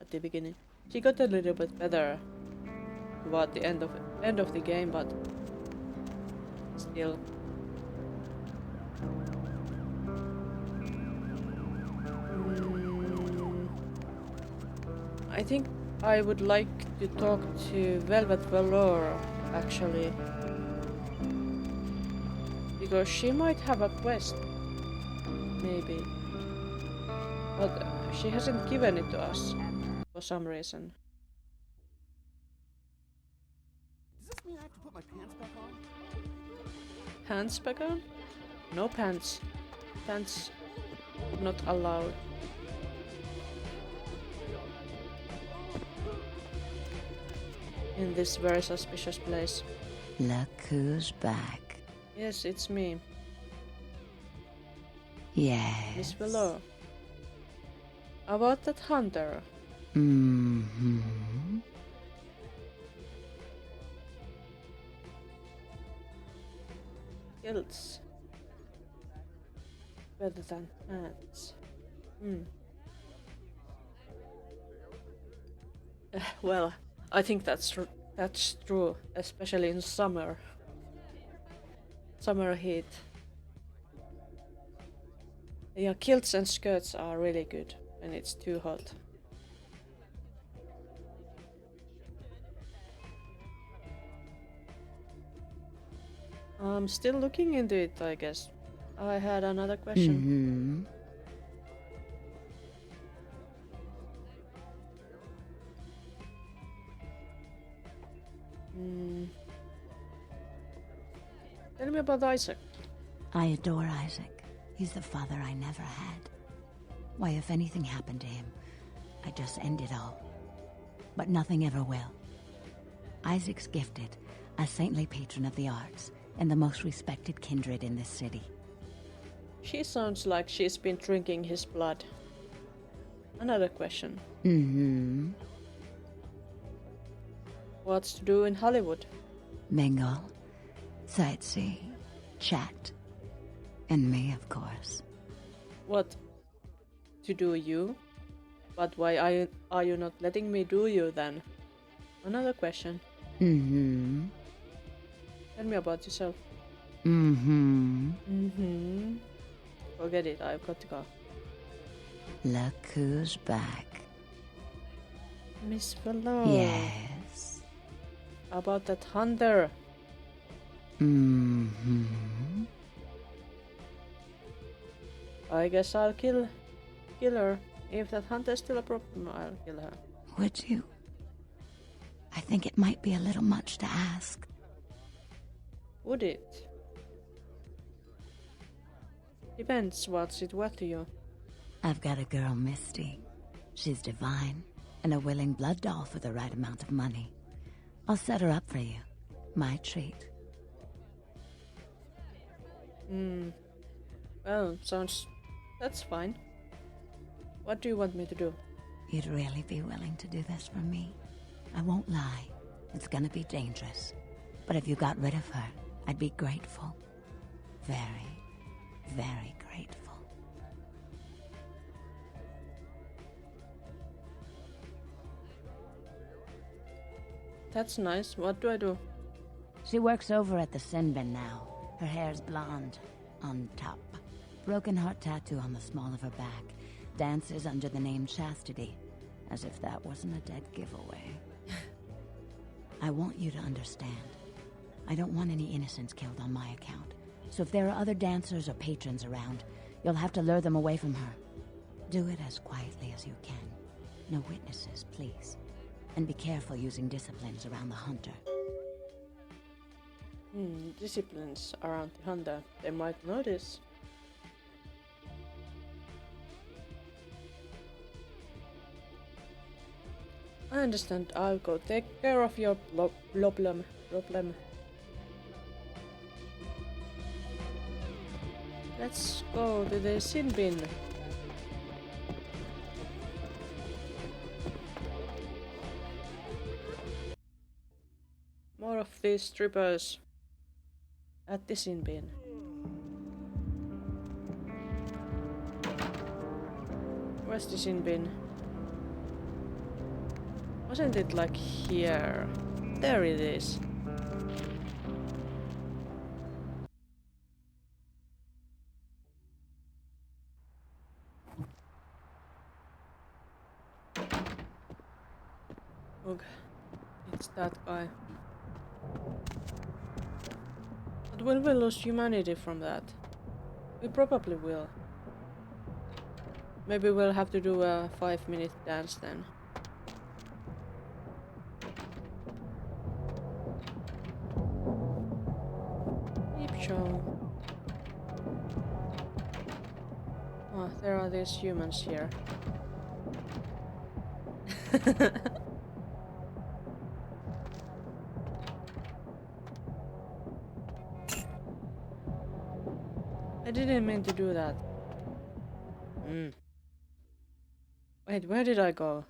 at the beginning. She got a little bit better toward the end of the game, but still. I think I would like to talk to Velvet Velour, actually. Because she might have a quest. Maybe. But she hasn't given it to us for some reason. Does this mean I have to put my pants back on? Pants back on? No pants. Pants not allowed. In this very suspicious place. Look who's back. Yes, it's me. Yes. Miss Velour. About that hunter. Mm-hmm. Kilts. Better than pants. Well, I think that's true, especially in summer. Summer heat. Yeah, kilts and skirts are really good when it's too hot. I'm still looking into it, I guess. I had another question. Tell me about Isaac. I adore Isaac. He's the father I never had. Why, if anything happened to him, I'd just end it all. But nothing ever will. Isaac's gifted, a saintly patron of the arts, and the most respected kindred in this city. She sounds like she's been drinking his blood. Another question. What's to do in Hollywood? Mingle, sightsee, chat, and me, of course. What? To do you? But why are you not letting me do you then? Another question. Tell me about yourself. Forget it, I've got to go. Look who's back. Miss Velour. Yes. About that hunter. I guess I'll kill her. If that hunter's still a problem, I'll kill her. Would you? I think it might be a little much to ask. Would it? Depends what's it worth to you. I've got a girl, Misty. She's divine, and a willing blood doll for the right amount of money. I'll set her up for you. My treat. Well, that's fine. What do you want me to do? You'd really be willing to do this for me? I won't lie. It's gonna be dangerous. But if you got rid of her, I'd be grateful. Very, very grateful. That's nice. What do I do? She works over at the Sin Bin now. Her hair's blonde. On top. Broken heart tattoo on the small of her back. Dances under the name Chastity. As if that wasn't a dead giveaway. I want you to understand. I don't want any innocents killed on my account. So if there are other dancers or patrons around, you'll have to lure them away from her. Do it as quietly as you can. No witnesses, please. And be careful using disciplines around the hunter. Disciplines around the hunter. They might notice. I understand. I'll go take care of your problem. Let's go to the sin bin. More of these strippers at the sin bin. Where's the sin bin? Wasn't it like here? There it is. Okay, it's that guy. But will we lose humanity from that? We probably will. Maybe we'll have to do a 5-minute dance then. Oh, there are these humans here. I didn't mean to do that. Wait, where did I go?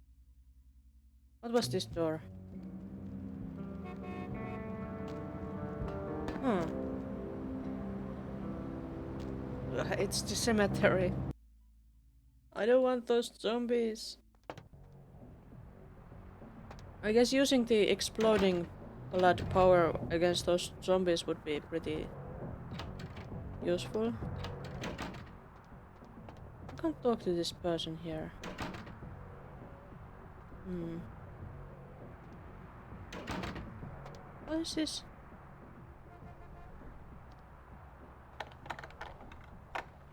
What was this door? Huh. It's the cemetery. I don't want those zombies. I guess using the exploding blood power against those zombies would be pretty useful. I can't talk to this person here. What is this?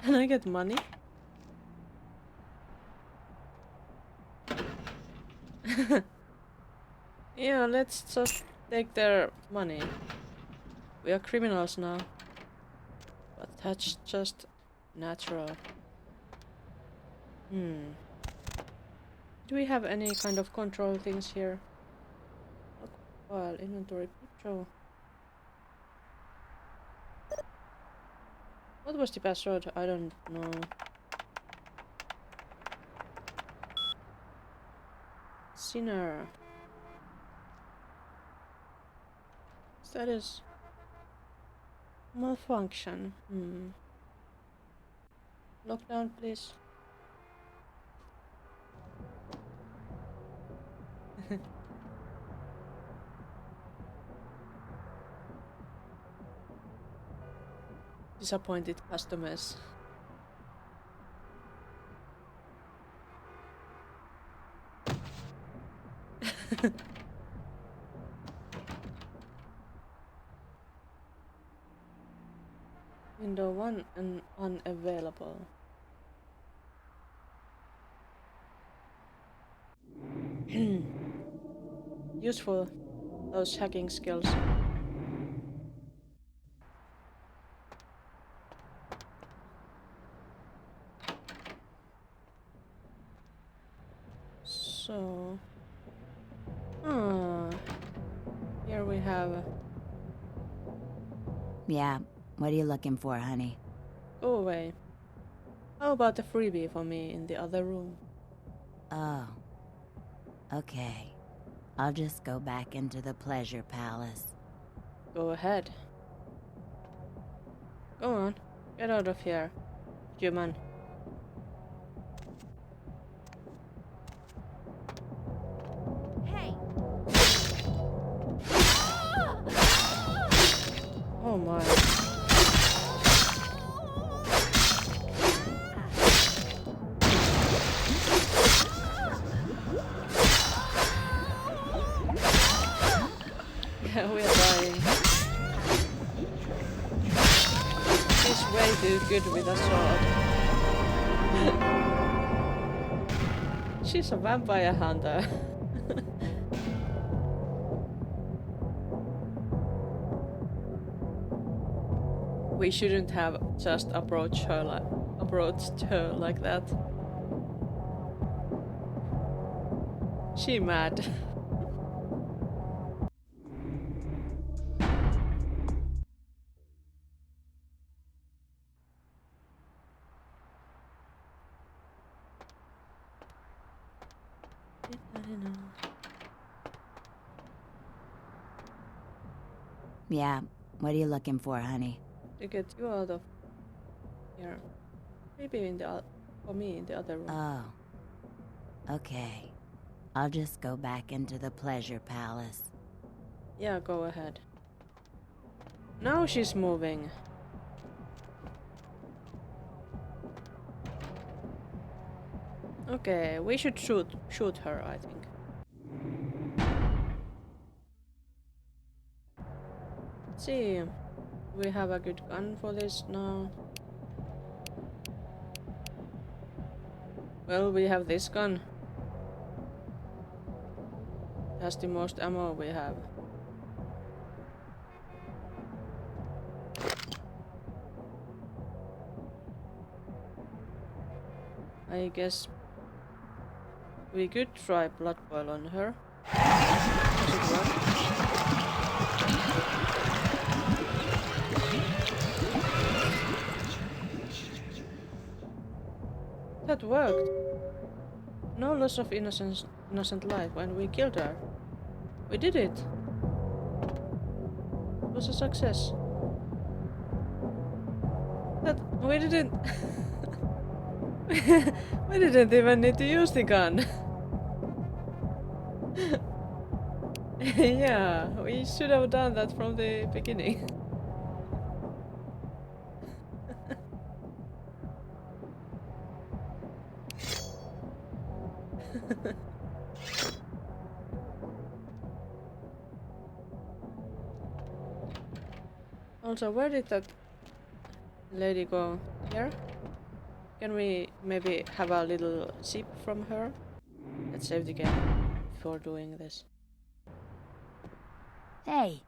Can I get money? Yeah, let's just take their money. We are criminals now. But that's just natural. Do we have any kind of control things here? File, inventory, control. What was the password? I don't know. Sinner. Status. Malfunction. Lockdown, please. Disappointed customers. Window 1 and unavailable. Useful, those hacking skills. So, here we have. Yeah, what are you looking for, honey? Go away. How about a freebie for me in the other room? Oh. Okay. I'll just go back into the pleasure palace. Go ahead. Go on. Get out of here, human. Hey! Oh my. We are dying. She's way too good with a sword. She's a vampire hunter. We shouldn't have just approached her like that. She mad. Yeah, what are you looking for, honey? To get you out of here. Maybe in the for me in the other room. Oh. Okay. I'll just go back into the pleasure palace. Yeah, go ahead. Now she's moving. Okay, we should shoot her, I think. Let's see. We have a good gun for this now. Well, we have this gun. That's the most ammo we have. I guess we could try blood boil on her. Does it work? That worked. No loss of innocent life when we killed her. We did it. It was a success. That we didn't. We didn't even need to use the gun. Yeah, we should have done that from the beginning. Also, where did that lady go? Here? Can we maybe have a little sip from her? Let's save the game before doing this. Hey,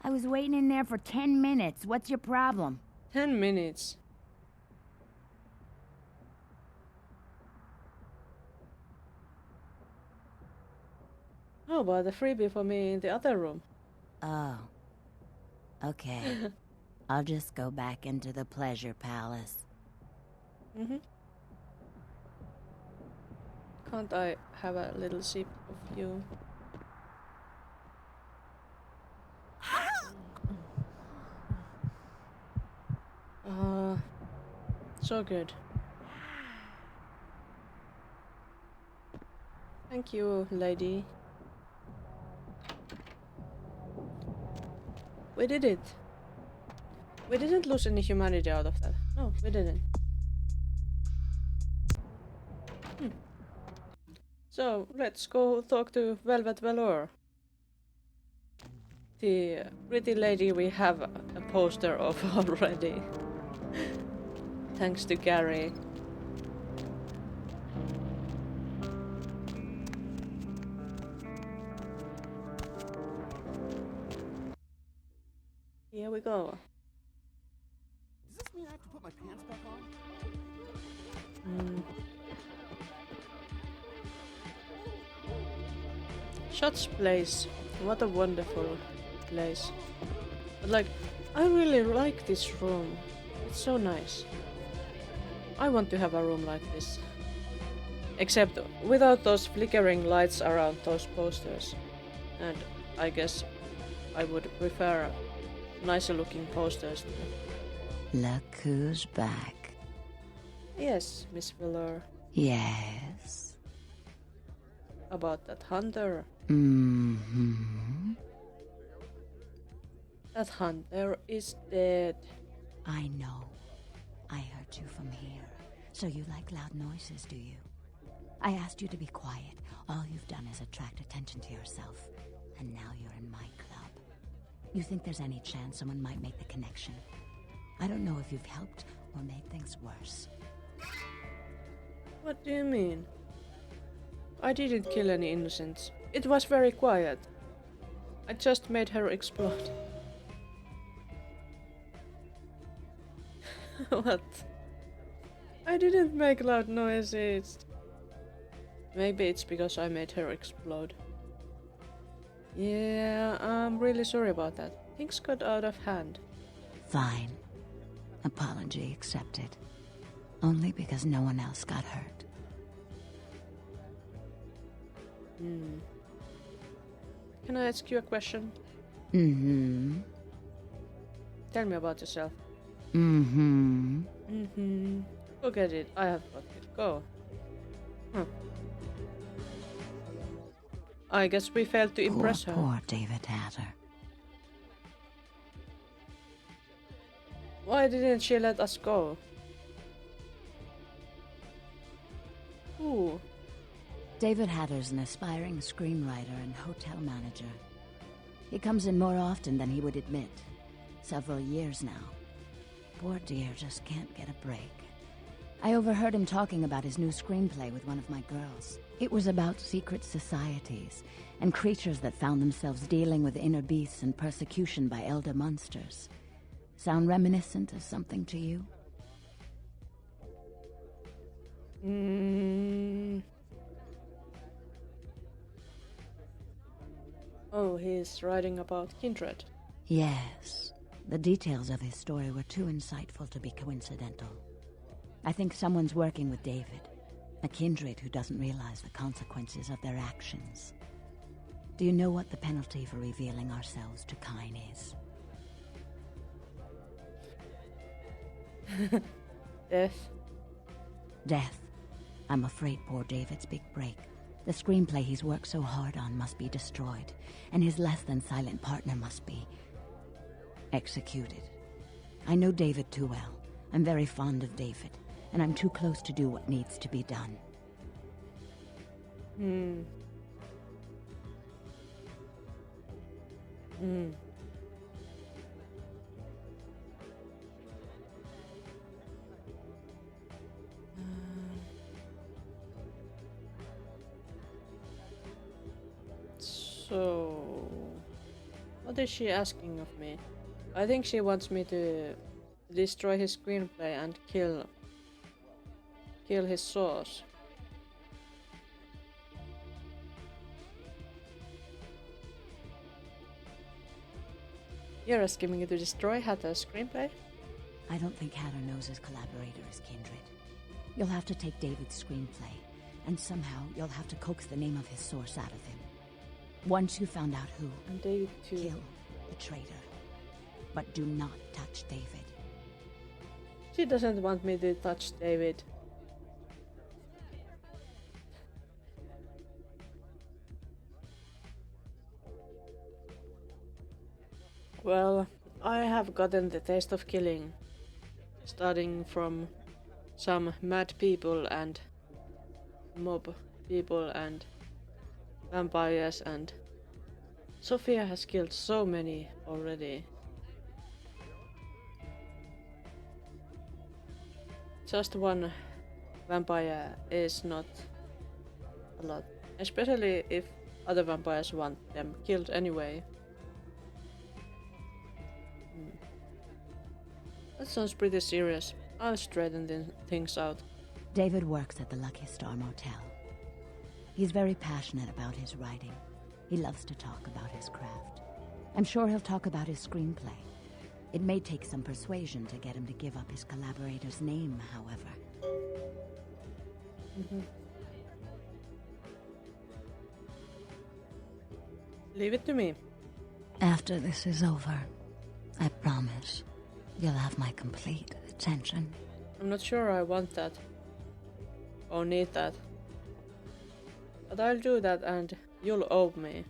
I was waiting in there for 10 minutes. What's your problem? 10 minutes? How about the freebie for me in the other room? Oh. Okay. I'll just go back into the pleasure palace. Can't I have a little sip of you? So good. Thank you, lady. We did it. We didn't lose any humanity out of that. No, we didn't. So, let's go talk to Velvet Velour. The pretty lady we have a poster of already. Thanks to Gary. Here we go. Does this mean I have to put my pants back on? Shots place. What a wonderful place. But like, I really like this room. It's so nice. I want to have a room like this. Except without those flickering lights around those posters. And I guess I would prefer nicer looking posters. Look who's back. Yes, Miss Velour. Yes. About that hunter. Mm-hmm. That hunter is dead. I know. I heard you from here. So you like loud noises, do you? I asked you to be quiet. All you've done is attract attention to yourself. And now you're in my club. You think there's any chance someone might make the connection? I don't know if you've helped or made things worse. What do you mean? I didn't kill any innocents. It was very quiet. I just made her explode. What? I didn't make loud noises. Maybe it's because I made her explode. Yeah, I'm really sorry about that. Things got out of hand. Fine. Apology accepted. Only because no one else got hurt. Can I ask you a question? Mm-hmm. Tell me about yourself. Mm-hmm. Mm-hmm. Forget it. I have got it. Go. Huh. I guess we failed to impress her. Poor David Hatter. Why didn't she let us go? Who? David Hatter's an aspiring screenwriter and hotel manager. He comes in more often than he would admit. Several years now. Poor dear just can't get a break. I overheard him talking about his new screenplay with one of my girls. It was about secret societies and creatures that found themselves dealing with inner beasts and persecution by elder monsters. Sound reminiscent of something to you? Oh, he's writing about kindred. Yes. The details of his story were too insightful to be coincidental. I think someone's working with David, a kindred who doesn't realize the consequences of their actions. Do you know what the penalty for revealing ourselves to Kine is? Death. Death. I'm afraid poor David's big break. The screenplay he's worked so hard on must be destroyed, and his less-than-silent partner must be executed. I know David too well. I'm very fond of David, and I'm too close to do what needs to be done. So, what is she asking of me? I think she wants me to destroy his screenplay and kill his source. You're asking me to destroy Hatter's screenplay? I don't think Hatter knows his collaborator is kindred. You'll have to take David's screenplay, and somehow you'll have to coax the name of his source out of him. Once you found out who, and David too. Kill the traitor. But do not touch David. She doesn't want me to touch David. Well, I have gotten the taste of killing. Starting from some mad people and mob people and vampires, and Sophia has killed so many already. Just one vampire is not a lot, especially if other vampires want them killed anyway. That sounds pretty serious. I'll straighten things out. David works at the Lucky Star Motel. He's very passionate about his writing. He loves to talk about his craft. I'm sure he'll talk about his screenplay. It may take some persuasion to get him to give up his collaborator's name, however. Leave it to me. After this is over, I promise you'll have my complete attention. I'm not sure I want that. Or need that. But I'll do that and you'll owe me.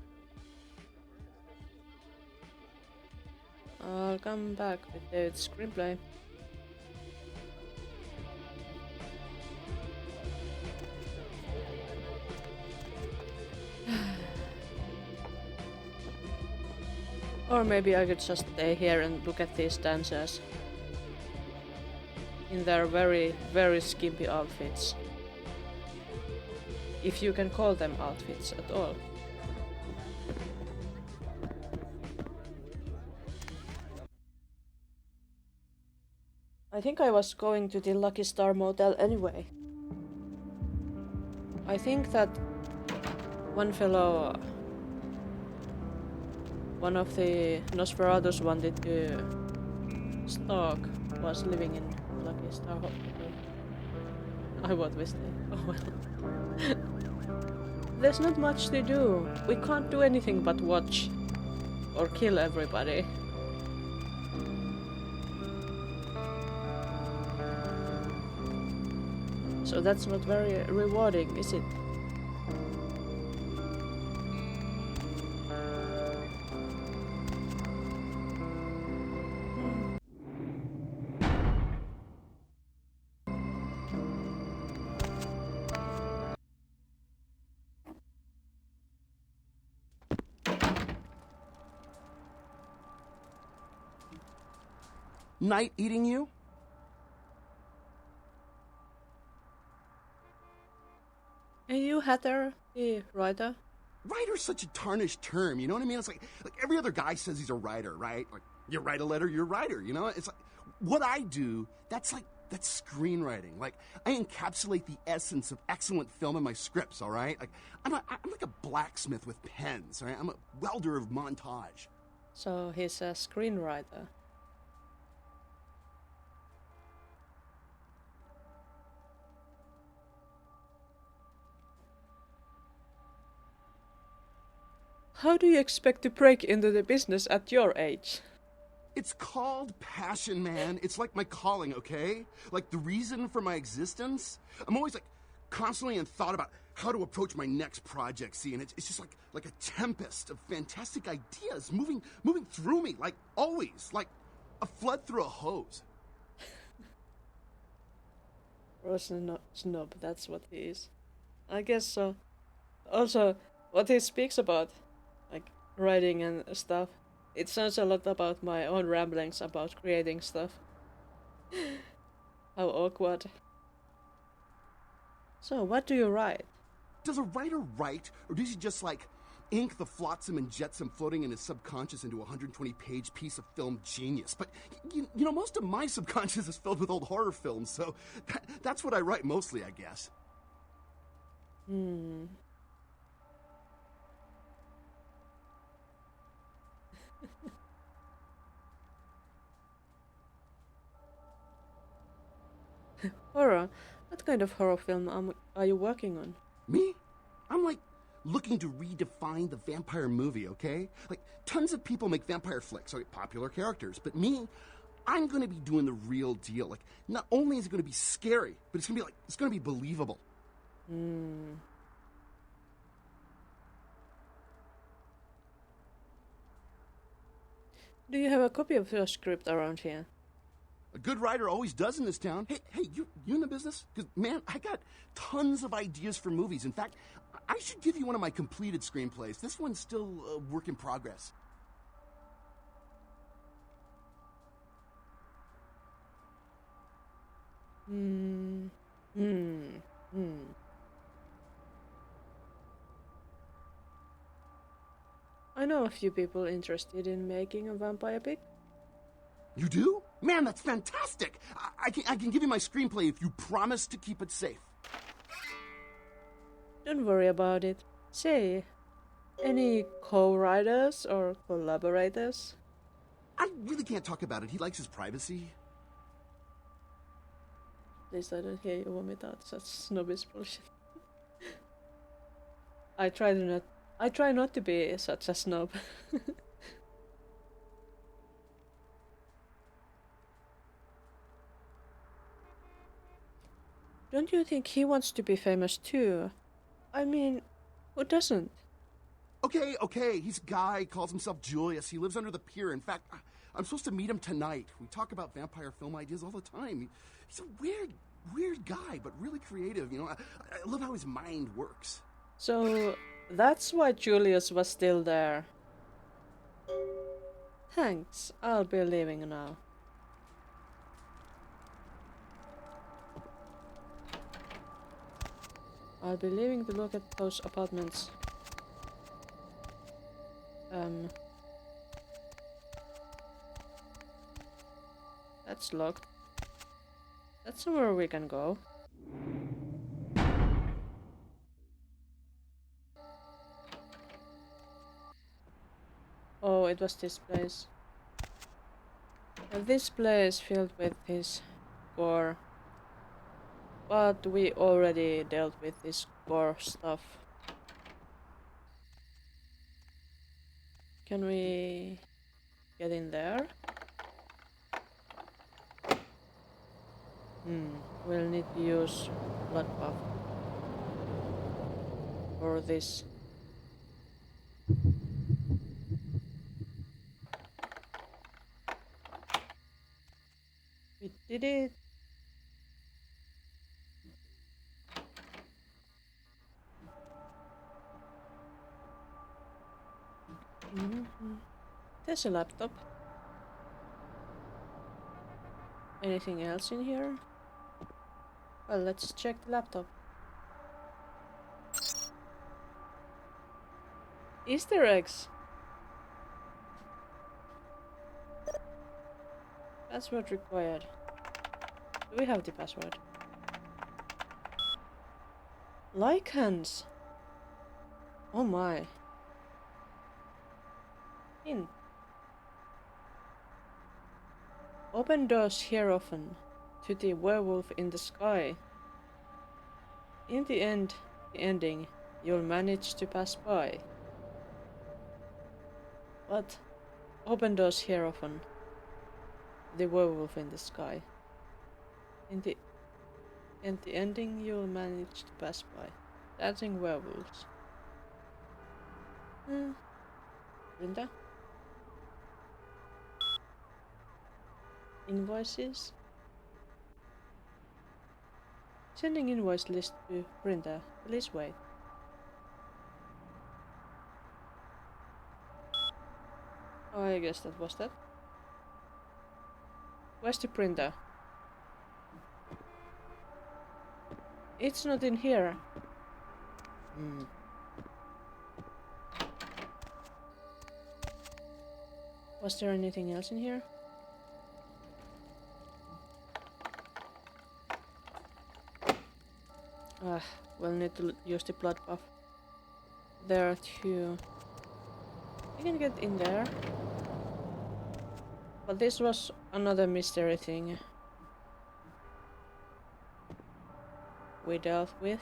I'll come back with David's screenplay. Or maybe I could just stay here and look at these dancers in their very, very skimpy outfits. If you can call them outfits at all. I think I was going to the Lucky Star Motel anyway. I think that one fellow, one of the Nosferatus wanted to stalk, was living in Lucky Star Hospital. I was mistaken. Oh well. There's not much to do. We can't do anything but watch or kill everybody. So that's not very rewarding, is it? Night eating you? And you, Hatter, the writer? Writer's such a tarnished term, you know what I mean? It's like every other guy says he's a writer, right? Like, you write a letter, you're a writer, you know? It's like, what I do, that's screenwriting. Like, I encapsulate the essence of excellent film in my scripts, all right? Like, I'm like a blacksmith with pens, all right? I'm a welder of montage. So he's a screenwriter. How do you expect to break into the business at your age? It's called passion, man. It's like my calling, okay? Like the reason for my existence. I'm always like constantly in thought about how to approach my next project, see, and it's just like a tempest of fantastic ideas moving through me, like always, like a flood through a hose. Russian snob, that's what he is. I guess so. Also, what he speaks about, like writing and stuff, it sounds a lot about my own ramblings about creating stuff. How awkward. So, what do you write? Does a writer write, or does he just like ink the flotsam and jetsam floating in his subconscious into a 120-page piece of film genius? But you know, most of my subconscious is filled with old horror films, so that's what I write mostly, I guess. Horror? What kind of horror film are you working on? Me? I'm like looking to redefine the vampire movie, okay? Like tons of people make vampire flicks, like popular characters, but me, I'm gonna be doing the real deal. Like not only is it gonna be scary, but it's gonna be believable. Do you have a copy of your script around here? A good writer always does in this town. Hey, you in the business? Because, man, I got tons of ideas for movies. In fact, I should give you one of my completed screenplays. This one's still a work in progress. I know a few people interested in making a vampire pig. You do? Man, that's fantastic! I can give you my screenplay if you promise to keep it safe. Don't worry about it. Say, any co-writers or collaborators? I really can't talk about it. He likes his privacy. At least I don't hear you vomit out such snobbish bullshit. I try not to be such a snob. Don't you think he wants to be famous too? I mean, who doesn't? Okay, he's a guy, calls himself Julius. He lives under the pier. In fact, I'm supposed to meet him tonight. We talk about vampire film ideas all the time. He's a weird guy, but really creative, you know. I love how his mind works. So, that's why Julius was still there. Thanks, I'll be leaving now. I'll be leaving to look at those apartments. That's locked. That's somewhere we can go. Oh, it was this place. And this place filled with his gore. But we already dealt with this gore stuff. Can we get in there? We'll need to use blood buff for this. We did it. There's a laptop. Anything else in here? Well, let's check the laptop. Easter eggs! Password required. Do we have the password? Lycans! Oh my. In. Open doors here often. To the werewolf in the sky. In the ending, you'll manage to pass by. What? Open doors here often. The werewolf in the sky. In the ending, you'll manage to pass by. Dancing werewolves. Linda? Invoices? Sending invoice list to printer. Please wait. Oh, I guess that was that. Where's the printer? It's not in here. Was there anything else in here? We'll need to use the blood buff. There are two. We can get in there. But this was another mystery thing we dealt with.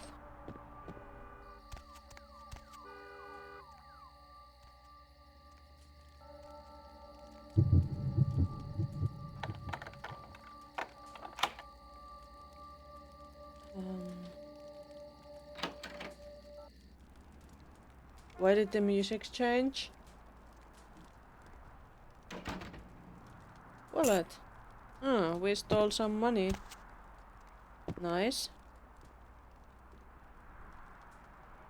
Why did the music change? Wallet. We stole some money. Nice.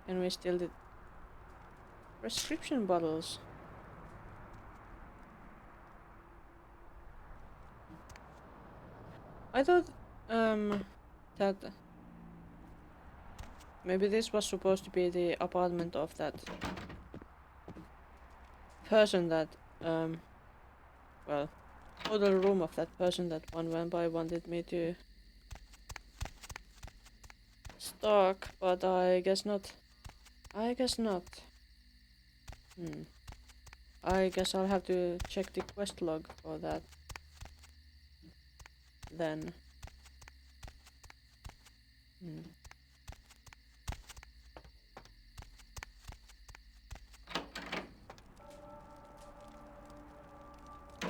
And we steal the prescription bottles. I thought that maybe this was supposed to be the apartment of that person that well, hotel room of that person that one vampire wanted me to stalk, but I guess not. I guess not. I guess I'll have to check the quest log for that then.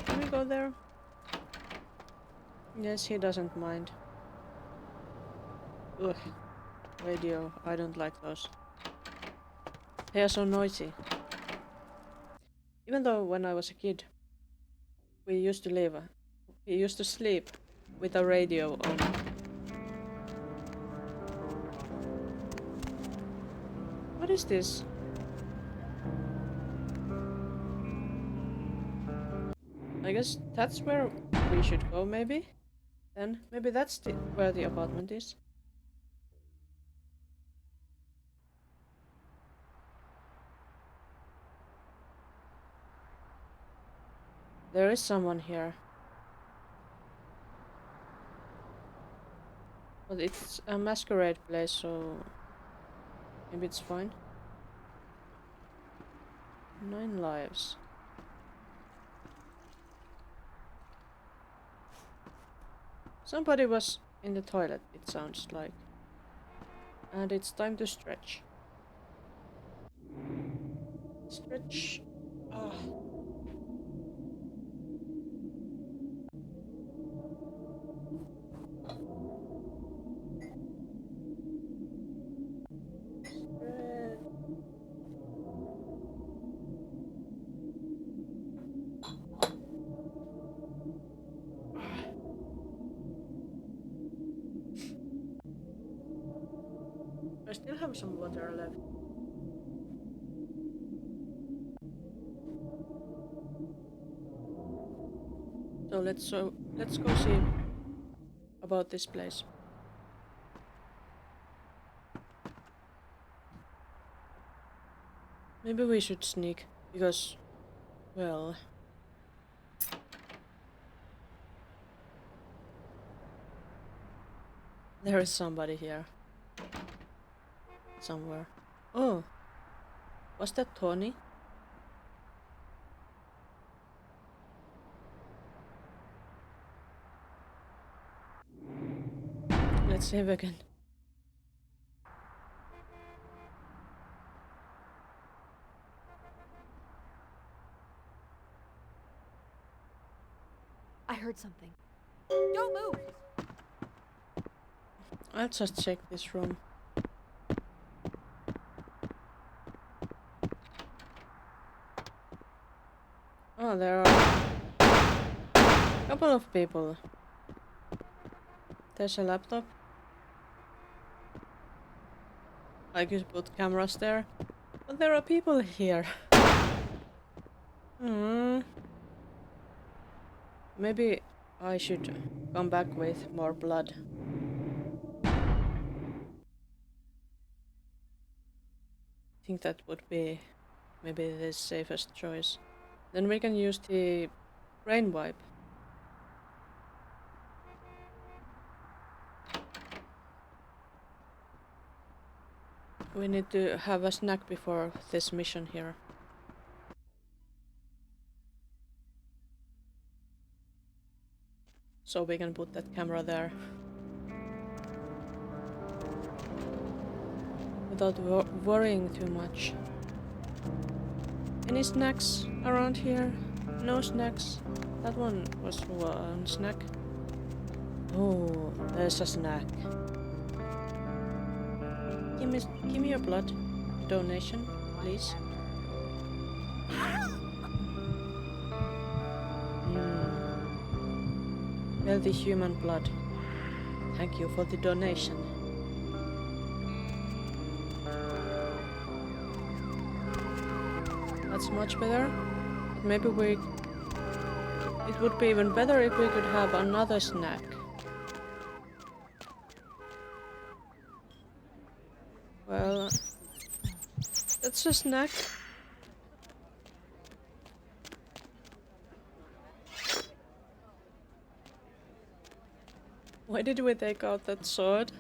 Can we go there? Yes, he doesn't mind. Ugh. Radio, I don't like those. They are so noisy. Even though when I was a kid, we used to sleep with a radio on. What is this? I guess that's where we should go, maybe? Then maybe that's where the apartment is. There is someone here. But it's a masquerade place, so maybe it's fine. 9 lives. Somebody was in the toilet, it sounds like. And it's time to stretch. Stretch. Ah. I still have some water left. So let's go see about this place. Maybe we should sneak because, well, there is somebody here somewhere. Oh, was that Tony? Let's save again. I heard something. Don't move! I'll just check this room. Oh, there are a couple of people. There's a laptop. I could put cameras there. But there are people here. Maybe I should come back with more blood. I think that would be maybe the safest choice. Then we can use the brain wipe. We need to have a snack before this mission here. So we can put that camera there. Without worrying too much. Any snacks around here? No snacks. That one was one snack. Oh, there's a snack. Give me your blood donation, please. Healthy human blood. Thank you for the donation. That's much better. Maybe it would be even better if we could have another snack. Well, that's a snack. Why did we take out that sword?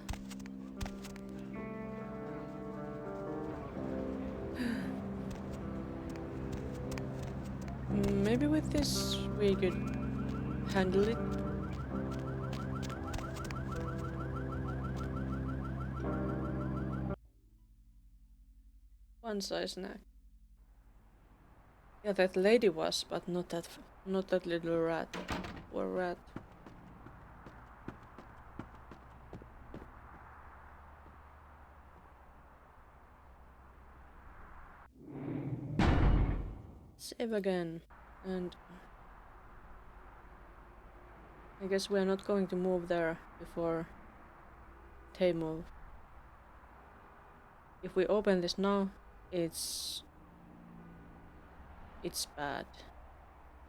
Maybe with this we could handle it. One size snack. Yeah, that lady was, but not that little rat. Or rat. Save again. And I guess we are not going to move there before they move. If we open this now, it's bad.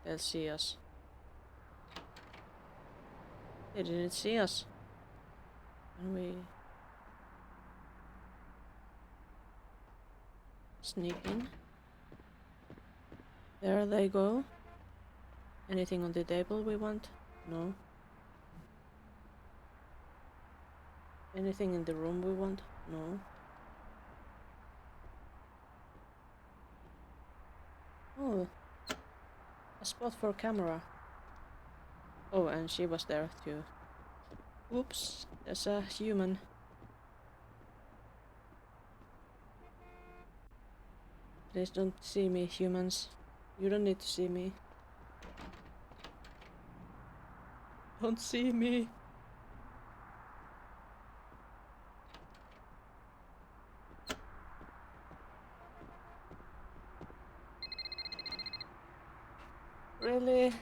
They'll see us. They didn't see us. Can we sneak in? There they go. Anything on the table we want? No. Anything in the room we want? No. Oh, a spot for camera. Oh, and she was there too. Oops, there's a human. Please don't see me, humans. You don't need to see me. Don't see me. Really?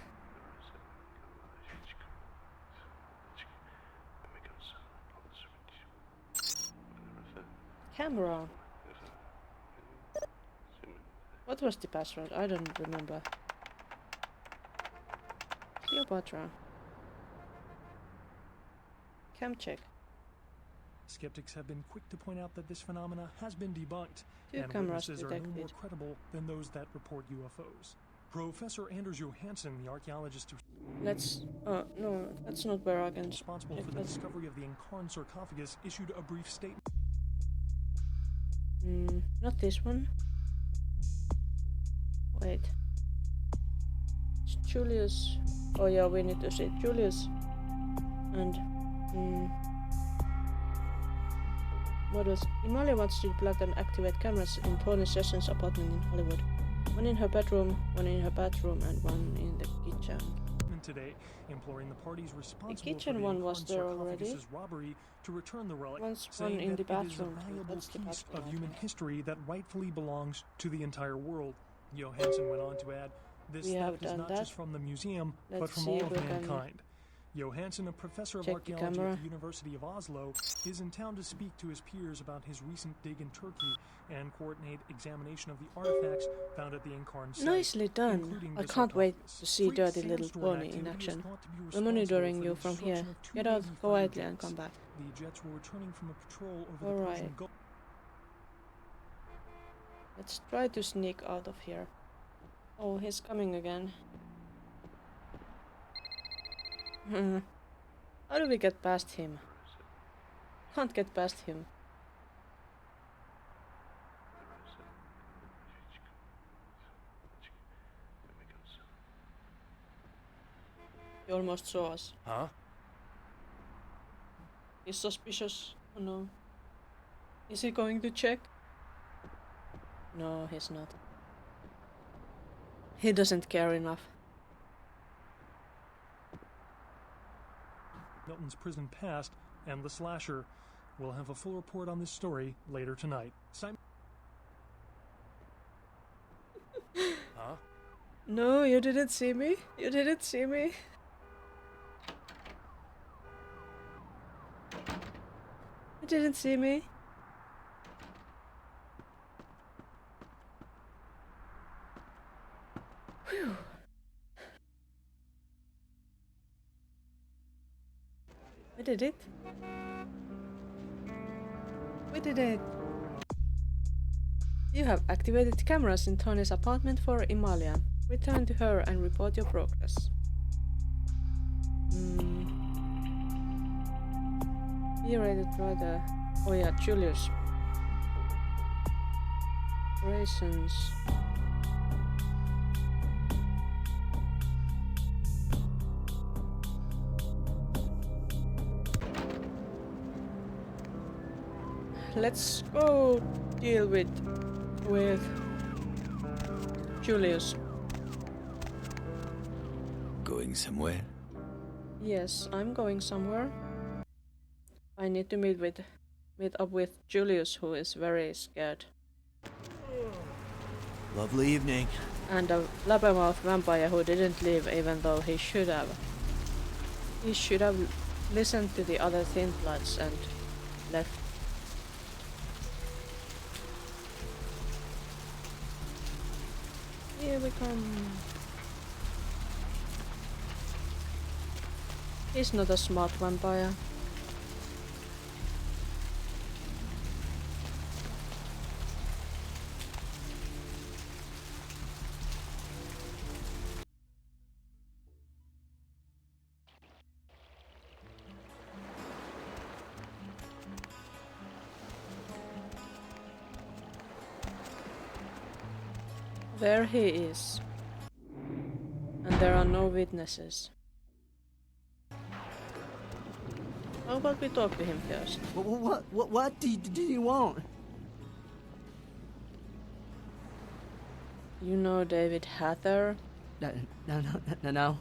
Camera. What was the password? I don't remember. Cleopatra. Cam check. Skeptics have been quick to point out that this phenomena has been debunked, Two and cameras witnesses are no more detected. credible than those that report UFOs. Professor Anders Johansson, the archaeologist Let's... Oh, no, that's not where I can responsible check for the that. discovery of the Incarn sarcophagus, issued a brief statement. Not this one. Wait. It's Julius. Oh yeah, we need to see Julius. And... models. Emilia wants to plug and activate cameras in Tony Sessions' apartment in Hollywood. One in her bedroom, one in her bathroom, and one in the kitchen. Today, imploring the parties responsible kitchen for the one was Incarn there already. sarcophagus's robbery to return the relic, One saying in that the it is a bathroom too. valuable That's the piece bathroom, of human history that rightfully belongs to the entire world. Johansson went on to add, this We have theft is done not that. just from the museum, but Let's from see all if of we can mankind. Johansson, a professor of check the archaeology camera. at the University of Oslo, is in town to speak to his peers about his recent dig in Turkey and coordinate examination of the artifacts found at the Incarn site. Nicely done. including I the can't wait sarcophagus. to see Freak Dirty Little sandstorm Pony in activity is action. thought to be We're responsible monitoring for you the from here. destruction of two Get out Navy fighter quietly and jets. come back. The jets were returning from a patrol over the Alright. Persian Gulf. Let's try to sneak out of here. Oh, he's coming again. How do we get past him? Can't get past him. He almost saw us. Huh? He's suspicious. Oh no. Is he going to check? No, he's not. He doesn't care enough. Milton's prison past, and the slasher. We'll have a full report on this story later tonight. Huh? No, you didn't see me. You didn't see me. You didn't see me. Whew. We did it. We did it. You have activated cameras in Tony's apartment for Emilia. Return to her and report your progress. Be ready to try the... Oh yeah, Julius. Operations. Let's go deal with Julius. Going somewhere? Yes, I'm going somewhere. I need to meet up with Julius, who is very scared. Lovely evening. And a blabbermouth vampire who didn't leave even though he should have. He should have listened to the other Thin Bloods and left. Here we come. He's not a smart vampire. There he is. And there are no witnesses. How about we talk to him first? What do you want? You know David Hatter? No.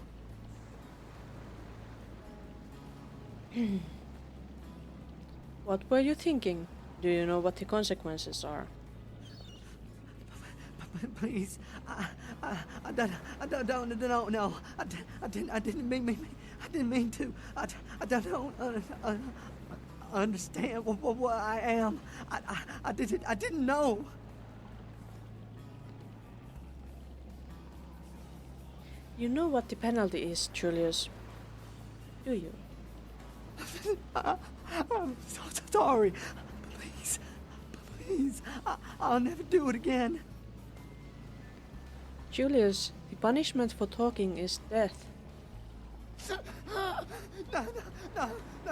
What were you thinking? Do you know what the consequences are? Please, I don't know. I didn't mean to. I don't understand what I am. I didn't know. You know what the penalty is, Julius? Do you? I'm so sorry. Please, I'll never do it again. Julius, the punishment for talking is death.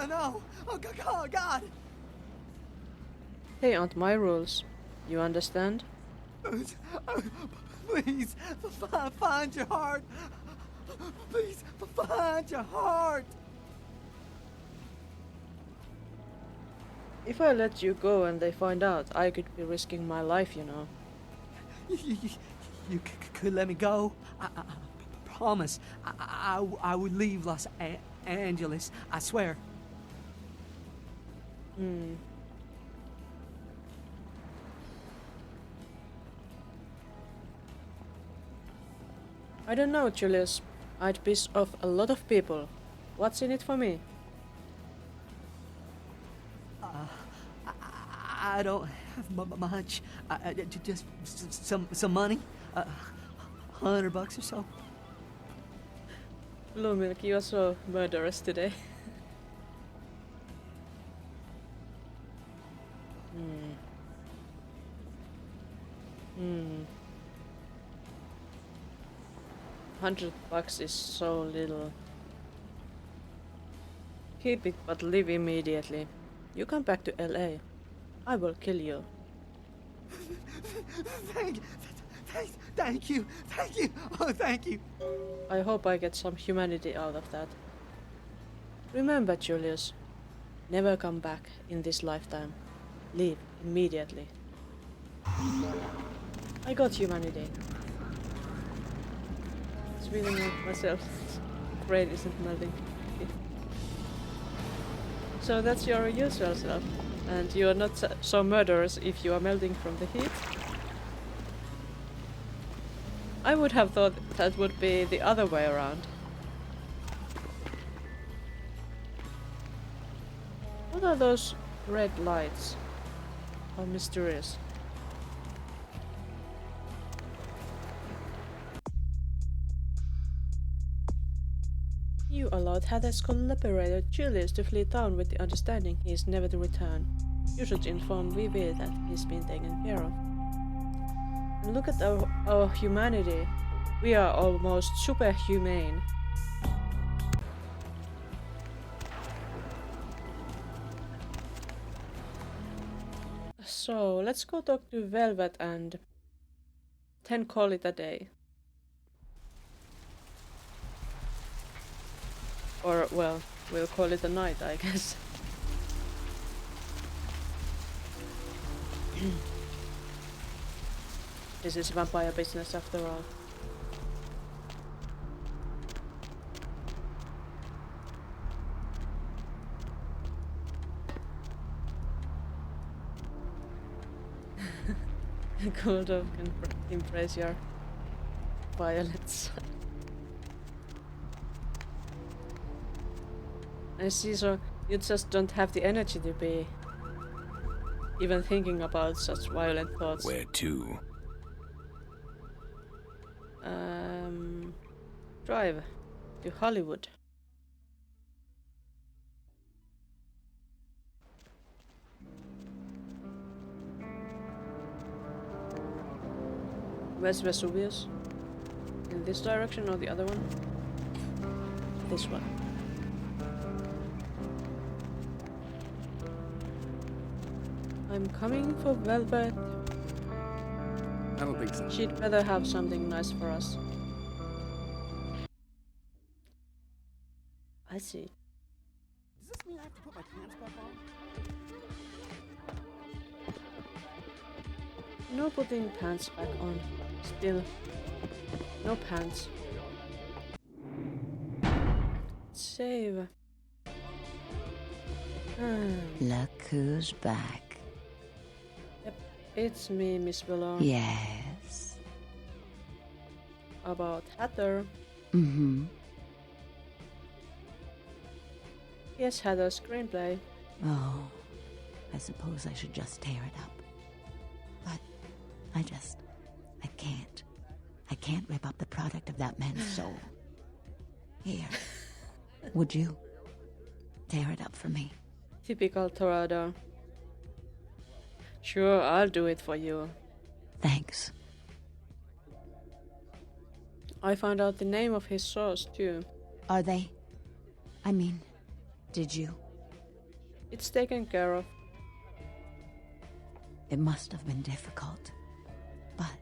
No. Oh, God. They aren't my rules. You understand? Please, find your heart. Please, find your heart. If I let you go and they find out, I could be risking my life, you know. You could let me go. I promise. I would leave Los Angeles. I swear. I don't know, Julius. I'd piss off a lot of people. What's in it for me? I don't have much. Just some money. $100 or so. Blue Milk, you are so murderous today. $100 is so little. Keep it, but leave immediately. You come back to LA. I will kill you. Thank you. Oh, thank you. I hope I get some humanity out of that. Remember, Julius, never come back in this lifetime. Leave immediately. I got humanity. Speaking of myself, brain isn't melting. So that's your usual self, and you are not so murderous if you are melting from the heat? I would have thought that would be the other way around. What are those red lights? How mysterious. You allowed Hatter's collaborator Julius to flee town with the understanding he is never to return. You should inform VV that he's been taken care of. And look at our humanity. We are almost superhumane. So, let's go talk to Velvet and then call it a day. Or, well, we'll call it a night, I guess. This is vampire business after all. Cool dog can impress your violets. I see, so you just don't have the energy to be even thinking about such violent thoughts. Where to? Drive to Hollywood. Where's Vesuvius? In this direction or the other one? This one. I'm coming for Velvet. I don't think so. She'd better have something nice for us. I see. Does this mean I have to put my pants back on? No putting pants back on. Still. No pants. Save. Look who's back. Yep, it's me, Miss Willow. Yes. About Hatter. Mm-hmm. Yes, Hatter screenplay. Oh, I suppose I should just tear it up. But I can't. I can't rip up the product of that man's soul. Here. Would you tear it up for me? Typical Torado. Sure, I'll do it for you. Thanks. I found out the name of his source too. Are they? I mean, did you? It's taken care of. It must have been difficult. But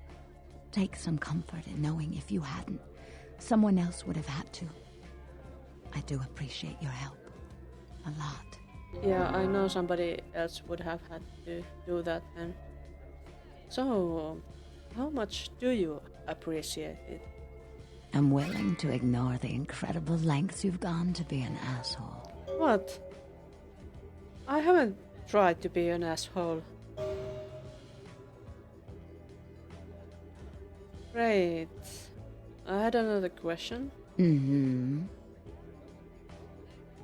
take some comfort in knowing if you hadn't, someone else would have had to. I do appreciate your help. A lot. Yeah, I know somebody else would have had to do that then. So, how much do you appreciate it? I'm willing to ignore the incredible lengths you've gone to be an asshole. What? I haven't tried to be an asshole. Great. I had another question. Mm-hmm.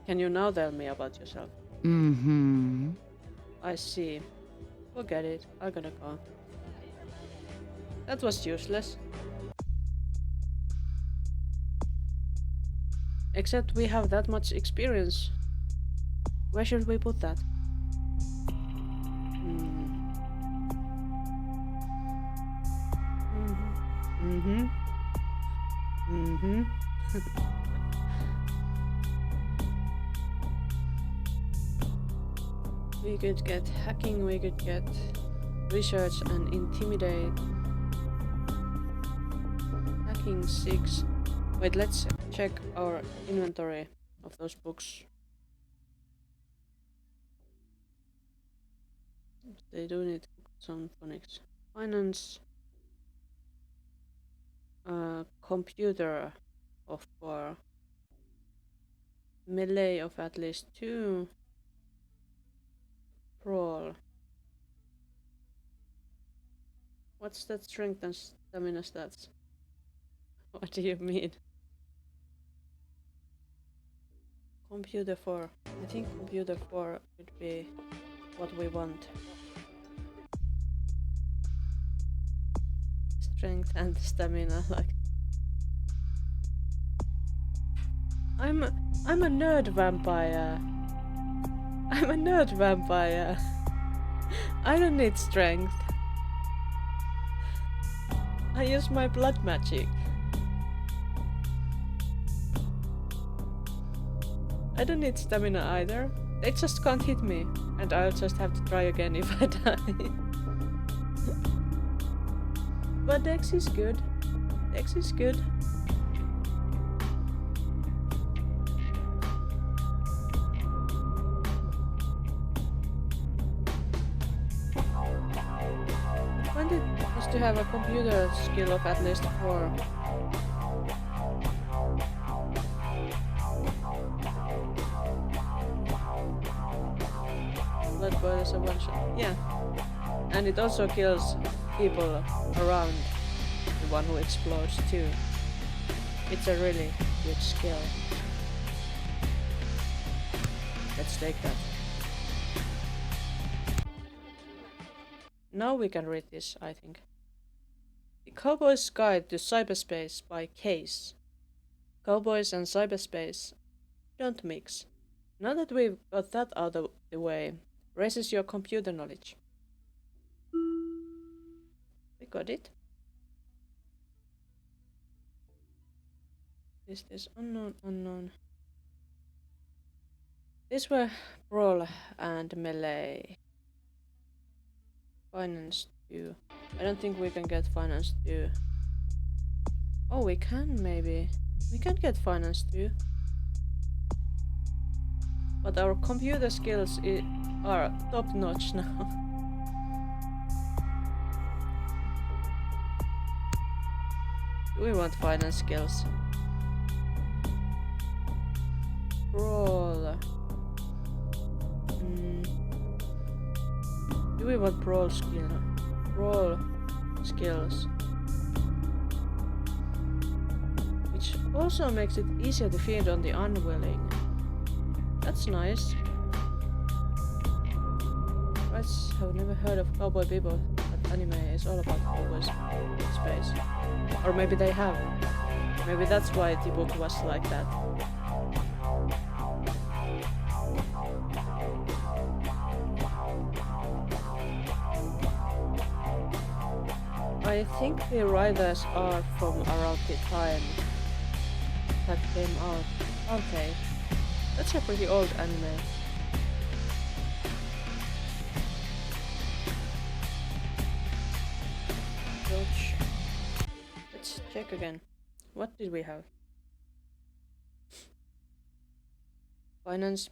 Can you now tell me about yourself? Mm-hmm. I see. Forget it. I'm gonna go. That was useless. Except we have that much experience. Where should we put that? Mm-hmm. Mm-hmm. We could get hacking, we could get research and intimidate. Hacking 6. Wait, let's check our inventory of those books. They do need some phonics. Finance. Computer of 4. Melee of at least 2. Brawl. What's that strength and stamina stats? What do you mean? Computer 4. I think computer 4 would be what we want. Strength and stamina, like. I'm a nerd vampire. I'm a nerd vampire. I don't need strength. I use my blood magic. I don't need stamina either. They just can't hit me, and I'll just have to try again if I die. But Dex is good. Dex is good. Bandit has to have a computer skill of at least 4. Blood boil is a one shot. Yeah. And it also kills people around the one who explodes too. It's a really good skill. Let's take that. Now we can read this, I think. The Cowboy's Guide to Cyberspace by Case. Cowboys and cyberspace don't mix. Now that we've got that out of the way, raises your computer knowledge. We got it. is this? Unknown, unknown. These were Brawl and Melee. Finance 2. I don't think we can get Finance 2. Oh, we can maybe. We can get Finance 2. But our computer skills are top notch now. Do we want finance skills? Brawl. Do we want brawl skill? Brawl skills. Which also makes it easier to feed on the unwilling. That's nice. Guys have never heard of Cowboy Bebop, but anime is all about cowboys in space. Or maybe they have. Maybe that's why the book was like that. I think the writers are from around the time that came out, aren't they? That's a pretty old anime. Dodge. Let's check again. What did we have? Finance.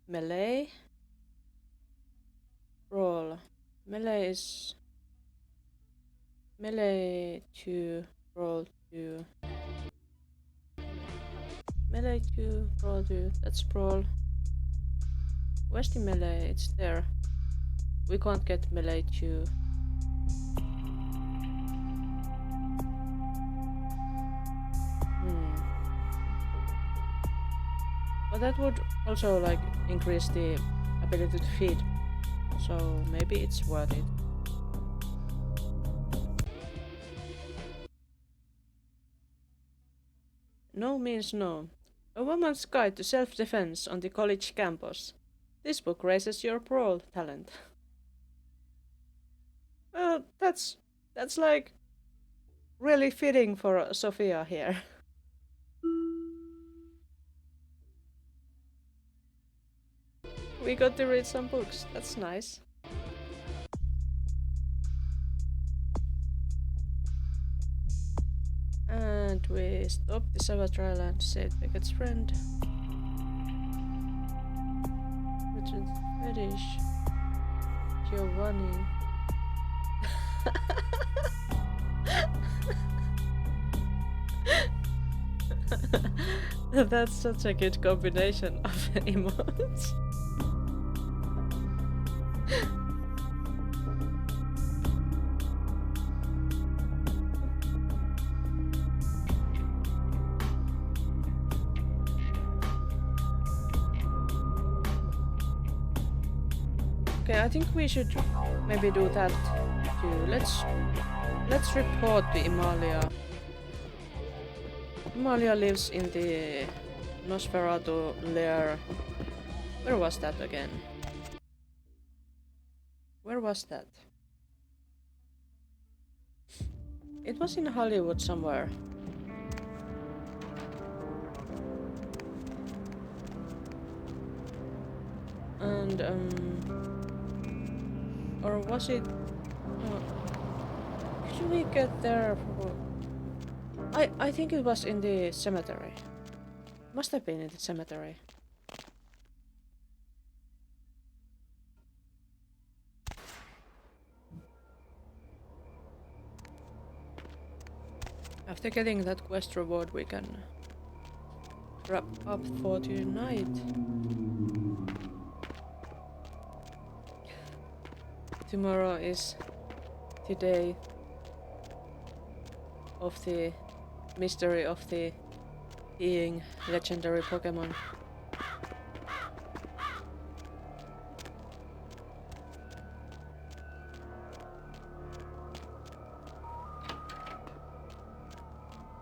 Melee. Brawl. Melee is Melee 2, Brawl 2. Melee 2, Brawl 2. That's Brawl. Where's the Melee? It's there. We can't get Melee 2. But that would also like increase the ability to feed. So maybe it's worth it. No means no. A woman's guide to self-defense on the college campus. This book raises your brawl talent. Well, that's like really fitting for Sophia here. We got to read some books. That's nice. And we stopped the Savage Island to save Beckett's friend. Richard Fetish. Giovanni. That's such a good combination of emotes. Okay, I think we should maybe do that too. Let's report to Emalia. Emalia lives in the Nosferatu lair. Where was that again? Where was that? It was in Hollywood somewhere. And or was it? Could we get there? I think it was in the cemetery. Must have been in the cemetery. After getting that quest reward, we can wrap up for tonight. Tomorrow is the day of the mystery of the being legendary Pokemon.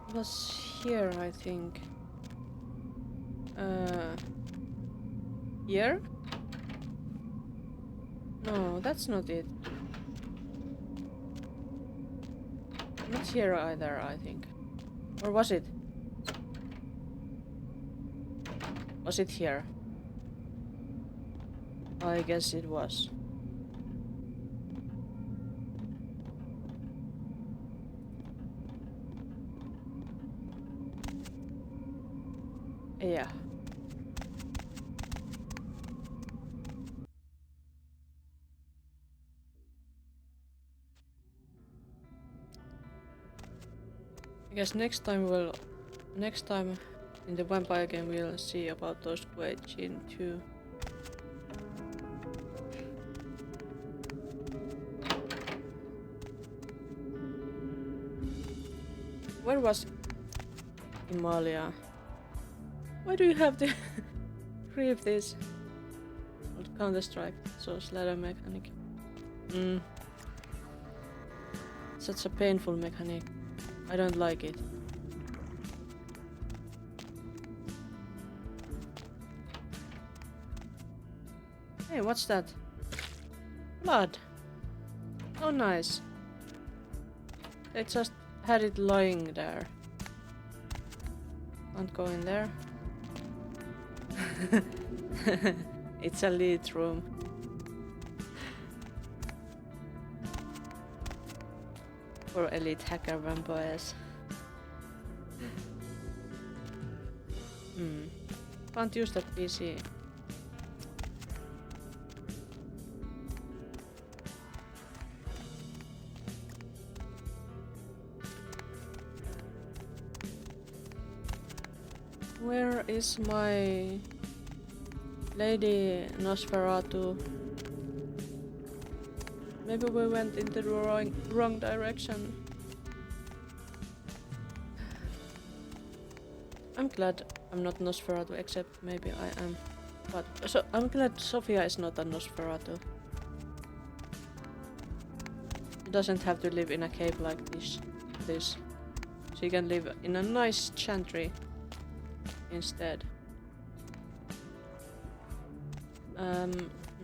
It was here, I think. Here? No, that's not it. Not here either, I think. Or was it? Was it here? I guess it was. Yeah. I guess next time in the vampire game we'll see about those Quaijin too. Where was Himalaya? Why do you have to creep this? Old Counter-Strike, so ladder mechanic. Such a painful mechanic. I don't like it. Hey, what's that? Blood. Oh, nice. They just had it lying there. Can't go in there. It's a lead room. For elite hacker vampires. Can't use that PC. Where is my Lady Nosferatu? Maybe we went in the wrong direction. I'm glad I'm not Nosferatu, except maybe I am. But so I'm glad Sophia is not a Nosferatu. She doesn't have to live in a cave like this. She can live in a nice chantry instead.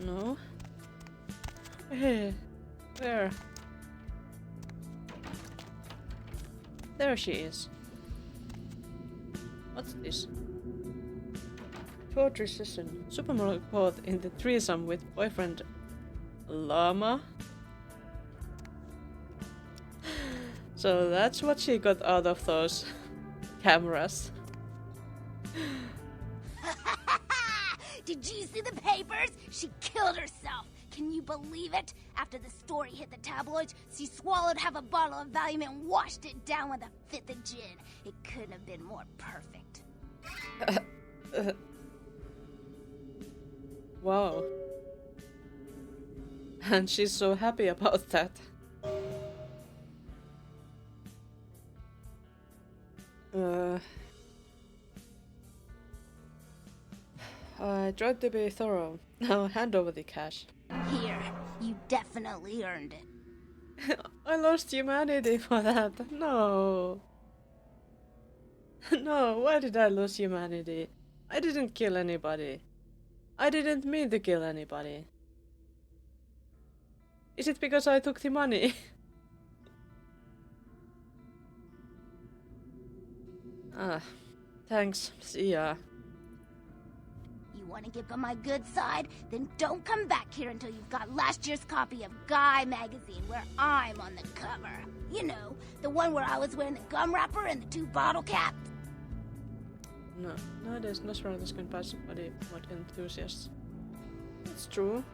No. Hey, where? There she is. What's this? Poetry session. Supermodel caught in the threesome with boyfriend Llama. So that's what she got out of those cameras. Did you see the papers? She killed herself. Can you believe it? After the story hit the tabloids, she swallowed half a bottle of Valium and washed it down with a fifth of gin. It couldn't have been more perfect. Wow. And she's so happy about that. I tried to be thorough. Now hand over the cash. Here, you definitely earned it. I lost humanity for that. No. No, why did I lose humanity? I didn't kill anybody. I didn't mean to kill anybody. Is it because I took the money? Thanks. See ya. You want to get on my good side? Then don't come back here until you've got last year's copy of Guy magazine where I'm on the cover. You know, the one where I was wearing the gum wrapper and the 2 bottle caps. No, nowadays Nosferatu can pass body mod enthusiasts. That's true.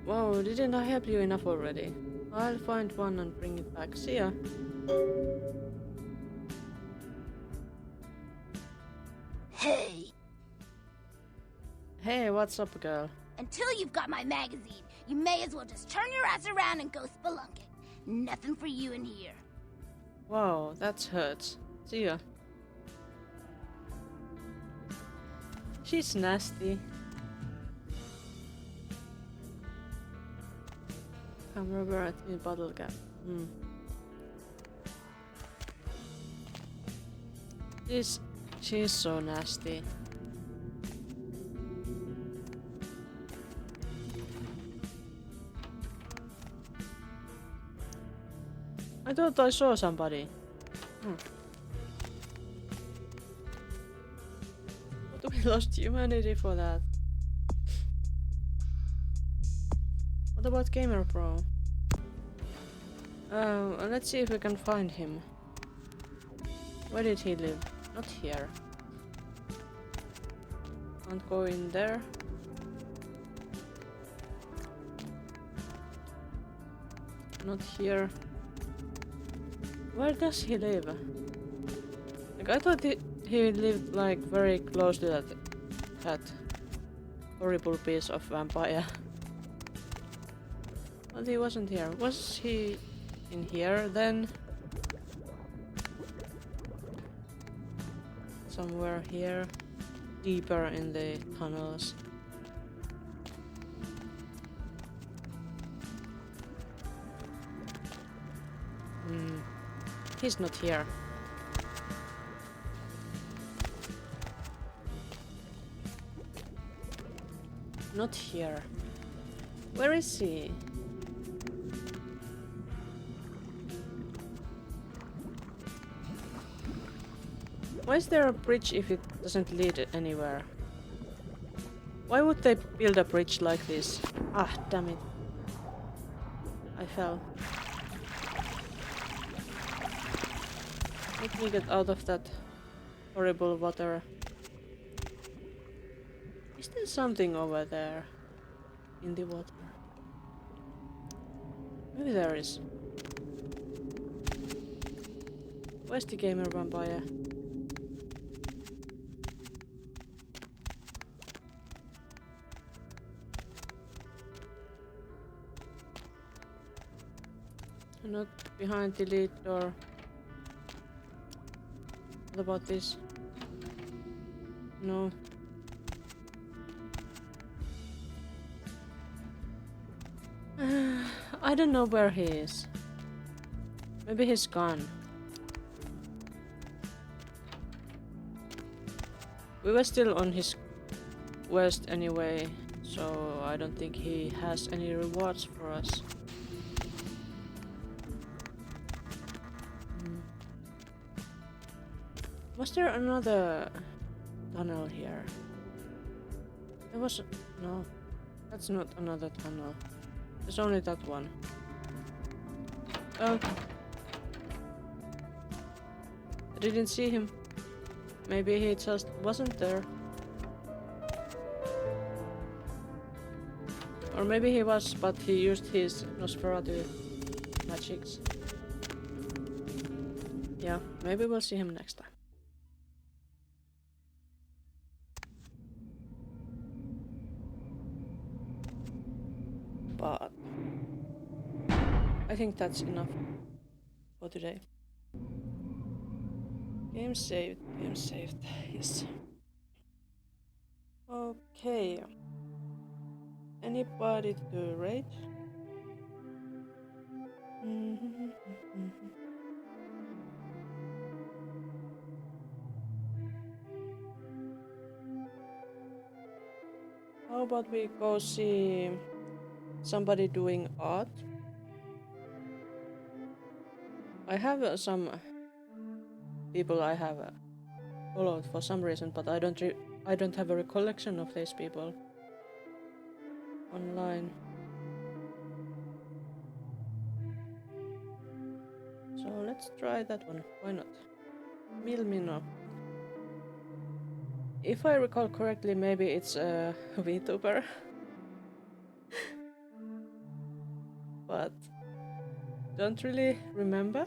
Wow, didn't I help you enough already? I'll find one and bring it back. See ya. Hey! Hey, what's up, girl? Until you've got my magazine, you may as well just turn your ass around and go spelunking. Nothing for you in here. Wow, that hurts. See ya. She's nasty. Come rubber at me bottle cap. She's so nasty. I thought I saw somebody. But we lost humanity for that. What about Gamer Pro? Let's see if we can find him. Where did he live? Not here. Can't go in there. Not here. Where does he live? Like, I thought he lived like very close to that horrible piece of vampire. But he wasn't here. Was he in here then? Somewhere here, deeper in the tunnels. He's not here. Not here. Where is he? Why is there a bridge if it doesn't lead anywhere? Why would they build a bridge like this? Ah, damn it. I fell. Let me get out of that horrible water. Is there something over there? In the water? Maybe there is. Where's the gamer vampire? Not behind the lead door. What about this? No. I don't know where he is. Maybe he's gone. We were still on his quest anyway, so I don't think he has any rewards for us. Was there another tunnel here? There was... no, that's not another tunnel. There's only that one. Oh. I didn't see him. Maybe he just wasn't there. Or maybe he was, but he used his Nosferatu magics. Yeah, maybe we'll see him next time. But I think that's enough for today. Game saved, yes. Okay. Anybody to rate? How about we go see somebody doing art? I have some people I have followed for some reason, but I don't have a recollection of these people online. So let's try that one. Why not? Milmino. If I recall correctly, maybe it's a VTuber. But don't really remember.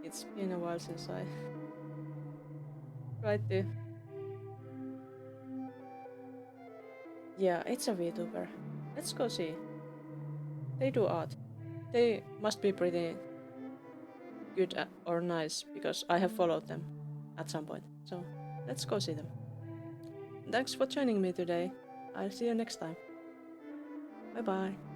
It's been a while since I tried to. Yeah, it's a VTuber. Let's go see. They do art. They must be pretty good or nice because I have followed them at some point. So let's go see them. Thanks for joining me today. I'll see you next time. Bye bye.